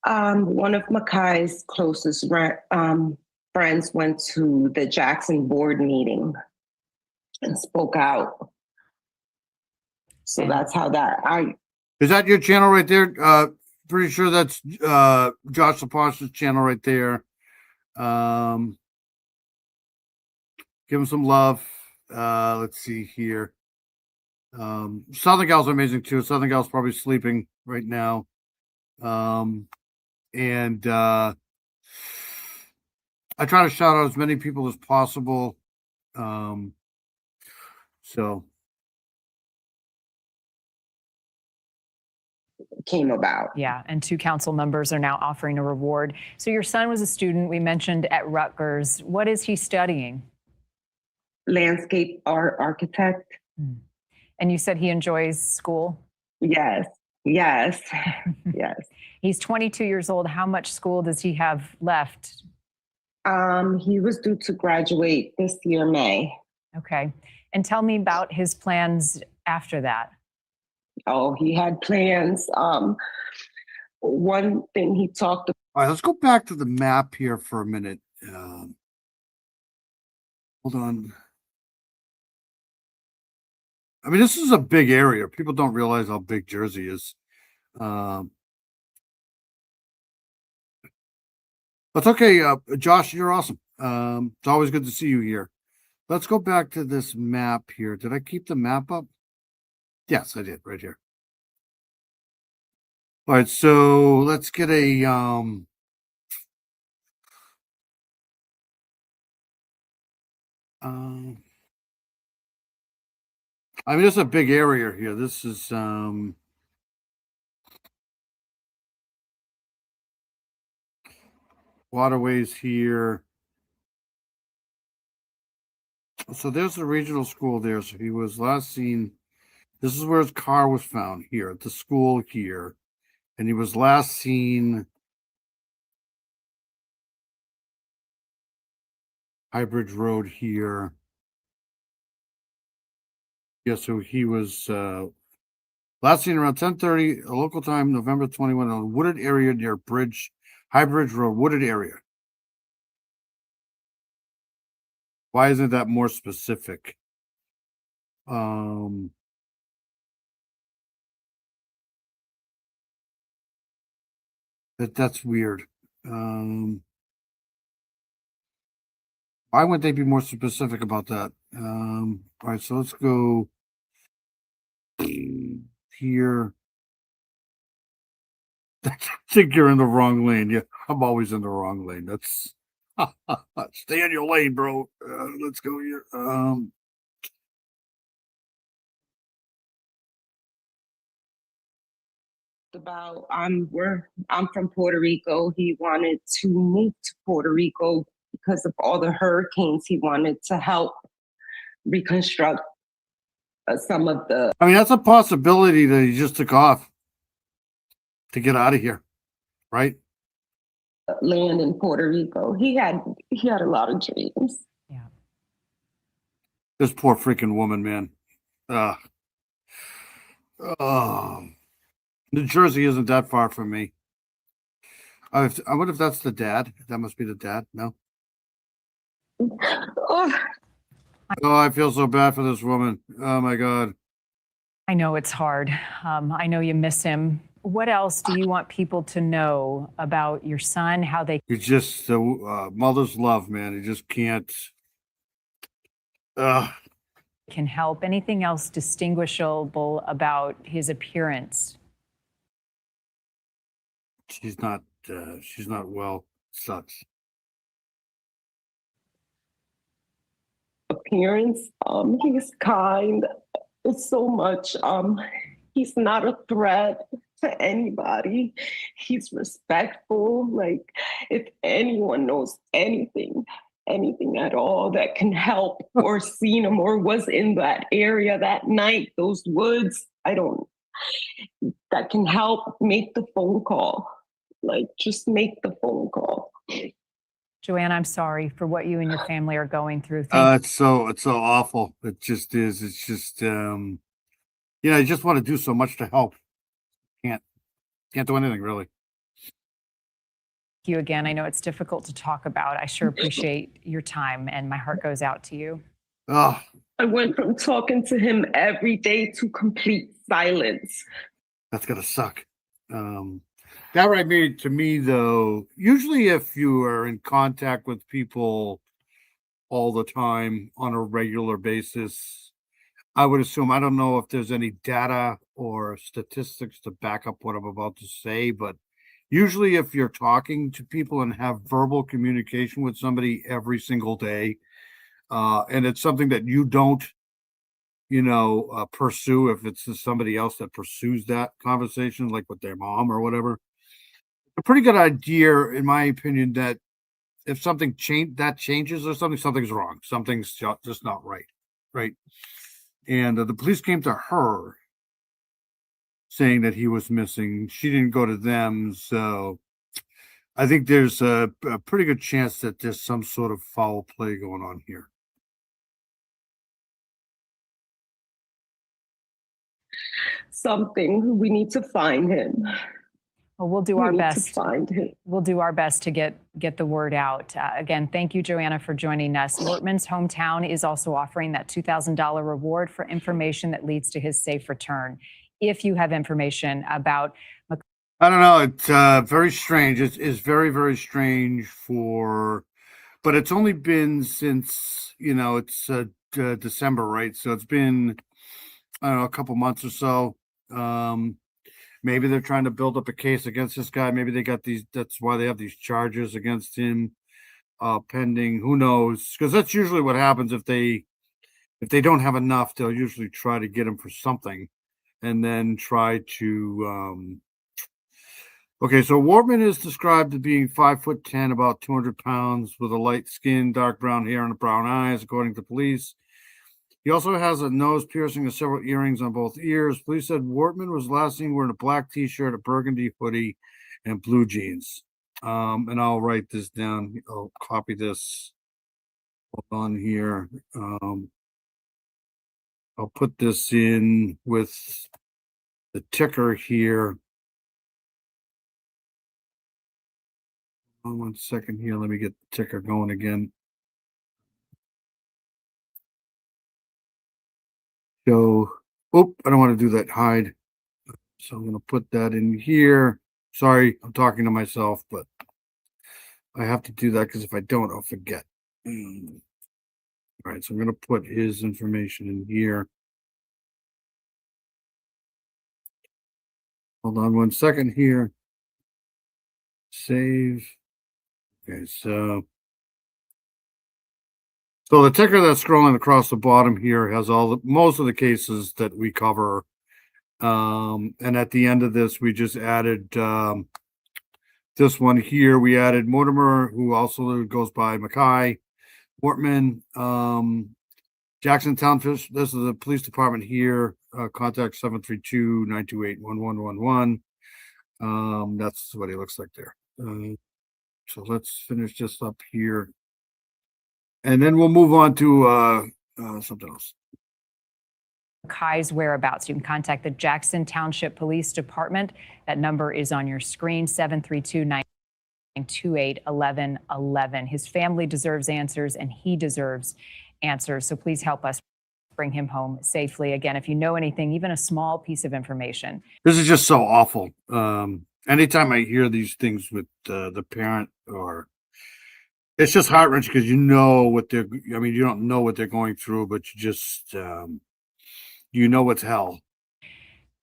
One of Makai's closest friends went to the Jackson board meeting and spoke out. So that's how Is that your channel right there? Pretty sure that's Josh LaPonche's channel right there. Give him some love. Let's see here. Southern Gal's amazing too. Southern Gal's probably sleeping right now. And I try to shout out as many people as possible. So came about. Yeah, and 2 council members are now offering a reward. So your son was a student, we mentioned, at Rutgers. What is he studying? Landscape architect. And you said he enjoys school? Yes. Yes. He's 22 years old. How much school does he have left? He was due to graduate this year, May. Okay. And tell me about his plans after that. Oh, he had plans. One thing he talked about. All right, let's go back to the map here for a minute. Hold on. I mean, this is a big area. People don't realize how big Jersey is. That's okay. Josh, you're awesome. It's always good to see you here. Let's go back to this map here. Did I keep the map up? Yes, I did, right here. All right, so let's get a I mean, it's a big area here. This is waterways here. So there's the regional school there. So he was last seen. This is where his car was found, here at the school here. And he was last seen High Bridge Road here. Yeah, so he was last seen around 10:30 local time, November 21, in a wooded area near High Bridge Road, wooded area. Why isn't that more specific? That's weird. Why wouldn't they be more specific about that? All right, so let's go here. I think you're in the wrong lane. Yeah, I'm always in the wrong lane. That's stay in your lane, bro. Let's go here. About I'm from Puerto Rico. He wanted to move to Puerto Rico because of all the hurricanes. He wanted to help reconstruct some of the I mean, that's a possibility that he just took off to get out of here, right? land in Puerto Rico. He had a lot of dreams. This poor freaking woman, man. New Jersey isn't that far from me. I wonder if that's the dad. That must be the dad. No. Oh, I feel so bad for this woman. Oh my God. I know it's hard. I know you miss him. What else do you want people to know about your son? How they You just mother's love, man. You just can't. can help? Anything else distinguishable about his appearance? She's not well. Sucks. appearance. He's kind. It's so much. He's not a threat to anybody. He's respectful. Like, if anyone knows anything at all that can help or seen him or was in that area that night, those woods, that can help, make the phone call. Like, just make the phone call. Joanne, I'm sorry for what you and your family are going through. It's so awful. It just is. It's just I just want to do so much to help. Can't do anything really. Thank you again. I know it's difficult to talk about. I sure appreciate your time, and my heart goes out to you. I went from talking to him every day to complete silence. That's gonna suck. That right to me though, usually if you are in contact with people all the time on a regular basis, I would assume, I don't know if there's any data or statistics to back up what I'm about to say, but usually if you're talking to people and have verbal communication with somebody every single day, and it's something that you don't pursue, if it's somebody else that pursues that conversation, like with their mom or whatever, a pretty good idea, in my opinion, that if something changes or something's wrong, something's just not right, right? And the police came to her saying that he was missing. She didn't go to them, so I think there's a pretty good chance that there's some sort of foul play going on here. Something. We need to find him. Well, we'll do our best. We'll do our best to get the word out. Again, thank you, Joanna, for joining us. Wortman's hometown is also offering that $2,000 reward for information that leads to his safe return. If you have information about, I don't know. It's very strange. It's very, very strange but it's only been since it's December, right? So it's been, I don't know, a couple months or so. Maybe they're trying to build up a case against this guy. Maybe they got these, that's why they have these charges against him pending. Who knows? Because that's usually what happens if they don't have enough, they'll usually try to get him for something and then try to okay, so Wortman is described as being 5'10", about 200 pounds, with a light skin, dark brown hair, and brown eyes, according to police. He also has a nose piercing and several earrings on both ears. Police said Wortman was last seen wearing a black t-shirt, a burgundy hoodie, and blue jeans. And I'll write this down. I'll copy this. Hold on here. I'll put this in with the ticker here. One second here. Let me get the ticker going again. So, I don't want to do that hide. So I'm going to put that in here. Sorry, I'm talking to myself, but I have to do that because if I don't, I'll forget. All right, so I'm going to put his information in here. Hold on one second here. Save. Okay, so the ticker that's scrolling across the bottom here has most of the cases that we cover. And at the end of this, we just added this one here. We added Mortimer, who also goes by Mackay. Wortman, Jackson Townfish. This is the police department here. Contact 732-928-1111. That's what he looks like there. So let's finish this up here. And then we'll move on to something else. Kai's whereabouts. You can contact the Jackson Township Police Department. That number is on your screen, 732-928-1111. His family deserves answers, and he deserves answers. So please help us bring him home safely. Again, if you know anything, even a small piece of information. This is just so awful. Anytime I hear these things with the parent, or it's just heart-wrenching because you know what they're, I mean, you don't know what they're going through, but you just, you know it's hell.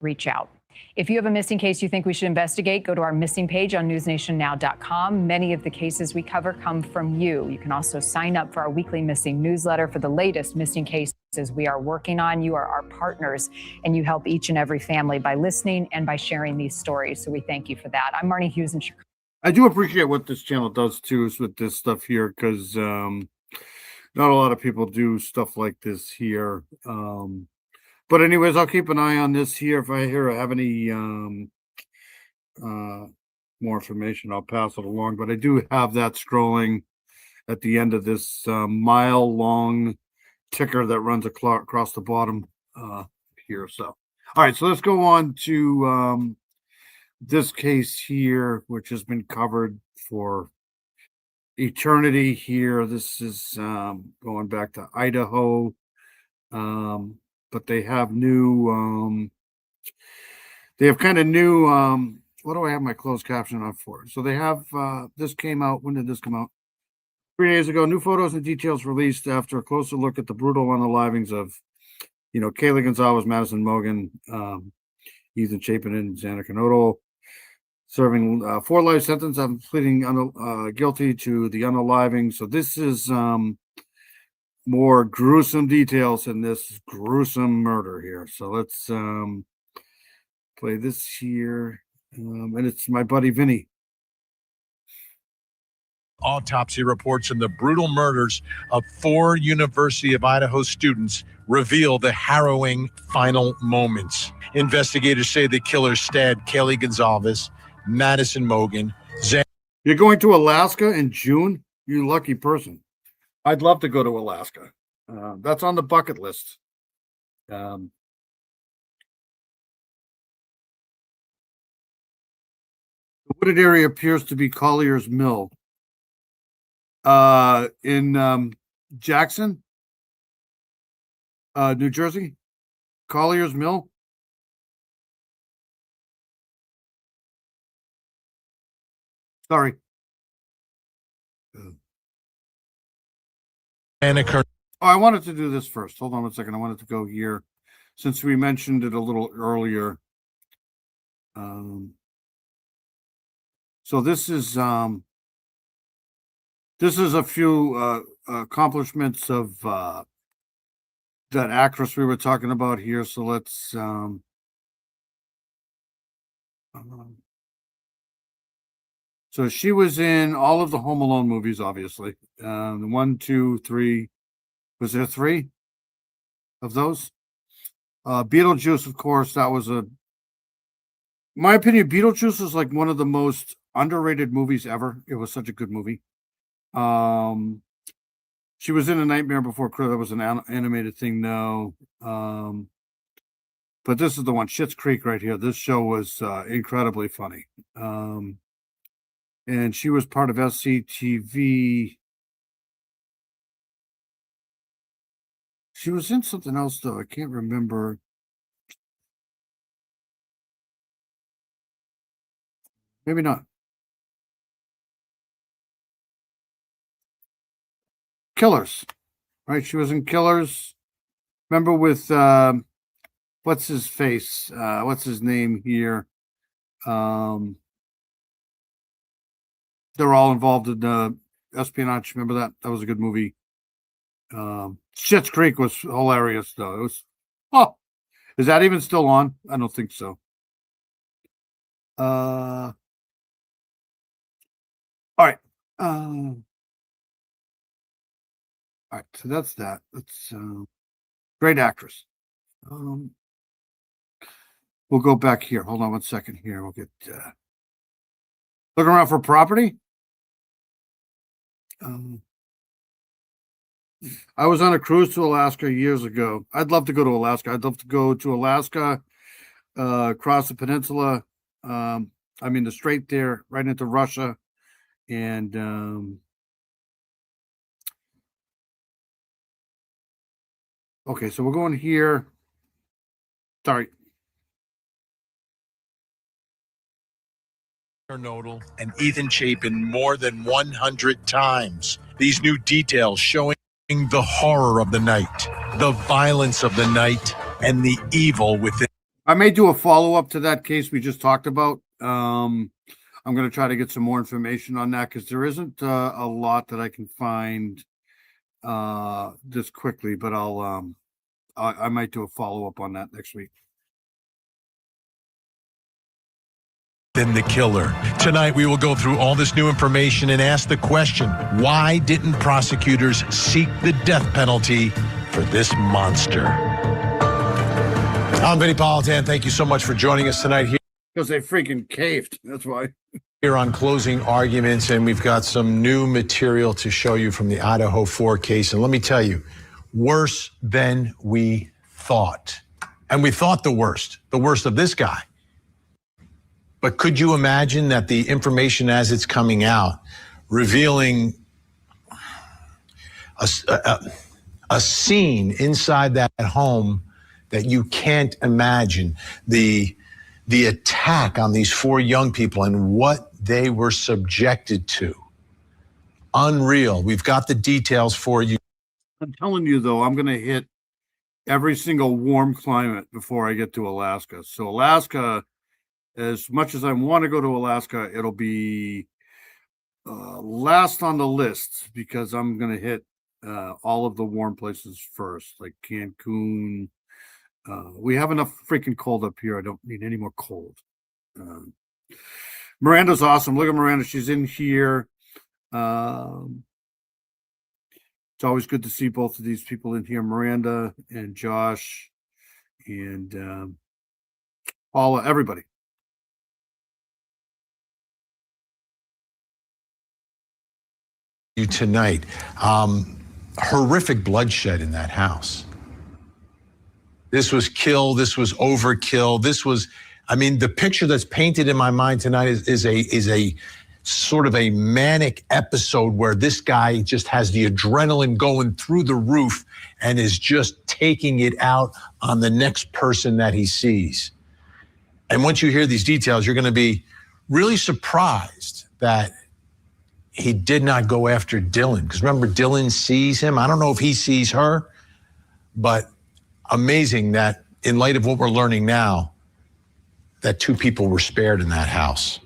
Reach out. If you have a missing case you think we should investigate, go to our missing page on newsnationnow.com. Many of the cases we cover come from you. You can also sign up for our weekly missing newsletter for the latest missing cases we are working on. You are our partners, and you help each and every family by listening and by sharing these stories. So we thank you for that. I'm Marnie Hughes in Chicago. I do appreciate what this channel does too, is with this stuff here, because not a lot of people do stuff like this here. But anyways, I'll keep an eye on this here. If I have any more information, I'll pass it along. But I do have that scrolling at the end of this mile-long ticker that runs across the bottom here. So, all right, so let's go on to this case here, which has been covered for eternity here. This is going back to Idaho. But they have new, they have kind of new, what do I have my closed caption on for? So they have, this came out, when did this come out? 3 days ago. New photos and details released after a closer look at the brutal unalivings of, Kaylee Gonzalez, Madison Mogen, Ethan Chapin, and Xana Kanoto, serving 4 life sentences after pleading guilty to the unaliving. So this is, more gruesome details in this gruesome murder here. So let's play this here. And it's my buddy Vinny. Autopsy reports in the brutal murders of 4 University of Idaho students reveal the harrowing final moments. Investigators say the killer stabbed Kaylee Gonzalez, Madison Mogen. You're going to Alaska in June? You lucky person. I'd love to go to Alaska. That's on the bucket list. The wooded area appears to be Collier's Mill. In Jackson, New Jersey. Collier's Mill. Sorry. I wanted to do this first. Hold on one second. I wanted to go here since we mentioned it a little earlier. So this is a few accomplishments of that actress we were talking about here. So let's so she was in all of the Home Alone movies, obviously. 1, 2, 3. Was there 3 of those? Beetlejuice, of course, that was my opinion, Beetlejuice is like one of the most underrated movies ever. It was such a good movie. She was in A Nightmare Before Christmas. That was an animated thing, though. But this is the one, Schitt's Creek, right here. This show was incredibly funny. And she was part of SCTV. She was in something else, though. I can't remember. Maybe not. Killers, right? She was in Killers. Remember with what's his face? What's his name here? They're all involved in espionage. Remember that? That was a good movie. Schitt's Creek was hilarious, though. It was. Oh, is that even still on? I don't think so. All right. All right, so that's that. That's great actress. We'll go back here. Hold on one second here. We'll get looking around for property. I was on a cruise to Alaska years ago. I'd love to go to Alaska. I'd love to go to Alaska, across the peninsula. I mean the strait there, right into Russia, and okay, so we're going here. Sorry. Nodal and Ethan Chapin more than 100 times. These new details showing the horror of the night, the violence of the night, and the evil within. I may do a follow-up to that case we just talked about. I'm going to try to get some more information on that because there isn't a lot that I can find this quickly, but I might do a follow-up on that next week. Than the killer. Tonight, we will go through all this new information and ask the question, why didn't prosecutors seek the death penalty for this monster? I'm Vinny Politan. Thank you so much for joining us tonight here. Because they freaking caved. That's why. Here on Closing Arguments, and we've got some new material to show you from the Idaho 4 case. And let me tell you, worse than we thought. And we thought the worst of this guy. But could you imagine that the information as it's coming out, revealing a scene inside that home that you can't imagine, the attack on these 4 young people and what they were subjected to? Unreal. We've got the details for you. I'm telling you, though, I'm going to hit every single warm climate before I get to Alaska. So Alaska, as much as I want to go to Alaska, it'll be last on the list because I'm going to hit all of the warm places first, like Cancun. We have enough freaking cold up here. I don't need any more cold. Miranda's awesome. Look at Miranda. She's in here. It's always good to see both of these people in here, Miranda and Josh and Paula, everybody. You tonight, horrific bloodshed in that house. This was kill. This was overkill. This was, I mean, the picture that's painted in my mind tonight is a sort of a manic episode where this guy just has the adrenaline going through the roof and is just taking it out on the next person that he sees. And once you hear these details, you're going to be really surprised that he did not go after Dylan. Because remember, Dylan sees him. I don't know if he sees her, but amazing that in light of what we're learning now, that 2 people were spared in that house.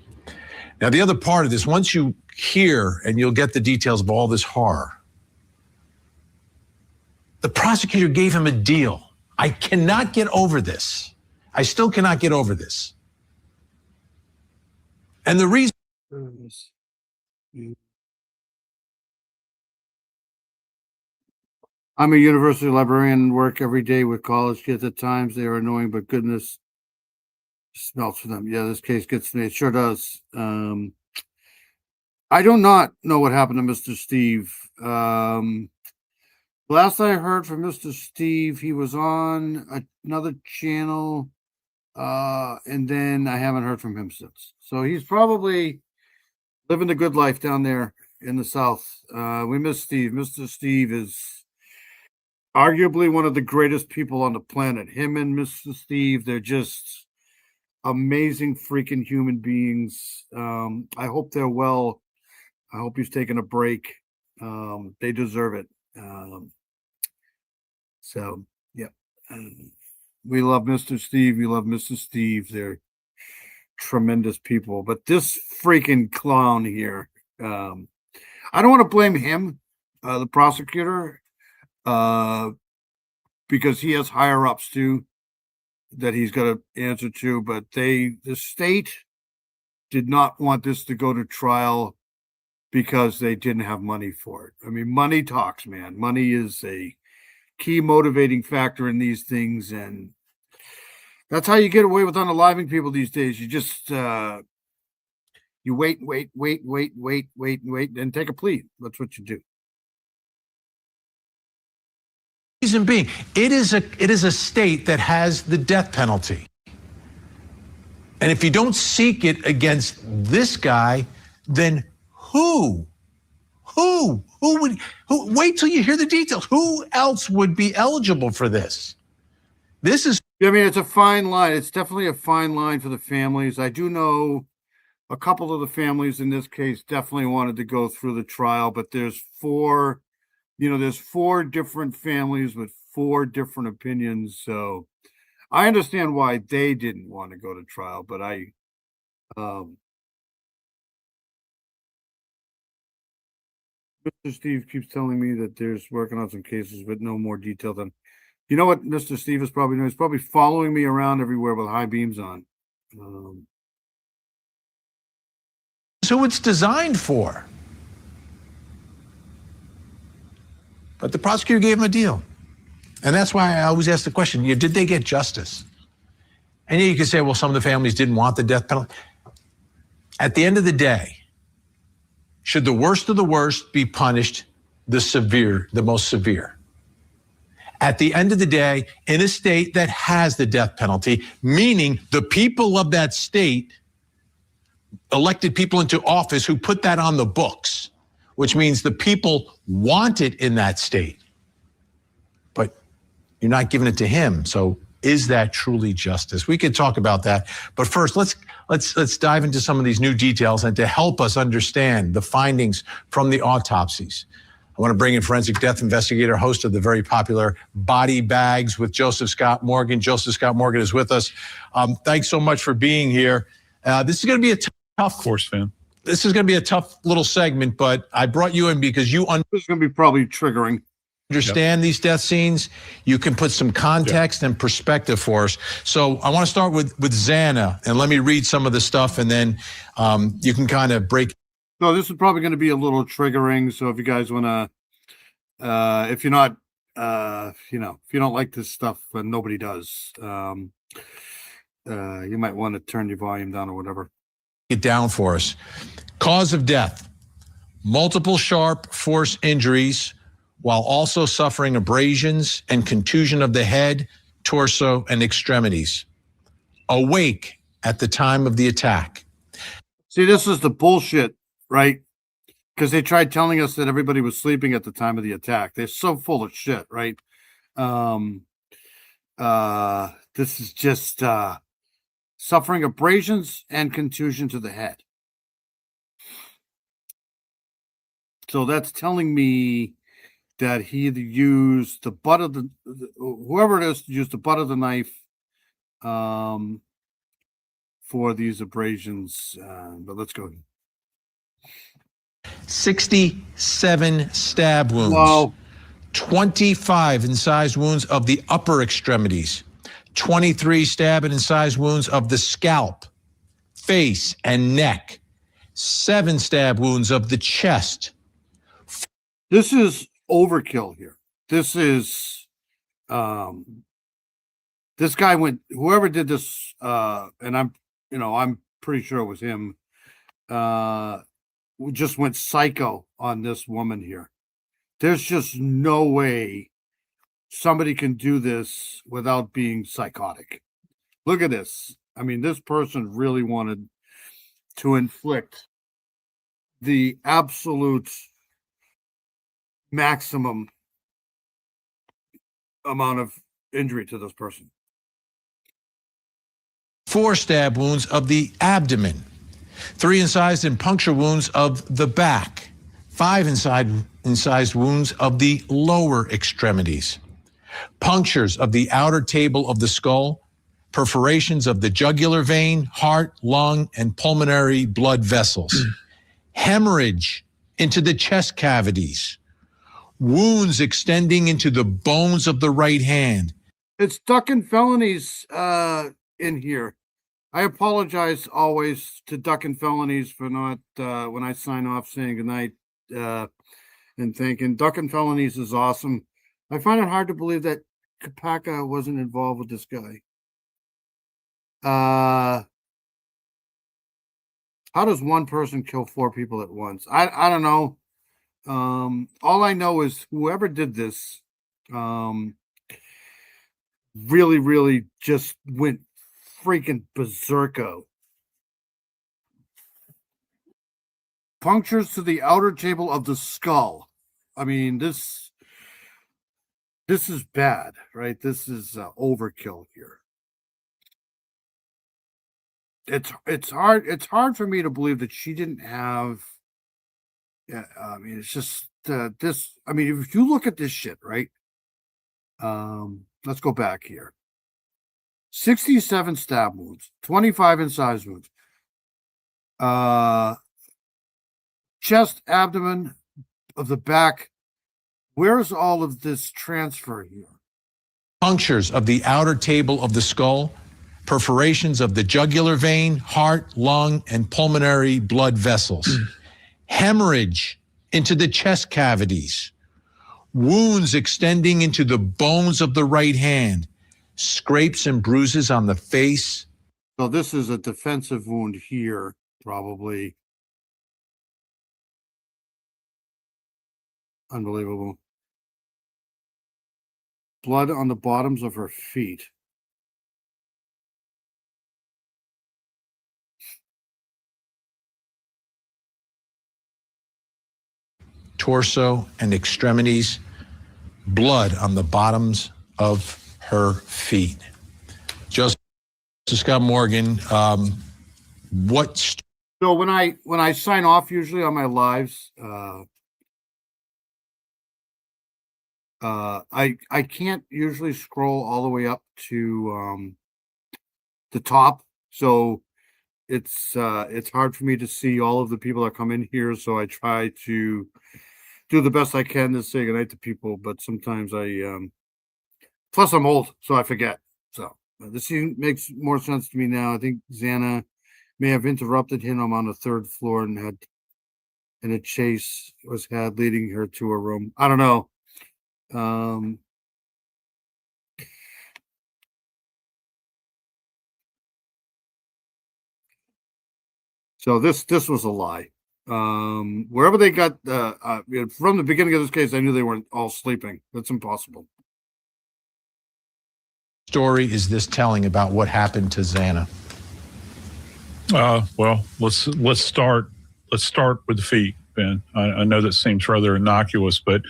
Now, the other part of this, once you hear and you'll get the details of all this horror, the prosecutor gave him a deal. I cannot get over this. I still cannot get over this. And the reason. I'm a university librarian and work every day with college kids. At times they are annoying, but goodness smells for them. Yeah, this case gets to me. It sure does. I do not know what happened to Mr. Steve. Last I heard from Mr. Steve, he was on another channel, and then I haven't heard from him since. So he's probably living the good life down there in the South. We miss Steve. Mr. Steve is arguably one of the greatest people on the planet. Him and Mr. Steve, they're just amazing freaking human beings. I hope they're well. I hope he's taking a break. They deserve it. So, yeah. We love Mr. Steve. We love Mrs. Steve. They're tremendous people. But this freaking clown here, I don't want to blame him, the prosecutor, because he has higher ups too that he's got to answer to. But the state did not want this to go to trial because they didn't have money for it. I mean, money talks, man. Money is a key motivating factor in these things, and that's how you get away with unaliving people these days. You just you wait, and take a plea. That's what you do. Reason being, it is a state that has the death penalty. And if you don't seek it against this guy, then who would wait till you hear the details? Who else would be eligible for this? This is, I mean, it's a fine line. It's definitely a fine line for the families. I do know a couple of the families in this case definitely wanted to go through the trial, but there's 4 different families with 4 different opinions. So I understand why they didn't want to go to trial, but Mr. Steve keeps telling me that there's working on some cases, but no more detail than, you know what Mr. Steve is probably doing? He's probably following me around everywhere with high beams on. who it's designed for. But the prosecutor gave him a deal. And that's why I always ask the question, did they get justice? And you can say, well, some of the families didn't want the death penalty. At the end of the day, should the worst of the worst be punished the most severe? At the end of the day, in a state that has the death penalty, meaning the people of that state elected people into office who put that on the books, which means the people want it in that state. But you're not giving it to him. So is that truly justice? We could talk about that. But first, let's dive into some of these new details and to help us understand the findings from the autopsies. I want to bring in forensic death investigator, host of the very popular Body Bags with Joseph Scott Morgan. Joseph Scott Morgan is with us. Thanks so much for being here. This is going to be a tough, of course, fan. This is going to be a tough little segment, but I brought you in because this is going to be probably triggering. Understand these death scenes. You can put some context and perspective for us. So I want to start with Xana, and let me read some of the stuff, and then you can kind of break. So this is probably going to be a little triggering. So if you guys want to, if you're not, if you don't like this stuff, and nobody does, you might want to turn your volume down or whatever. It down for us. Cause of death: multiple sharp force injuries, while also suffering abrasions and contusion of the head, torso, and extremities. Awake at the time of the attack. See, this is the bullshit, right? Because they tried telling us that everybody was sleeping at the time of the attack. They're so full of shit, right? This is just suffering abrasions and contusion to the head. So that's telling me that he either used the butt of whoever it is, used the butt of the knife for these abrasions, but let's go. 67 stab wounds. Wow. 25 incised wounds of the upper extremities. 23 stab and incised wounds of the scalp, face, and neck. 7 stab wounds of the chest. This is overkill here. This is, this guy went, whoever did this, and I'm pretty sure it was him, just went psycho on this woman here. There's just no way somebody can do this without being psychotic. Look at this. I mean, this person really wanted to inflict the absolute maximum amount of injury to this person. 4 stab wounds of the abdomen. 3 incised and puncture wounds of the back. 5 incised wounds of the lower extremities. Punctures of the outer table of the skull. Perforations of the jugular vein, heart, lung, and pulmonary blood vessels. Hemorrhage into the chest cavities. Wounds extending into the bones of the right hand. It's duck and felonies in here. I apologize always to Duck and Felonies for not, when I sign off, saying goodnight and thinking Duck and Felonies is awesome. I find it hard to believe that Kapaka wasn't involved with this guy. How does one person kill 4 people at once? I don't know. All I know is whoever did this really just went freaking berserko. Punctures to the outer table of the skull. I mean, this is bad, right? This is overkill here. It's hard for me to believe that she didn't have. Yeah, I mean, it's just this. I mean, if you look at this shit, right? Let's go back here. 67 stab wounds, 25 incised wounds, chest, abdomen of the back. Where's all of this transfer here? Punctures of the outer table of the skull. Perforations of the jugular vein, heart, lung, and pulmonary blood vessels. Hemorrhage into the chest cavities. Wounds extending into the bones of the right hand. Scrapes and bruises on the face. So this is a defensive wound here, probably. Unbelievable. Blood on the bottoms of her feet. Torso and extremities. Blood on the bottoms of her feet. Justice Scott Morgan, what? So when I sign off usually on my lives, I can't usually scroll all the way up to the top, so it's hard for me to see all of the people that come in here. So I try to do the best I can to say goodnight to people, but sometimes plus I'm old, so I forget. So this makes more sense to me now. I think Xana may have interrupted him on the 3rd floor and a chase was had leading her to her room. I don't know. So this was a lie. Wherever they got from the beginning of this case, I knew they weren't all sleeping. That's impossible. Story is this telling about what happened to Xana? Well, let's start with the feet, Ben. I know that seems rather innocuous, but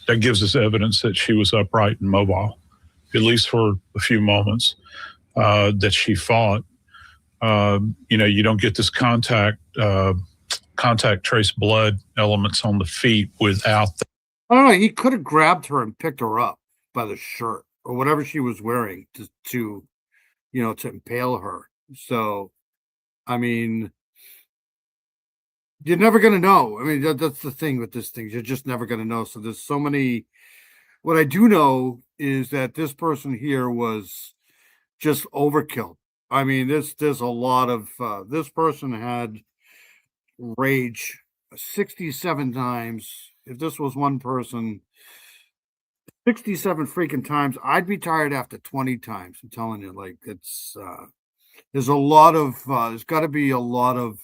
that gives us evidence that she was upright and mobile, at least for a few moments, that she fought. You don't get this contact trace blood elements on the feet without I don't know. He could have grabbed her and picked her up by the shirt or whatever she was wearing to impale her. So I mean, you're never going to know. I mean, that's the thing with this thing. You're just never going to know. So there's so many. What I do know is that this person here was just overkill. I mean, there's a lot of, this person had rage 67 times. If this was one person, 67 freaking times, I'd be tired after 20 times. I'm telling you, like, it's, there's a lot of, there's got to be a lot of,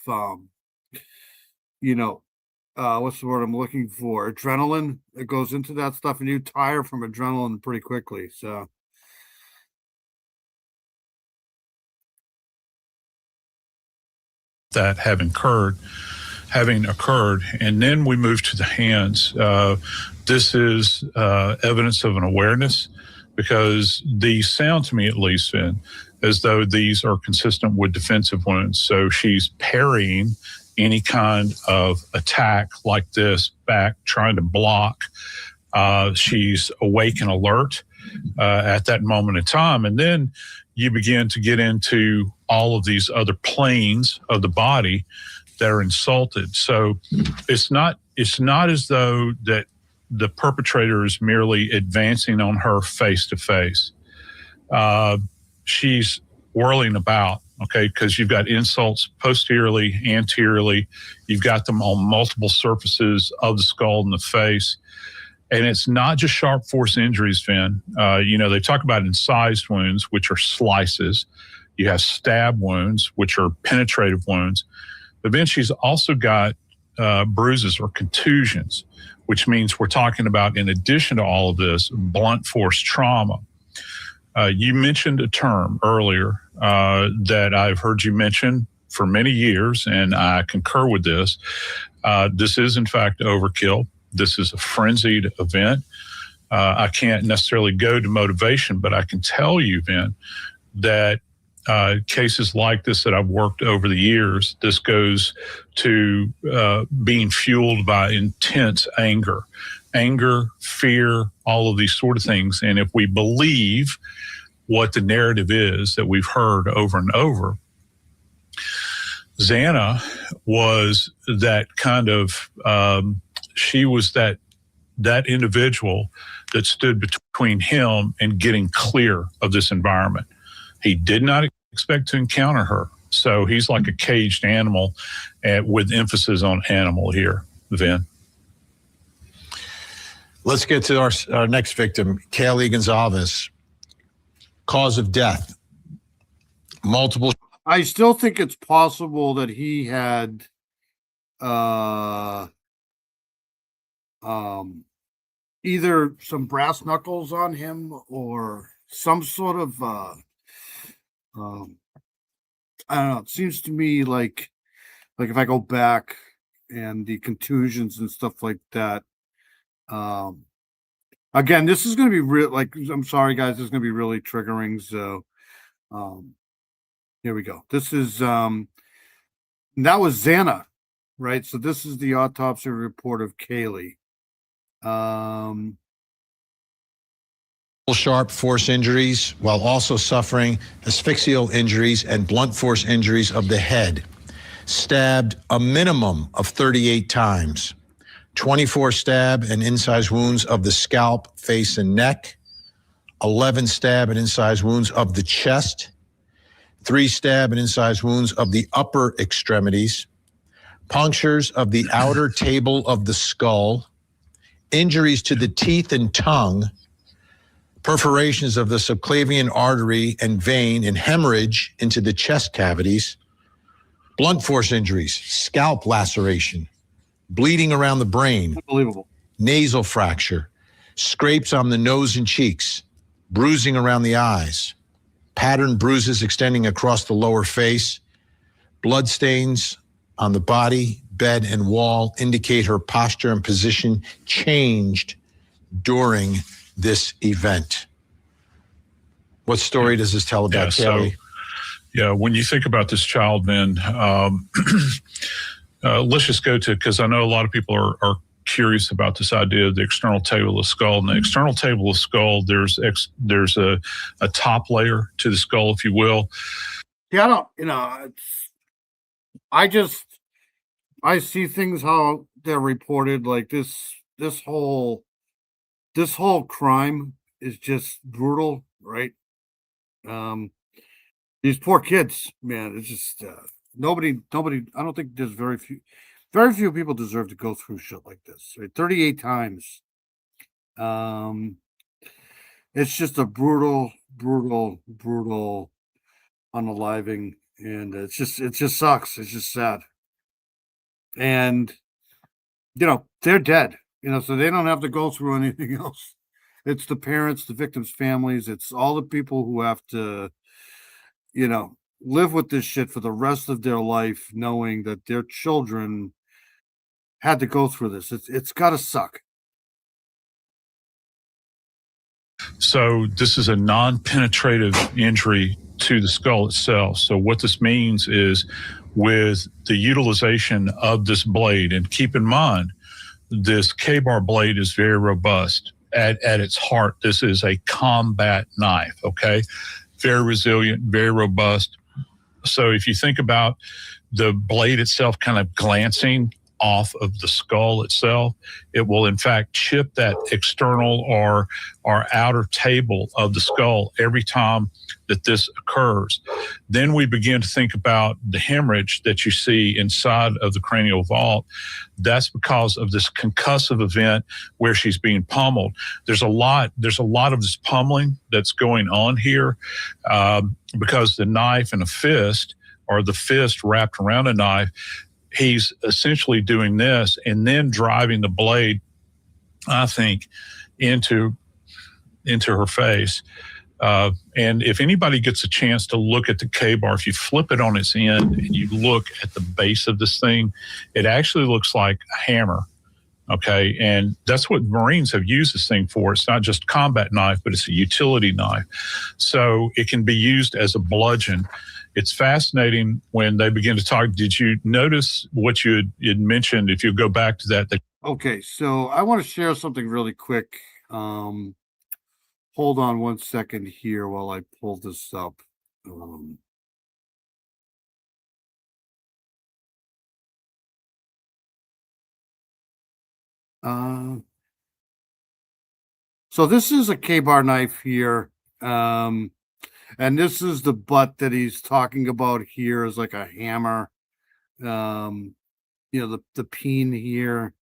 what's the word I'm looking for? Adrenaline that goes into that stuff, and you tire from adrenaline pretty quickly. So, that having occurred, and then we move to the hands. This is evidence of an awareness, because these sound to me, at least, Finn, as though these are consistent with defensive wounds. So she's parrying any kind of attack like this back, trying to block. She's awake and alert at that moment in time. And then you begin to get into all of these other planes of the body that are insulted. So it's not as though that the perpetrator is merely advancing on her face to face. She's whirling about, okay, because you've got insults posteriorly, anteriorly. You've got them on multiple surfaces of the skull and the face. And it's not just sharp force injuries, Finn. They talk about incised wounds, which are slices. You have stab wounds, which are penetrative wounds. But then she's also got bruises or contusions, which means we're talking about, in addition to all of this, blunt force trauma. You mentioned a term earlier that I've heard you mention for many years, and I concur with this. This is, in fact, overkill. This is a frenzied event. I can't necessarily go to motivation, but I can tell you, Vin, that cases like this that I've worked over the years, this goes to being fueled by intense anger, fear, all of these sort of things. And if we believe what the narrative is that we've heard over and over, Xana was that kind of, she was that individual that stood between him and getting clear of this environment. He did not expect to encounter her. So he's like a caged animal, with emphasis on animal here, Vin. Let's get to our next victim, Kaylee Gonzalez. Cause of death, multiple. I still think it's possible that he had either some brass knuckles on him or some sort of I don't know. It seems to me like if I go back and the contusions and stuff like that. Again, this is going to be real. Like, I'm sorry, guys, this is going to be really triggering. So, here we go. This is that was Xana, right? So this is the autopsy report of Kaylee. Sharp force injuries, while also suffering asphyxial injuries and blunt force injuries of the head. Stabbed a minimum of 38 times. 24 stab and incised wounds of the scalp, face, and neck. 11 stab and incised wounds of the chest. 3 stab and incised wounds of the upper extremities. Punctures of the outer table of the skull. Injuries to the teeth and tongue. Perforations of the subclavian artery and vein and hemorrhage into the chest cavities. Blunt force injuries, scalp laceration. Bleeding around the brain. Unbelievable. Nasal fracture. Scrapes on the nose and cheeks. Bruising around the eyes. Patterned bruises extending across the lower face. Blood stains on the body, bed, and wall indicate her posture and position changed during this event. What story does this tell about Kaylee? When you think about this child, then let's just go to, because I know a lot of people are curious about this idea of the external table of the skull. And the external table of the skull, there's a top layer to the skull, if you will. Yeah, I don't, I see things how they're reported, like this whole crime is just brutal, right? These poor kids, man, it's just nobody, I don't think there's very few people deserve to go through shit like this, right? 38 times. It's just a brutal unaliving, and it just sucks. It's just sad. And they're dead, so they don't have to go through anything else. It's the parents, the victims' families, it's all the people who have to, live with this shit for the rest of their life, knowing that their children had to go through this. It's gotta suck. So this is a non-penetrative injury to the skull itself. So what this means is, with the utilization of this blade, and keep in mind, this K-bar blade is very robust. At its heart, this is a combat knife, okay? Very resilient, very robust. So if you think about the blade itself kind of glancing off of the skull itself, it will in fact chip that external or outer table of the skull every time that this occurs. Then we begin to think about the hemorrhage that you see inside of the cranial vault. That's because of this concussive event where she's being pummeled. There's a lot of this pummeling that's going on here because the knife in a fist, or the fist wrapped around a knife, he's essentially doing this and then driving the blade, I think, into her face. And if anybody gets a chance to look at the K-bar, if you flip it on its end and you look at the base of this thing, it actually looks like a hammer. Okay. And that's what Marines have used this thing for. It's not just a combat knife, but it's a utility knife. So it can be used as a bludgeon. It's fascinating when they begin to talk. Did you notice what you had mentioned? If you go back to that. Okay, so I want to share something really quick. Hold on one second here while I pull this up. So this is a K-bar knife here. And this is the butt that he's talking about here is like a hammer. The peen here,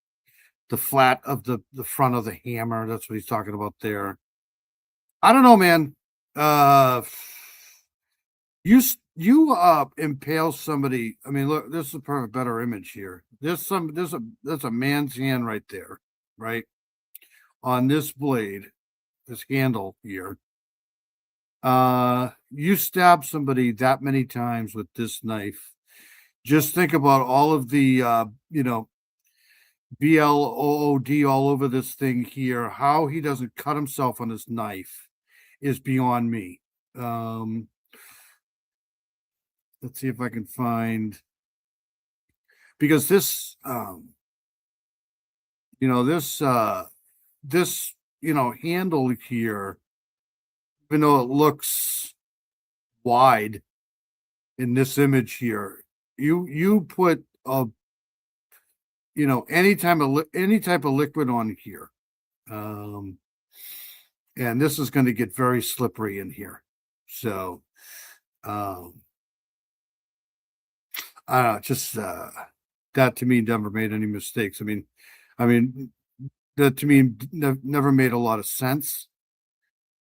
the flat of the front of the hammer. That's what he's talking about there. I don't know, man. You impale somebody. I mean, look, this is a better image here. There's a man's hand right there, right? On this blade, this handle here. You stab somebody that many times with this knife. Just think about all of the BLOOD all over this thing here. How he doesn't cut himself on this knife is beyond me. Let's see if I can find, because this handle here, even though it looks wide in this image here, you put any type of liquid on here, and this is going to get very slippery in here. So just that to me never made any mistakes. I mean that to me never made a lot of sense.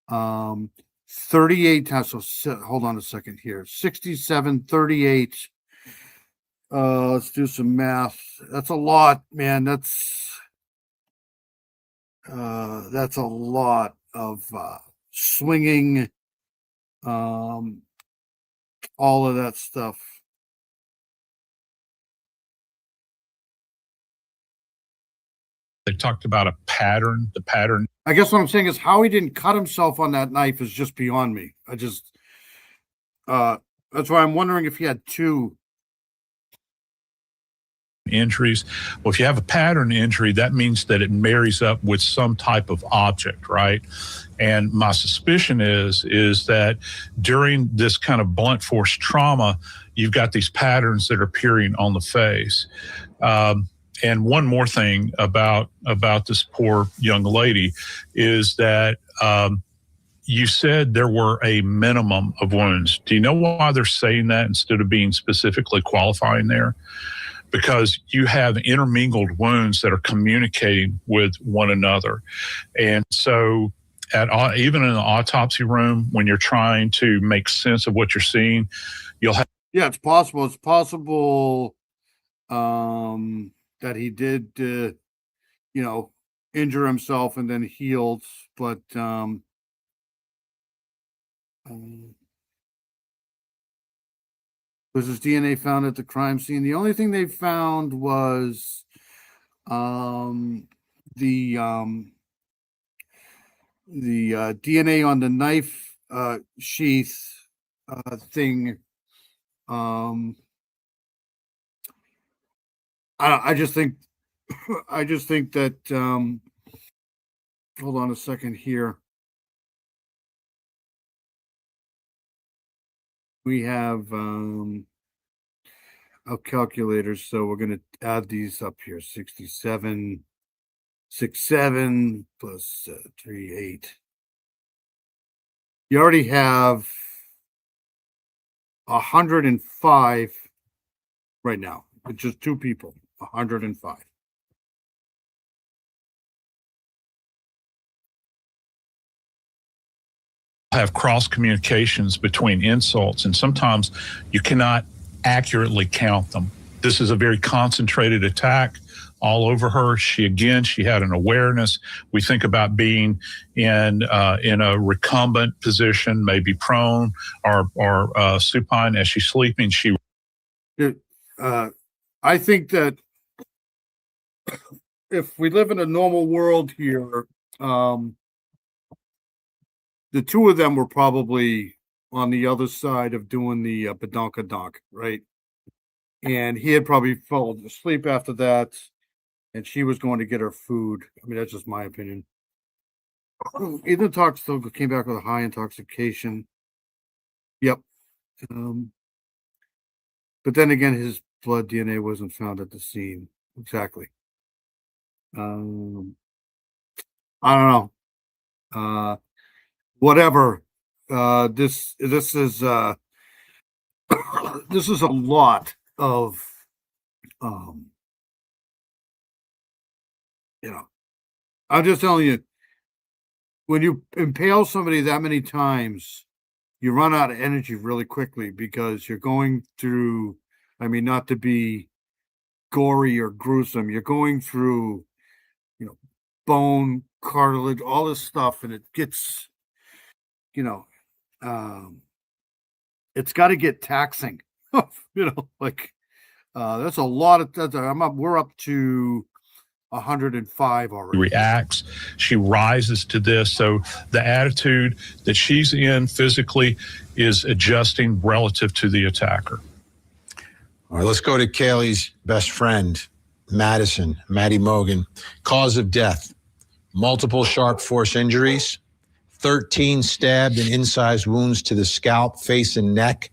38 times. So hold on a second here. 67, 38. Let's do some math. That's a lot, man. That's a lot of swinging, all of that stuff. They talked about a pattern. The pattern. I guess what I'm saying is how he didn't cut himself on that knife is just beyond me. That's why I'm wondering if he had two. injuries. Well, if you have a pattern injury, that means that it marries up with some type of object, right? And my suspicion is that during this kind of blunt force trauma, you've got these patterns that are appearing on the face. And one more thing about this poor young lady is that you said there were a minimum of wounds. Do you know why they're saying that instead of being specifically qualifying there? Because you have intermingled wounds that are communicating with one another. And so even in the autopsy room, when you're trying to make sense of what you're seeing, you'll have. Yeah, it's possible. It's possible that he did, injure himself and then healed. But was his DNA found at the crime scene? The only thing they found was the DNA on the knife sheath thing. I just think that hold on a second here. We have our calculators, so we're going to add these up here. 67, 67 plus 38. You already have 105 right now. It's just two people. 105. Have cross communications between insults, and sometimes you cannot accurately count them. This is a very concentrated attack all over her. She had an awareness. We think about being in a recumbent position, maybe prone or supine as she's sleeping. I think that if we live in a normal world here, the two of them were probably on the other side of doing the badonkadonk, right? And he had probably fallen asleep after that, and she was going to get her food. I mean, that's just my opinion. Ethan Talk still came back with a high intoxication. Yep. But then again, his blood DNA wasn't found at the scene. Exactly. I don't know. Whatever. This is this is a lot of I'm just telling you, when you impale somebody that many times, you run out of energy really quickly because you're going through, I mean, not to be gory or gruesome, you're going through, bone, cartilage, all this stuff, and it gets, it's got to get taxing. That's a lot of that. We're up to 105 already. Reacts. She rises to this. So the attitude that she's in physically is adjusting relative to the attacker. All right, let's go to Kaylee's best friend, Maddie Mogen. Cause of death: multiple sharp force injuries, 13 stabbed and incised wounds to the scalp, face, and neck,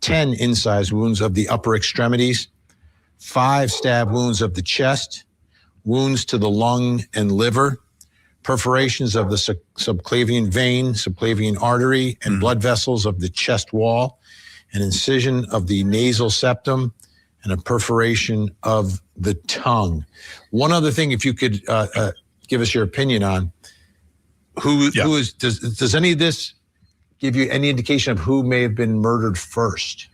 10 incised wounds of the upper extremities, 5 stab wounds of the chest, wounds to the lung and liver, perforations of the subclavian vein, subclavian artery, and blood vessels of the chest wall, an incision of the nasal septum, and a perforation of the tongue. One other thing, if you could give us your opinion on does any of this give you any indication of who may have been murdered first?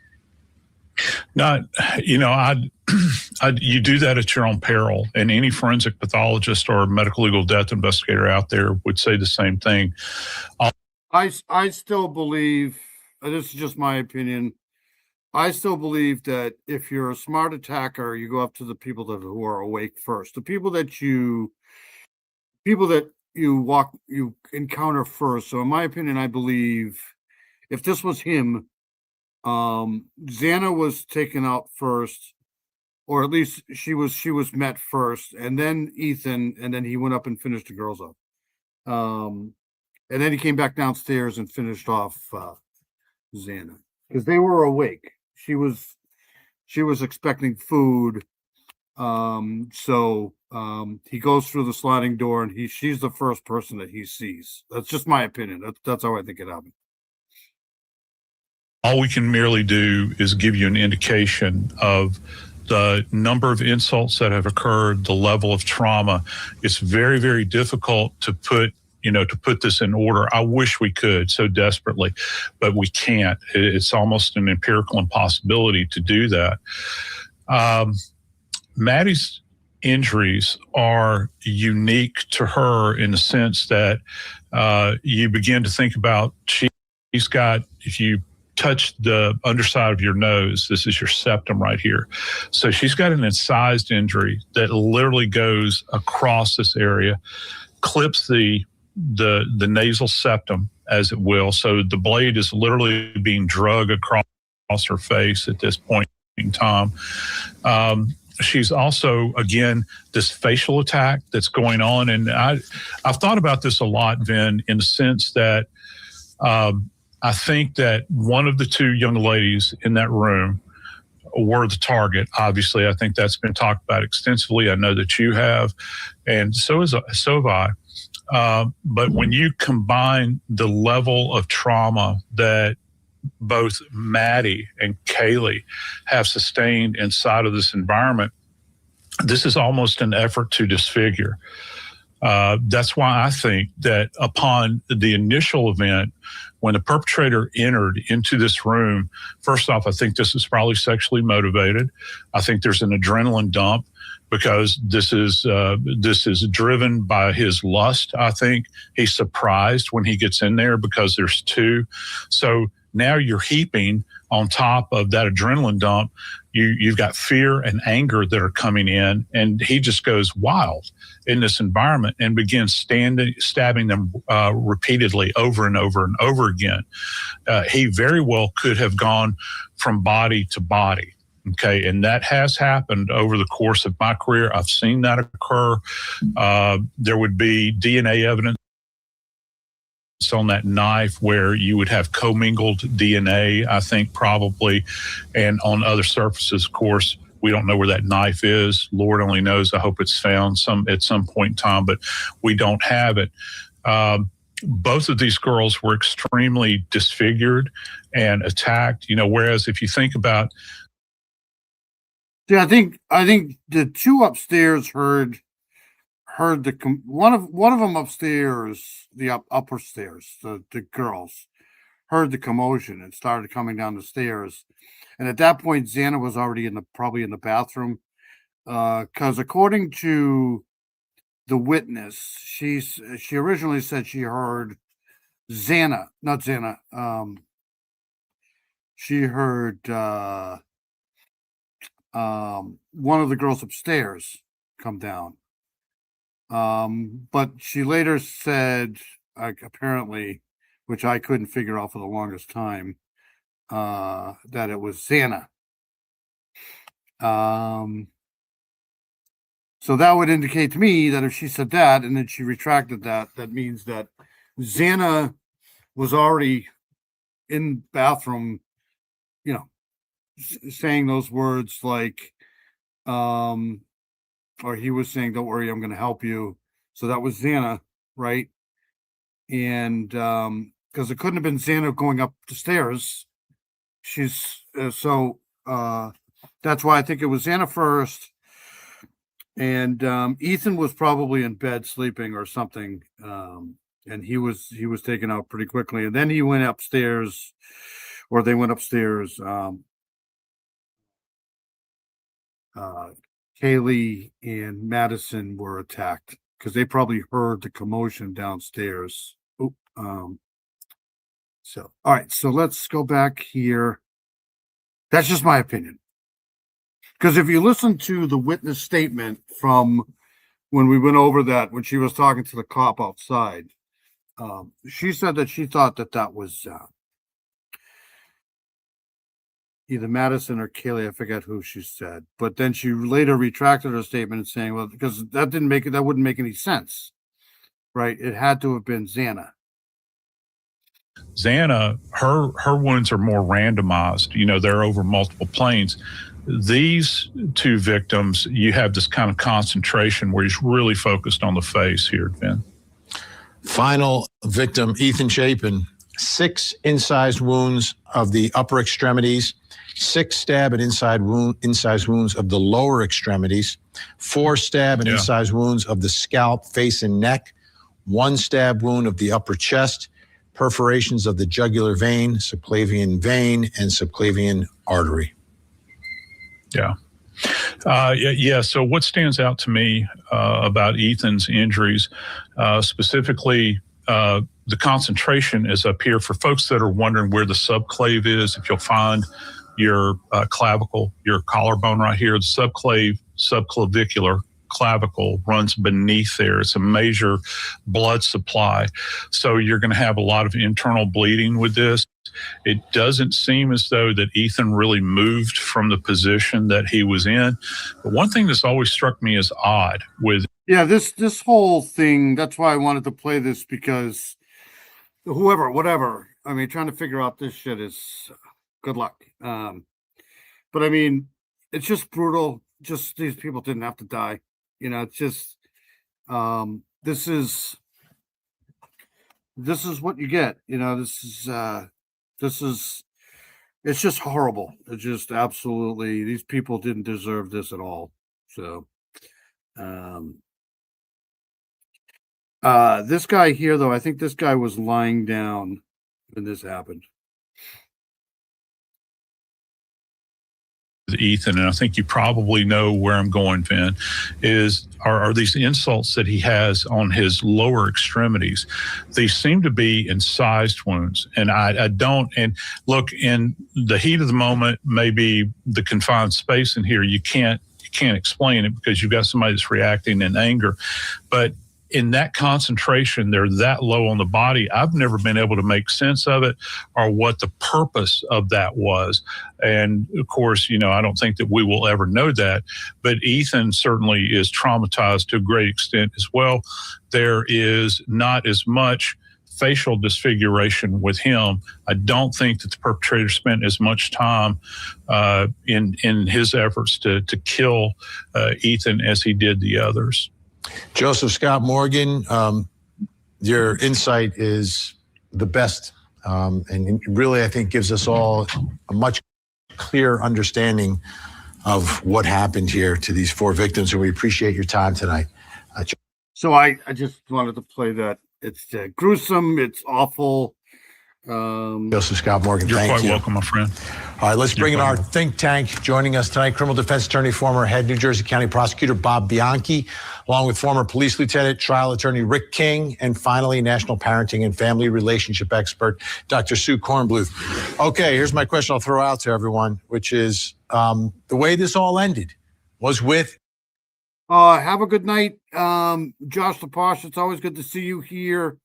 Not, you do that at your own peril, and any forensic pathologist or medical legal death investigator out there would say the same thing. I still believe, this is just my opinion, I still believe that if you're a smart attacker, you go up to the people who are awake first. The people that you encounter first. So in my opinion, I believe if this was him, Xana was taken out first, or at least she was met first, and then Ethan, and then he went up and finished the girls up. And then he came back downstairs and finished off Xana because they were awake. She was expecting food. So he goes through the sliding door, and she's the first person that he sees. That's just my opinion. That's how I think it happened. All we can merely do is give you an indication of the number of insults that have occurred, the level of trauma. It's very, very difficult to put this in order. I wish we could so desperately, but we can't. It's almost an empirical impossibility to do that. Maddie's injuries are unique to her in the sense that you begin to think about she's got, if you touch the underside of your nose, this is your septum right here. So she's got an incised injury that literally goes across this area, clips the nasal septum, as it will. So the blade is literally being dragged across her face at this point in time. She's also, again, this facial attack that's going on. And I've thought about this a lot, Vin, in the sense that I think that one of the two young ladies in that room were the target. Obviously, I think that's been talked about extensively. I know that you have, and so have I. But when you combine the level of trauma that both Maddie and Kaylee have sustained inside of this environment, this is almost an effort to disfigure. That's why I think that upon the initial event, when the perpetrator entered into this room, first off, I think this is probably sexually motivated. I think there's an adrenaline dump because this is driven by his lust. I think he's surprised when he gets in there because there's two. So now you're heaping on top of that adrenaline dump. You've got fear and anger that are coming in, and he just goes wild in this environment and begins stabbing them repeatedly over and over and over again. He very well could have gone from body to body. Okay, and that has happened over the course of my career. I've seen that occur. There would be DNA evidence on that knife where you would have commingled DNA, I think probably, and on other surfaces, of course, we don't know where that knife is. Lord only knows. I hope it's found at some point in time, but we don't have it. Both of these girls were extremely disfigured and attacked, whereas if you think about. Yeah, I think the two upstairs heard one of them upstairs, the upper stairs, the girls heard the commotion and started coming down the stairs. And at that point, Xana was already probably in the bathroom. Because according to the witness, she originally said she heard Xana, not Xana. She heard one of the girls upstairs come down. But she later said, apparently, which I couldn't figure out for the longest time, that it was Xana. So that would indicate to me that if she said that and then she retracted that, that means that Xana was already in bathroom, saying those words like, or he was saying, "Don't worry, I'm going to help you." So that was Xana, right? And because it couldn't have been Xana going up the stairs. She's so that's why I think it was Xana first. And Ethan was probably in bed sleeping or something, and he was taken out pretty quickly. And then he went upstairs, or they went upstairs. Kaylee and Madison were attacked because they probably heard the commotion downstairs. So, all right, so let's go back here. That's just my opinion. Because if you listen to the witness statement from when we went over that, when she was talking to the cop outside, she said that she thought that was either Madison or Kaylee, I forget who she said, but then she later retracted her statement and saying, well, because that wouldn't make any sense, right? It had to have been Xana. Xana, her wounds are more randomized. You know, they're over multiple planes. These two victims, you have this kind of concentration where he's really focused on the face here, Ben. Final victim, Ethan Chapin, 6 incised wounds of the upper extremities, 6 stab and incised wounds of the lower extremities, 4 stab and incised wounds of the scalp, face, and neck, 1 stab wound of the upper chest, perforations of the jugular vein, subclavian vein, and subclavian artery. Yeah. So what stands out to me about Ethan's injuries, specifically the concentration is up here. For folks that are wondering where the subclave is, if you'll find your clavicle, your collarbone right here, the subclavicular clavicle runs beneath there. It's a major blood supply. So you're going to have a lot of internal bleeding with this. It doesn't seem as though that Ethan really moved from the position that he was in. But one thing that's always struck me as odd with this whole thing, that's why I wanted to play this, because whatever, I mean, trying to figure out this shit is good luck. But I mean, it's just brutal. Just these people didn't have to die. You know, it's just this is what you get. You know, it's just horrible. It's just absolutely, these people didn't deserve this at all. So this guy here, though, I think this guy was lying down when this happened. Ethan, and I think you probably know where I'm going, Vin, are these insults that he has on his lower extremities. They seem to be incised wounds, and I don't, and look, in the heat of the moment, maybe the confined space in here, you can't explain it because you've got somebody that's reacting in anger, but in that concentration, they're that low on the body. I've never been able to make sense of it or what the purpose of that was. And of course, you know, I don't think that we will ever know that, but Ethan certainly is traumatized to a great extent as well. There is not as much facial disfiguration with him. I don't think that the perpetrator spent as much time in his efforts to kill Ethan as he did the others. Joseph Scott Morgan, your insight is the best, and really, I think, gives us all a much clearer understanding of what happened here to these 4 victims, and we appreciate your time tonight. So I just wanted to play that. It's gruesome. It's awful. Joseph Scott Morgan, You're thank quite you. welcome, my friend. All right, let's bring in our think tank. Joining us tonight, criminal defense attorney, former head New Jersey County prosecutor Bob Bianchi, along with former police lieutenant, trial attorney Rick King, and finally, national parenting and family relationship expert, Dr. Sue Kornbluth. Okay, here's my question I'll throw out to everyone, which is the way this all ended was with. Have a good night. Josh LaPosh, it's always good to see you here.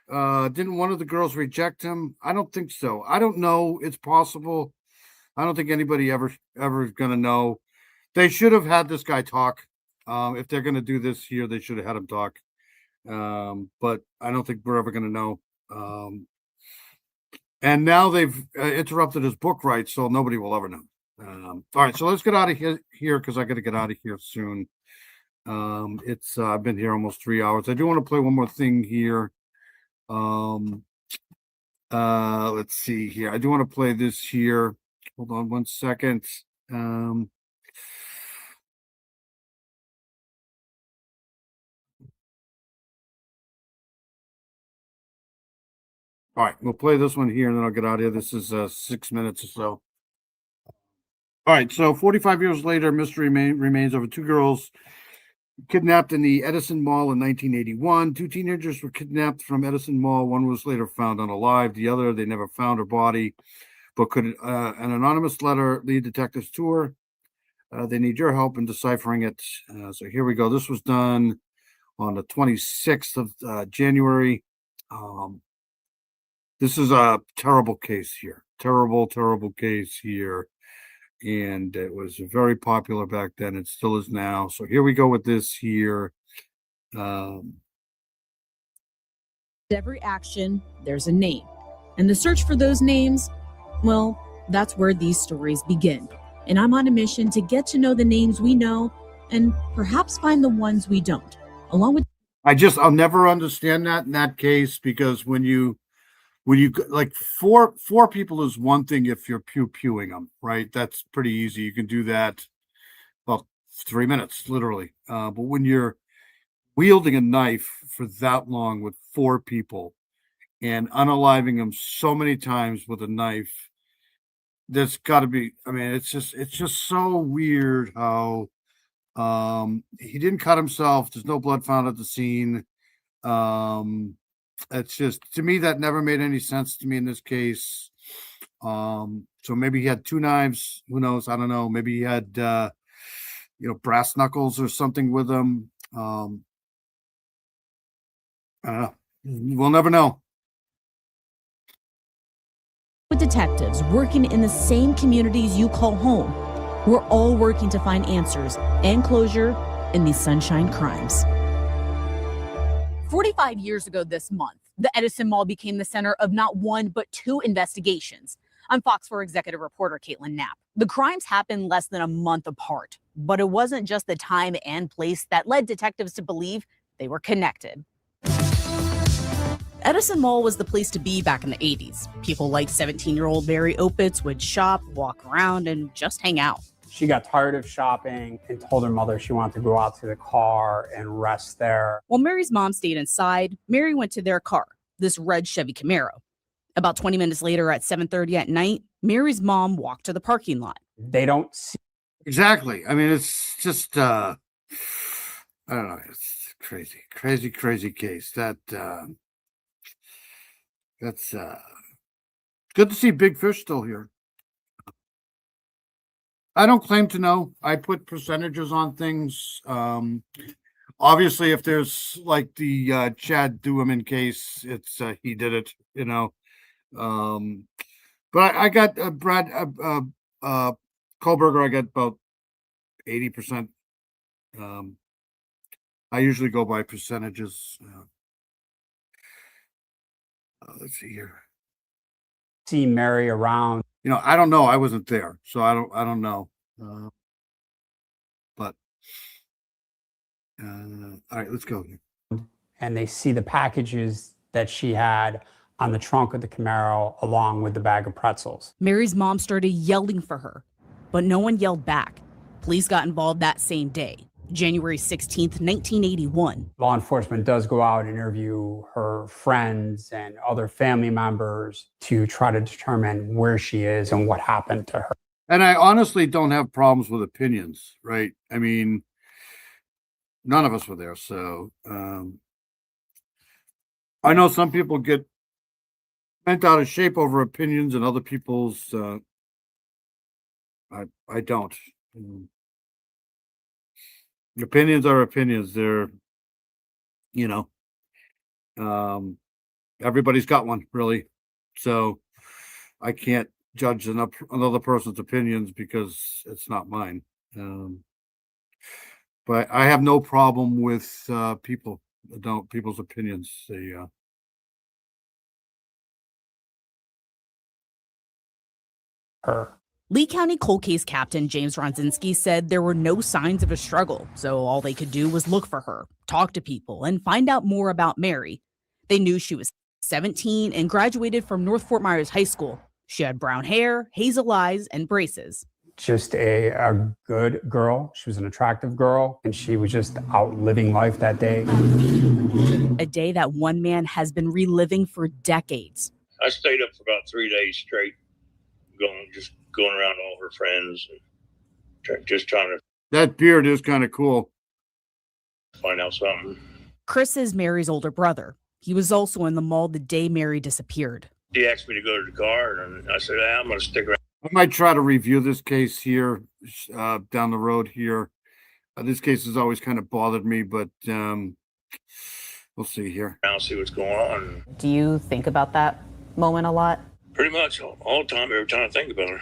Didn't one of the girls reject him? I don't think so. I don't know. It's possible. I don't think anybody ever is going to know. They should have had this guy talk. If they're going to do this here, they should have had him talk. But I don't think we're ever going to know. And now they've interrupted his book rights, so nobody will ever know. All right, so let's get out of here because I got to get out of here soon. I've been here almost 3 hours. I do want to play one more thing here. Let's see here. I do want to play this here. Hold on 1 second. All right, we'll play this one here and then I'll get out of here. This is 6 minutes or so. All right, so 45 years later, mystery remains over 2 girls kidnapped in the Edison Mall in 1981. 2 teenagers were kidnapped from Edison Mall. One was later found unalive. The other, they never found her body. But could an anonymous letter lead detectives to her? They need your help in deciphering it. So here we go. This was done on the 26th of January. This is a terrible case here. Terrible case here. and it was very popular back then. It still is now. So here we go with this here. Every action, there's a name. And the search for those names, well, that's where these stories begin. And I'm on a mission to get to know the names we know and perhaps find the ones we don't. Along with I'll never understand that in that case, because when you like four people is one thing if you're pew-pewing them, right? That's pretty easy. You can do that about 3 minutes, literally. But when you're wielding a knife for that long with 4 people and unaliving them so many times with a knife, there's got to be, I mean, it's just so weird how he didn't cut himself. There's no blood found at the scene. It's just, to me, that never made any sense to me in this case. So maybe he had 2 knives. Who knows? I don't know. Maybe he had, brass knuckles or something with him. We'll never know. with detectives working in the same communities you call home, we're all working to find answers and closure in these Sunshine crimes. 45 years ago this month, the Edison Mall became the center of not one, but 2 investigations. I'm Fox 4 executive reporter Caitlin Knapp. The crimes happened less than a month apart, but it wasn't just the time and place that led detectives to believe they were connected. Edison Mall was the place to be back in the 80s. People like 17-year-old Mary Opitz would shop, walk around, and just hang out. She got tired of shopping and told her mother she wanted to go out to the car and rest there. While Mary's mom stayed inside, Mary went to their car, this red Chevy Camaro. About 20 minutes later at 7:30 at night, Mary's mom walked to the parking lot. They don't see. Exactly. I mean, it's just, I don't know. It's crazy case. That's good to see Big Fish still here. I don't claim to know. I put percentages on things. Obviously, if there's like the Chad Duham case, it's he did it, you know. But I got Brad Kohlberger. I got about 80%. I usually go by percentages. Let's see here. See Mary around. You know, I don't know. I wasn't there, so I don't know. But all right, let's go here. And they see the packages that she had on the trunk of the Camaro along with the bag of pretzels. Mary's mom started yelling for her, but no one yelled back. Police got involved that same day, January 16th, 1981. Law enforcement does go out and interview her friends and other family members to try to determine where she is and what happened to her. And I honestly don't have problems with opinions, right? I mean, none of us were there, so I know some people get bent out of shape over opinions and other people's I don't. Opinions are opinions. They're, you know, everybody's got one, really. So I can't judge another person's opinions because it's not mine. But I have no problem with people's opinions. They her. Lee County cold case captain James Ronzinski said there were no signs of a struggle, so all they could do was look for her, talk to people, and find out more about Mary. They knew she was 17 and graduated from North Fort Myers High School. She had brown hair, hazel eyes, and braces. Just a good girl. She was an attractive girl, and she was just out living life that day. A day that one man has been reliving for decades. I stayed up for about 3 days straight, going around all her friends and just trying to. That beard is kind of cool. Find out something. Chris is Mary's older brother. He was also in the mall the day Mary disappeared. He asked me to go to the car, and I said, I'm going to stick around. I might try to review this case here down the road here. This case has always kind of bothered me, but we'll see here. I'll see what's going on. Do you think about that moment a lot? Pretty much all the time, every time I think about her.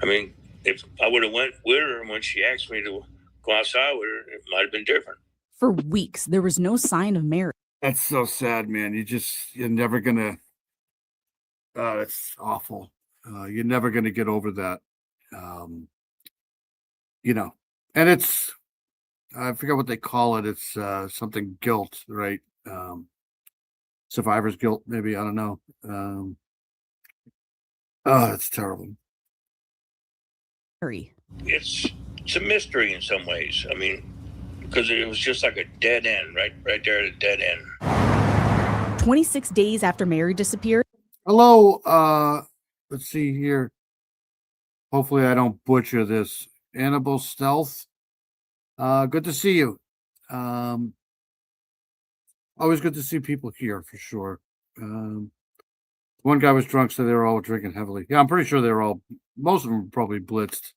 I mean, if I would have went with her and when she asked me to go outside with her, it might have been different. For weeks, there was no sign of Mary. That's so sad, man. You're never gonna. It's awful. You're never gonna get over that. And it's, I forget what they call it. It's something guilt, right? Survivor's guilt, maybe. I don't know. It's terrible. It's a mystery in some ways. I mean, because it was just like a dead end, right there at a dead end. 26 days after Mary disappeared. Hello. Let's see here. Hopefully I don't butcher this. Annabelle Stealth. Good to see you. Always good to see people here for sure. One guy was drunk, so they were all drinking heavily. Yeah, I'm pretty sure they were all, most of them were probably blitzed.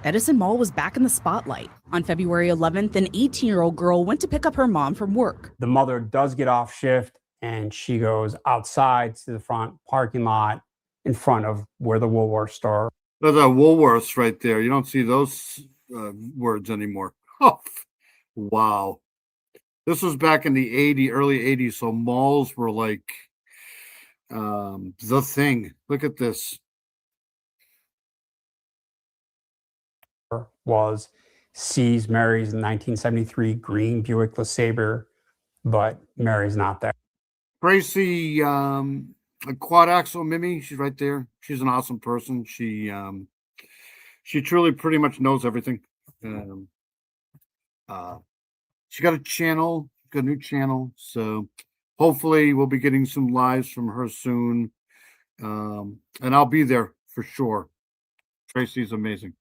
Edison Mall was back in the spotlight. On February 11th, an 18-year-old girl went to pick up her mom from work. The mother does get off shift and she goes outside to the front parking lot in front of where the Woolworth store. There's a Woolworths right there. You don't see those words anymore. Oh, wow. This was back in the early 80s, so malls were like the thing. Look at this. Was sees Mary's 1973 green Buick LeSabre, but Mary's not there. Tracy, a quad axle Mimi, she's right there. She's an awesome person. She truly pretty much knows everything. She got a channel, got a new channel, so hopefully we'll be getting some lives from her soon. And I'll be there for sure. Tracy's amazing.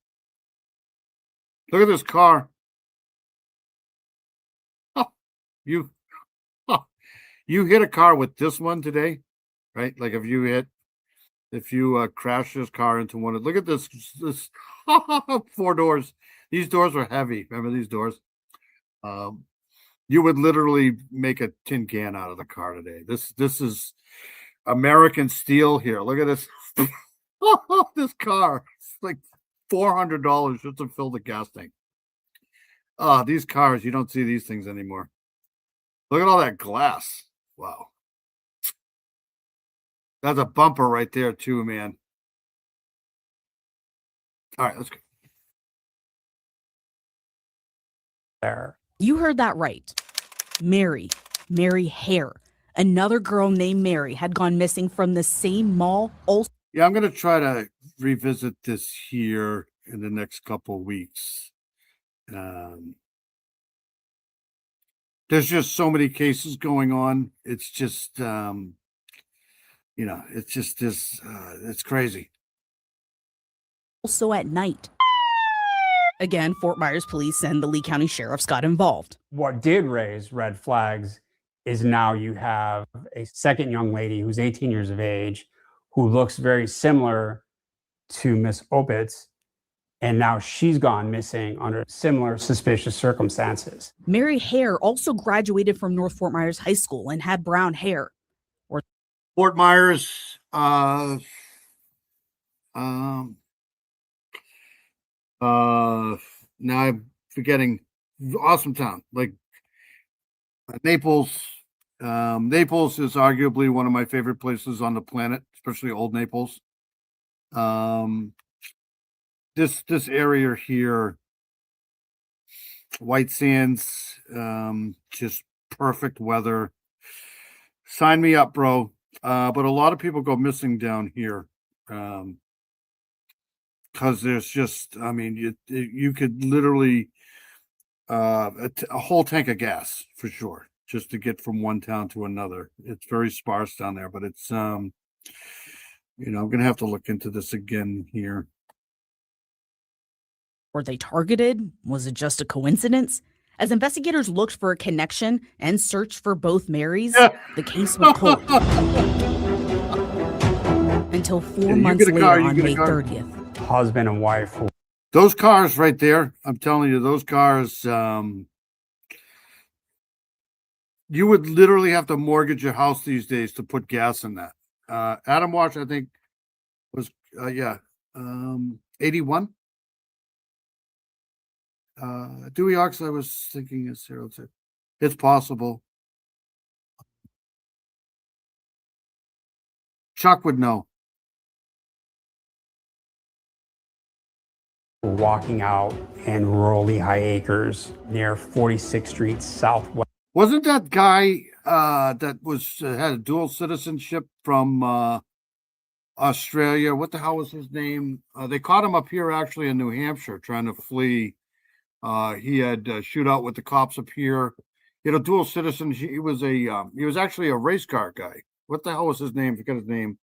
Look at this car. Oh, you hit a car with this one today, right? Like if you crash this car into one of, look at this 4 doors. These doors are heavy. Remember these doors? You would literally make a tin can out of the car today. This is American steel here. Look at this. This car. It's like $400 just to fill the gas tank. These cars, you don't see these things anymore. Look at all that glass. Wow. That's a bumper right there too, man. All right, let's go. There. You heard that right. Mary Hare. Another girl named Mary had gone missing from the same mall. Also, yeah, I'm going to try to revisit this here in the next couple of weeks. There's just so many cases going on. It's just, it's just this, it's crazy. Also at night. Again, Fort Myers police and the Lee County Sheriff's got involved. What did raise red flags is now you have a second young lady who's 18 years of age who looks very similar to Miss Opitz, and now she's gone missing under similar suspicious circumstances. Mary Hare also graduated from North Fort Myers High School and had brown hair. Fort Myers, now I'm forgetting, awesome town, like Naples. Naples is arguably one of my favorite places on the planet, especially Old Naples. This area here, White Sands, just perfect weather. Sign me up, bro. But a lot of people go missing down here. Because there's just, I mean, you could literally a whole tank of gas for sure, just to get from one town to another. It's very sparse down there, but it's I'm gonna have to look into this again here. Were they targeted? Was it just a coincidence? As investigators looked for a connection and searched for both Marys, the case went cold. Until 4 months later on May 30th. Husband and wife. Those cars right there, I'm telling you, those cars, you would literally have to mortgage your house these days to put gas in that. Adam Walsh, I think Was yeah. 81. Dewey Ox, I was thinking is 02. It's possible. Chuck would know. Walking out in rural Lehigh Acres near 46th Street Southwest. Wasn't that guy that was had a dual citizenship from Australia? What the hell was his name? They caught him up here actually in New Hampshire trying to flee. He had a shootout with the cops up here. He had a dual citizen. He was actually a race car guy. What the hell was his name? Forget his name.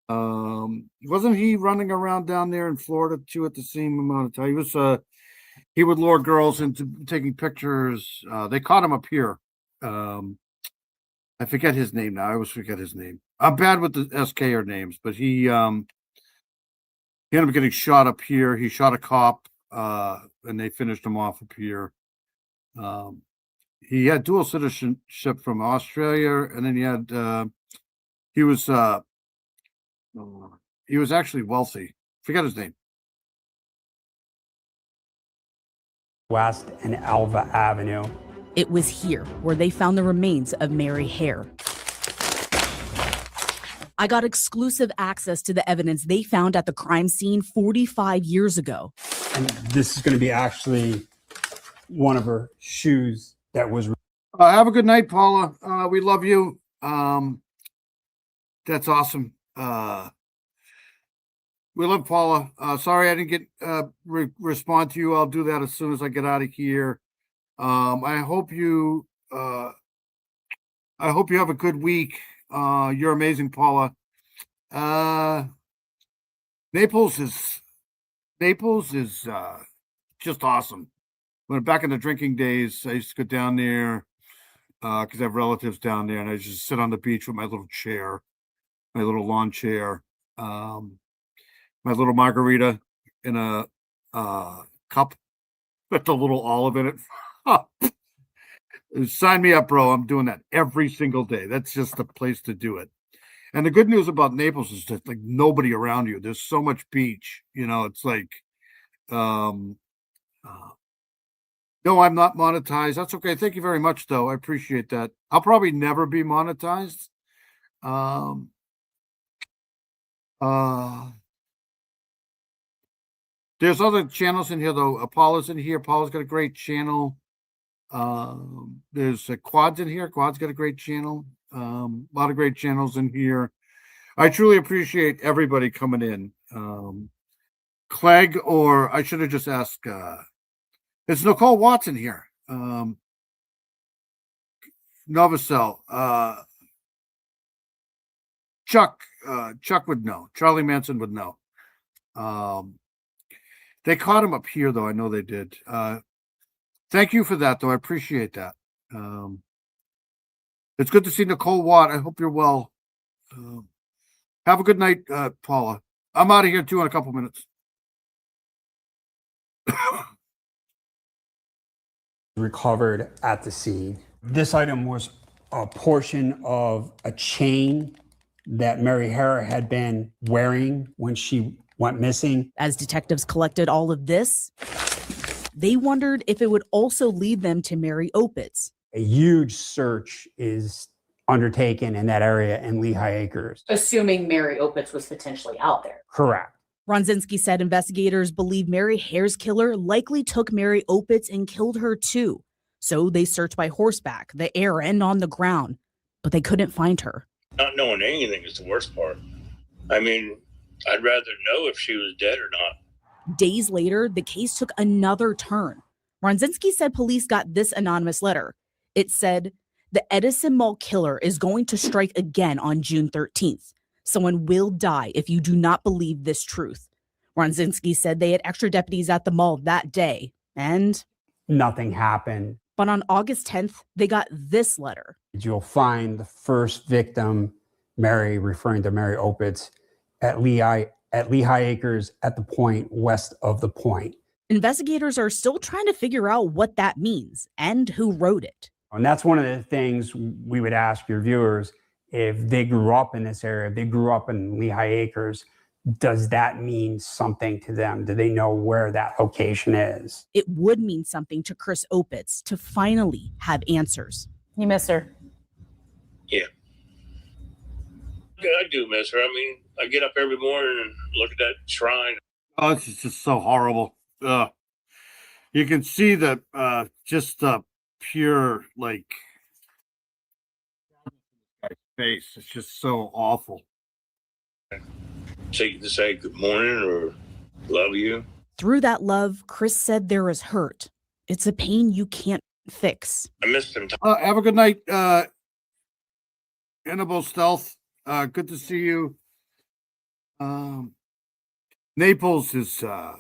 Wasn't he running around down there in Florida too at the same amount of time? He was he would lure girls into taking pictures. They caught him up here. I forget his name now. I always forget his name. I'm bad with the SKR names, but he ended up getting shot up here. He shot a cop, and they finished him off up here. He had dual citizenship from Australia, and then he was actually wealthy. Forget his name. West and Alva Avenue. It was here where they found the remains of Mary Hare. I got exclusive access to the evidence they found at the crime scene 45 years ago. And this is going to be actually one of her shoes that was. Have a good night, Paula. We love you. That's awesome. We love Paula. Sorry I didn't get respond to you. I'll do that as soon as I get out of here. I hope you have a good week. You're amazing, Paula. Naples is just awesome. When back in the drinking days, I used to go down there because I have relatives down there, and I just sit on the beach with my little chair, my little lawn chair, my little margarita in a cup with a little olive in it. Sign me up, bro. I'm doing that every single day. That's just the place to do it. And the good news about Naples is that like nobody around you. There's so much beach. You know, it's like, no, I'm not monetized. That's okay. Thank you very much, though. I appreciate that. I'll probably never be monetized. There's other channels in here, though. Paula's in here. Paula's got a great channel. There's Quad's in here. Quad's got a great channel. A lot of great channels in here. I truly appreciate everybody coming in. Clegg, or I should have just asked. It's Nicole Watson here. Novacell. Chuck would know. Charlie Manson would know. They caught him up here, though. I know they did. Thank you for that, though. I appreciate that. It's good to see Nicole Watt. I hope you're well. Have a good night, Paula. I'm out of here, too, in a couple minutes. Recovered at the scene. This item was a portion of a chain that Mary Hare had been wearing when she went missing. As detectives collected all of this, they wondered if it would also lead them to Mary Opitz. A huge search is undertaken in that area in Lehigh Acres. Assuming Mary Opitz was potentially out there. Correct. Ronzinski said investigators believe Mary Hare's killer likely took Mary Opitz and killed her too. So they searched by horseback, the air, and on the ground, but they couldn't find her. Not knowing anything is the worst part. I mean, I'd rather know if she was dead or not. Days later, the case took another turn. Ronzinski said police got this anonymous letter. It said, "The Edison Mall killer is going to strike again on June 13th. Someone will die if you do not believe this truth." Ronzinski said they had extra deputies at the mall that day, and nothing happened. But on August 10th, they got this letter. You'll find the first victim, Mary, referring to Mary Opitz, at Lehigh Acres at the point west of the point. Investigators are still trying to figure out what that means and who wrote it. And that's one of the things we would ask your viewers if they grew up in this area, if they grew up in Lehigh Acres, does that mean something to them? Do they know where that location is? It would mean something to Chris Opitz to finally have answers. You miss her. Yeah. Yeah, I do miss her. I mean, I get up every morning and look at that shrine. Oh, this is just so horrible. You can see that just the pure like face. It's just so awful. So you can say good morning or love you. Through that love, Chris said there is hurt. It's a pain you can't fix. I missed him. Have a good night, Annabelle Stealth. Good to see you. Naples is the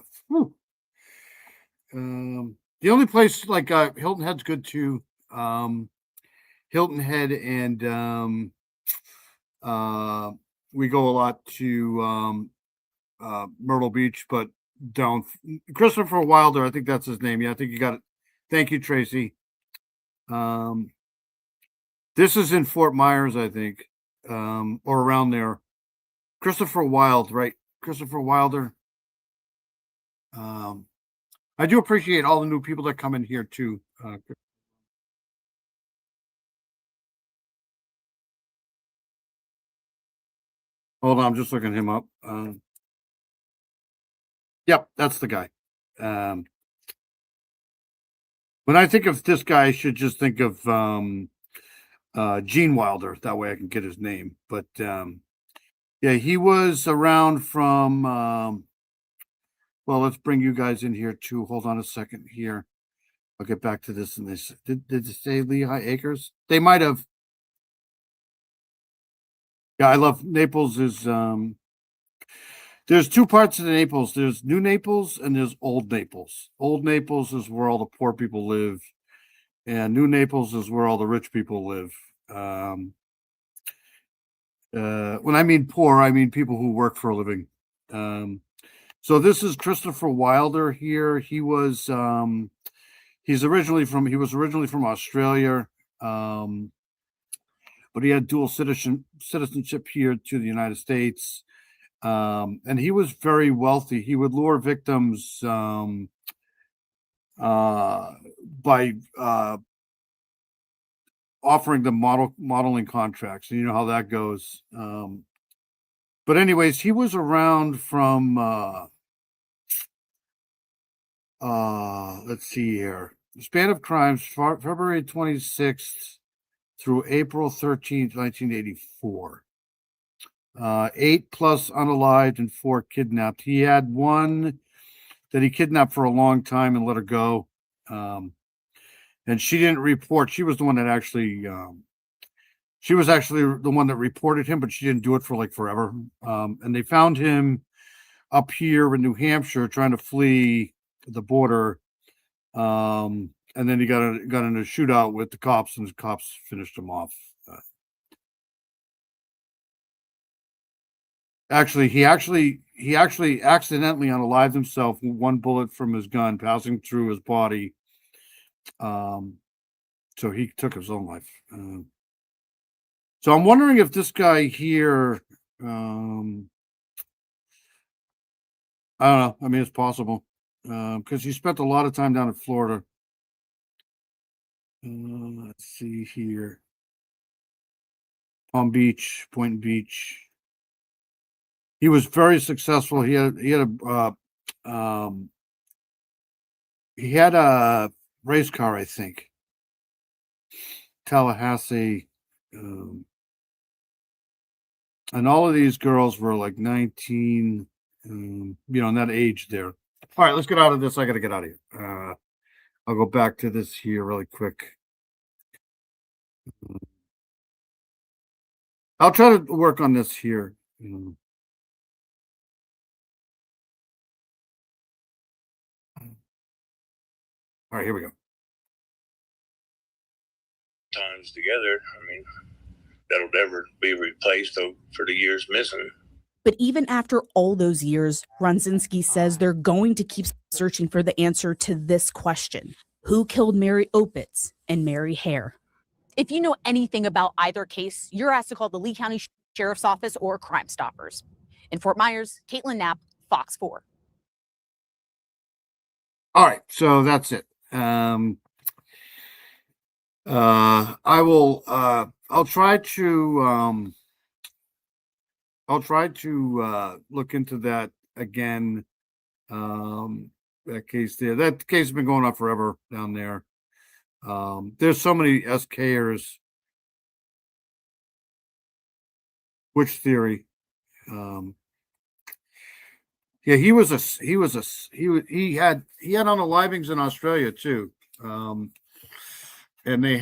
only place like Hilton Head's good too. Hilton Head and we go a lot to Myrtle Beach, but down Christopher Wilder, I think that's his name. Yeah, I think you got it. Thank you, Tracy. This is in Fort Myers, I think, or around there. Christopher Wilde, right? Christopher Wilder. I do appreciate all the new people that come in here too. Hold on, I'm just looking him up. Yep, that's the guy. When I think of this guy, I should just think of Gene Wilder. That way I can get his name. But yeah, he was around from well, let's bring you guys in here too. Hold on a second here. I'll get back to this. And this did they say Lehigh Acres? They might have. Yeah, I love Naples. Is there's two parts of the Naples. There's New Naples and there's Old Naples. Old Naples is where all the poor people live, and New Naples is where all the rich people live. When I mean poor, I mean people who work for a living. So this is Christopher Wilder here. He was he was originally from Australia. But he had dual citizenship here to the United States. And he was very wealthy. He would lure victims by offering them modeling contracts. And you know how that goes. But anyways, he was around from, let's see here. The span of crimes, February 26th, through April 13th, 1984. 8 plus unalived and 4 kidnapped. He had one that he kidnapped for a long time and let her go. And she didn't report. She was the one that actually, she was actually the one that reported him, but she didn't do it for like forever. And they found him up here in New Hampshire trying to flee the border. And then he got in a shootout with the cops, and the cops finished him off. He actually accidentally unalived himself with one bullet from his gun passing through his body. So he took his own life. So I'm wondering if this guy here, I don't know. I mean, it's possible because he spent a lot of time down in Florida. Let's see here. Palm Beach, Boynton Beach. He was very successful. He had a race car, I think. Tallahassee. And all of these girls were like 19, in that age there. All right, let's get out of this. I got to get out of here. I'll go back to this here really quick. I'll try to work on this here. All right, here we go. Times together. I mean, that'll never be replaced for the years missing. But even after all those years, Ronzinski says they're going to keep searching for the answer to this question. Who killed Mary Opitz and Mary Hare? If you know anything about either case, you're asked to call the Lee County Sheriff's Office or Crime Stoppers. In Fort Myers, Caitlin Knapp, Fox 4. All right, so that's it. I will I'll try to look into that again. That case there. That case has been going on forever down there. There's so many SKers. Which theory? Yeah, he had unalivings in Australia too. And he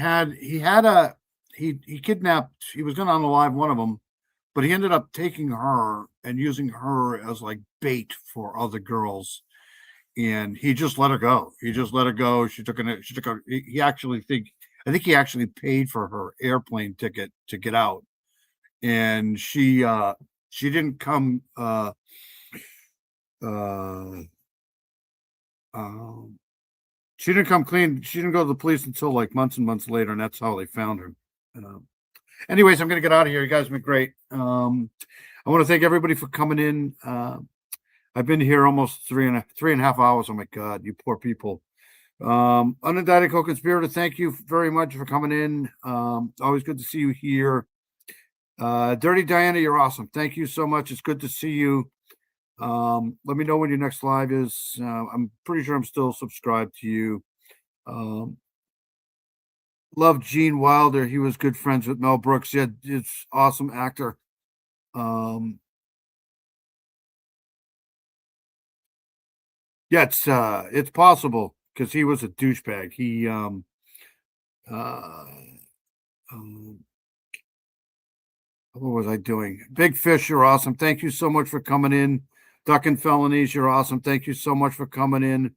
kidnapped, he was going to unalive one of them, but he ended up taking her and using her as like bait for other girls. And he just let her go. He think he actually paid for her airplane ticket to get out. And she didn't come she didn't come clean. She didn't go to the police until like months and months later, and that's how they found her. Anyways, I'm gonna get out of here. You guys have been great. I want to thank everybody for coming in. I've been here almost three and a half hours. Oh my God, you poor people. Unindicted co-conspirator, thank you very much for coming in. Always good to see you here. Dirty Diana, you're awesome. Thank you so much. It's good to see you. Let me know when your next live is. I'm pretty sure I'm still subscribed to you. Love Gene Wilder. He was good friends with Mel Brooks. Yeah, it's awesome actor. Yeah, it's possible because he was a douchebag. He what was I doing? Big Fish, you're awesome. Thank you so much for coming in. Duck and Felonies, you're awesome. Thank you so much for coming in.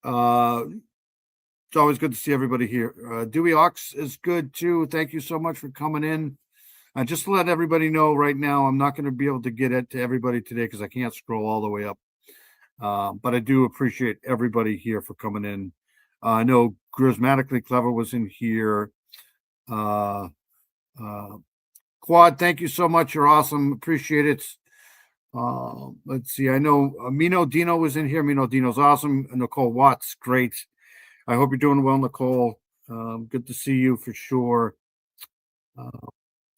It's always good to see everybody here. Dewey Ox is good too. Thank you so much for coming in. Just to let everybody know right now, I'm not going to be able to get it to everybody today because I can't scroll all the way up. But I do appreciate everybody here for coming in. I know Charismatically Clever was in here. Quad, thank you so much. You're awesome. Appreciate it. Let's see. I know Mino Dino was in here. Mino Dino's awesome. And Nicole Watts, great. I hope you're doing well, Nicole. Good to see you for sure.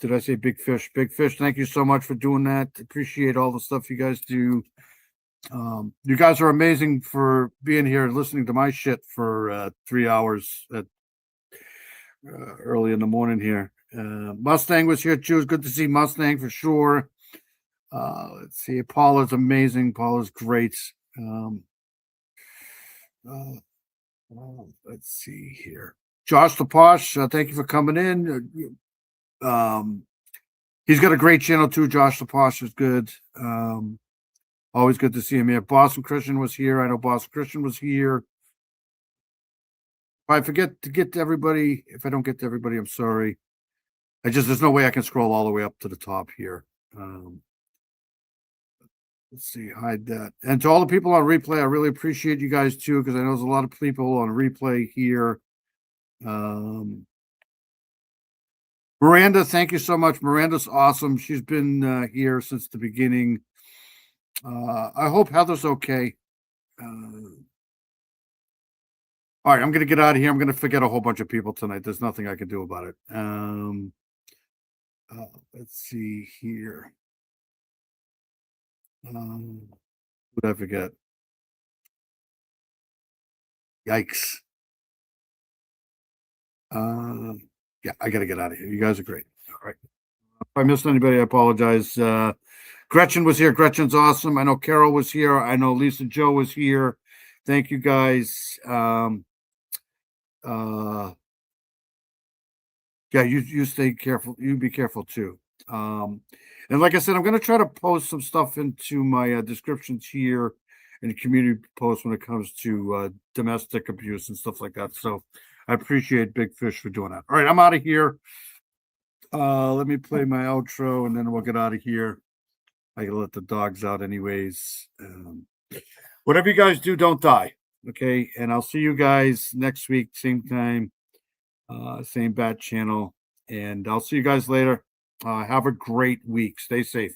Did I say Big Fish? Big Fish, thank you so much for doing that. Appreciate all the stuff you guys do. You guys are amazing for being here and listening to my shit for 3 hours early in the morning here. Mustang was here too. It's good to see Mustang for sure. Let's see. Paula's amazing. Paula's great. Let's see here. Josh the Posh, thank you for coming in. He's got a great channel too. Josh the Posh is good. Always good to see him here. Boston Christian was here. I know Boston Christian was here. If I forget to get to everybody, if I don't get to everybody, I'm sorry. There's no way I can scroll all the way up to the top here. Let's see, hide that. And to all the people on replay, I really appreciate you guys too, because I know there's a lot of people on replay here. Miranda, thank you so much. Miranda's awesome. She's been here since the beginning. I hope Heather's okay. All right, I'm going to get out of here. I'm going to forget a whole bunch of people tonight. There's nothing I can do about it. Let's see here. Who did I forget? Yikes. Yeah, I got to get out of here. You guys are great. All right. If I missed anybody, I apologize. Gretchen was here. Gretchen's awesome. I know Carol was here. I know Lisa Joe was here. Thank you guys. Yeah, you stay careful. You be careful too. And like I said, I'm going to try to post some stuff into my descriptions here and community posts when it comes to domestic abuse and stuff like that. So I appreciate Big Fish for doing that. All right, I'm out of here. Let me play my outro and then we'll get out of here. I gotta let the dogs out anyways. Whatever you guys do, don't die. Okay. And I'll see you guys next week, same time, same bat channel. And I'll see you guys later. Have a great week. Stay safe.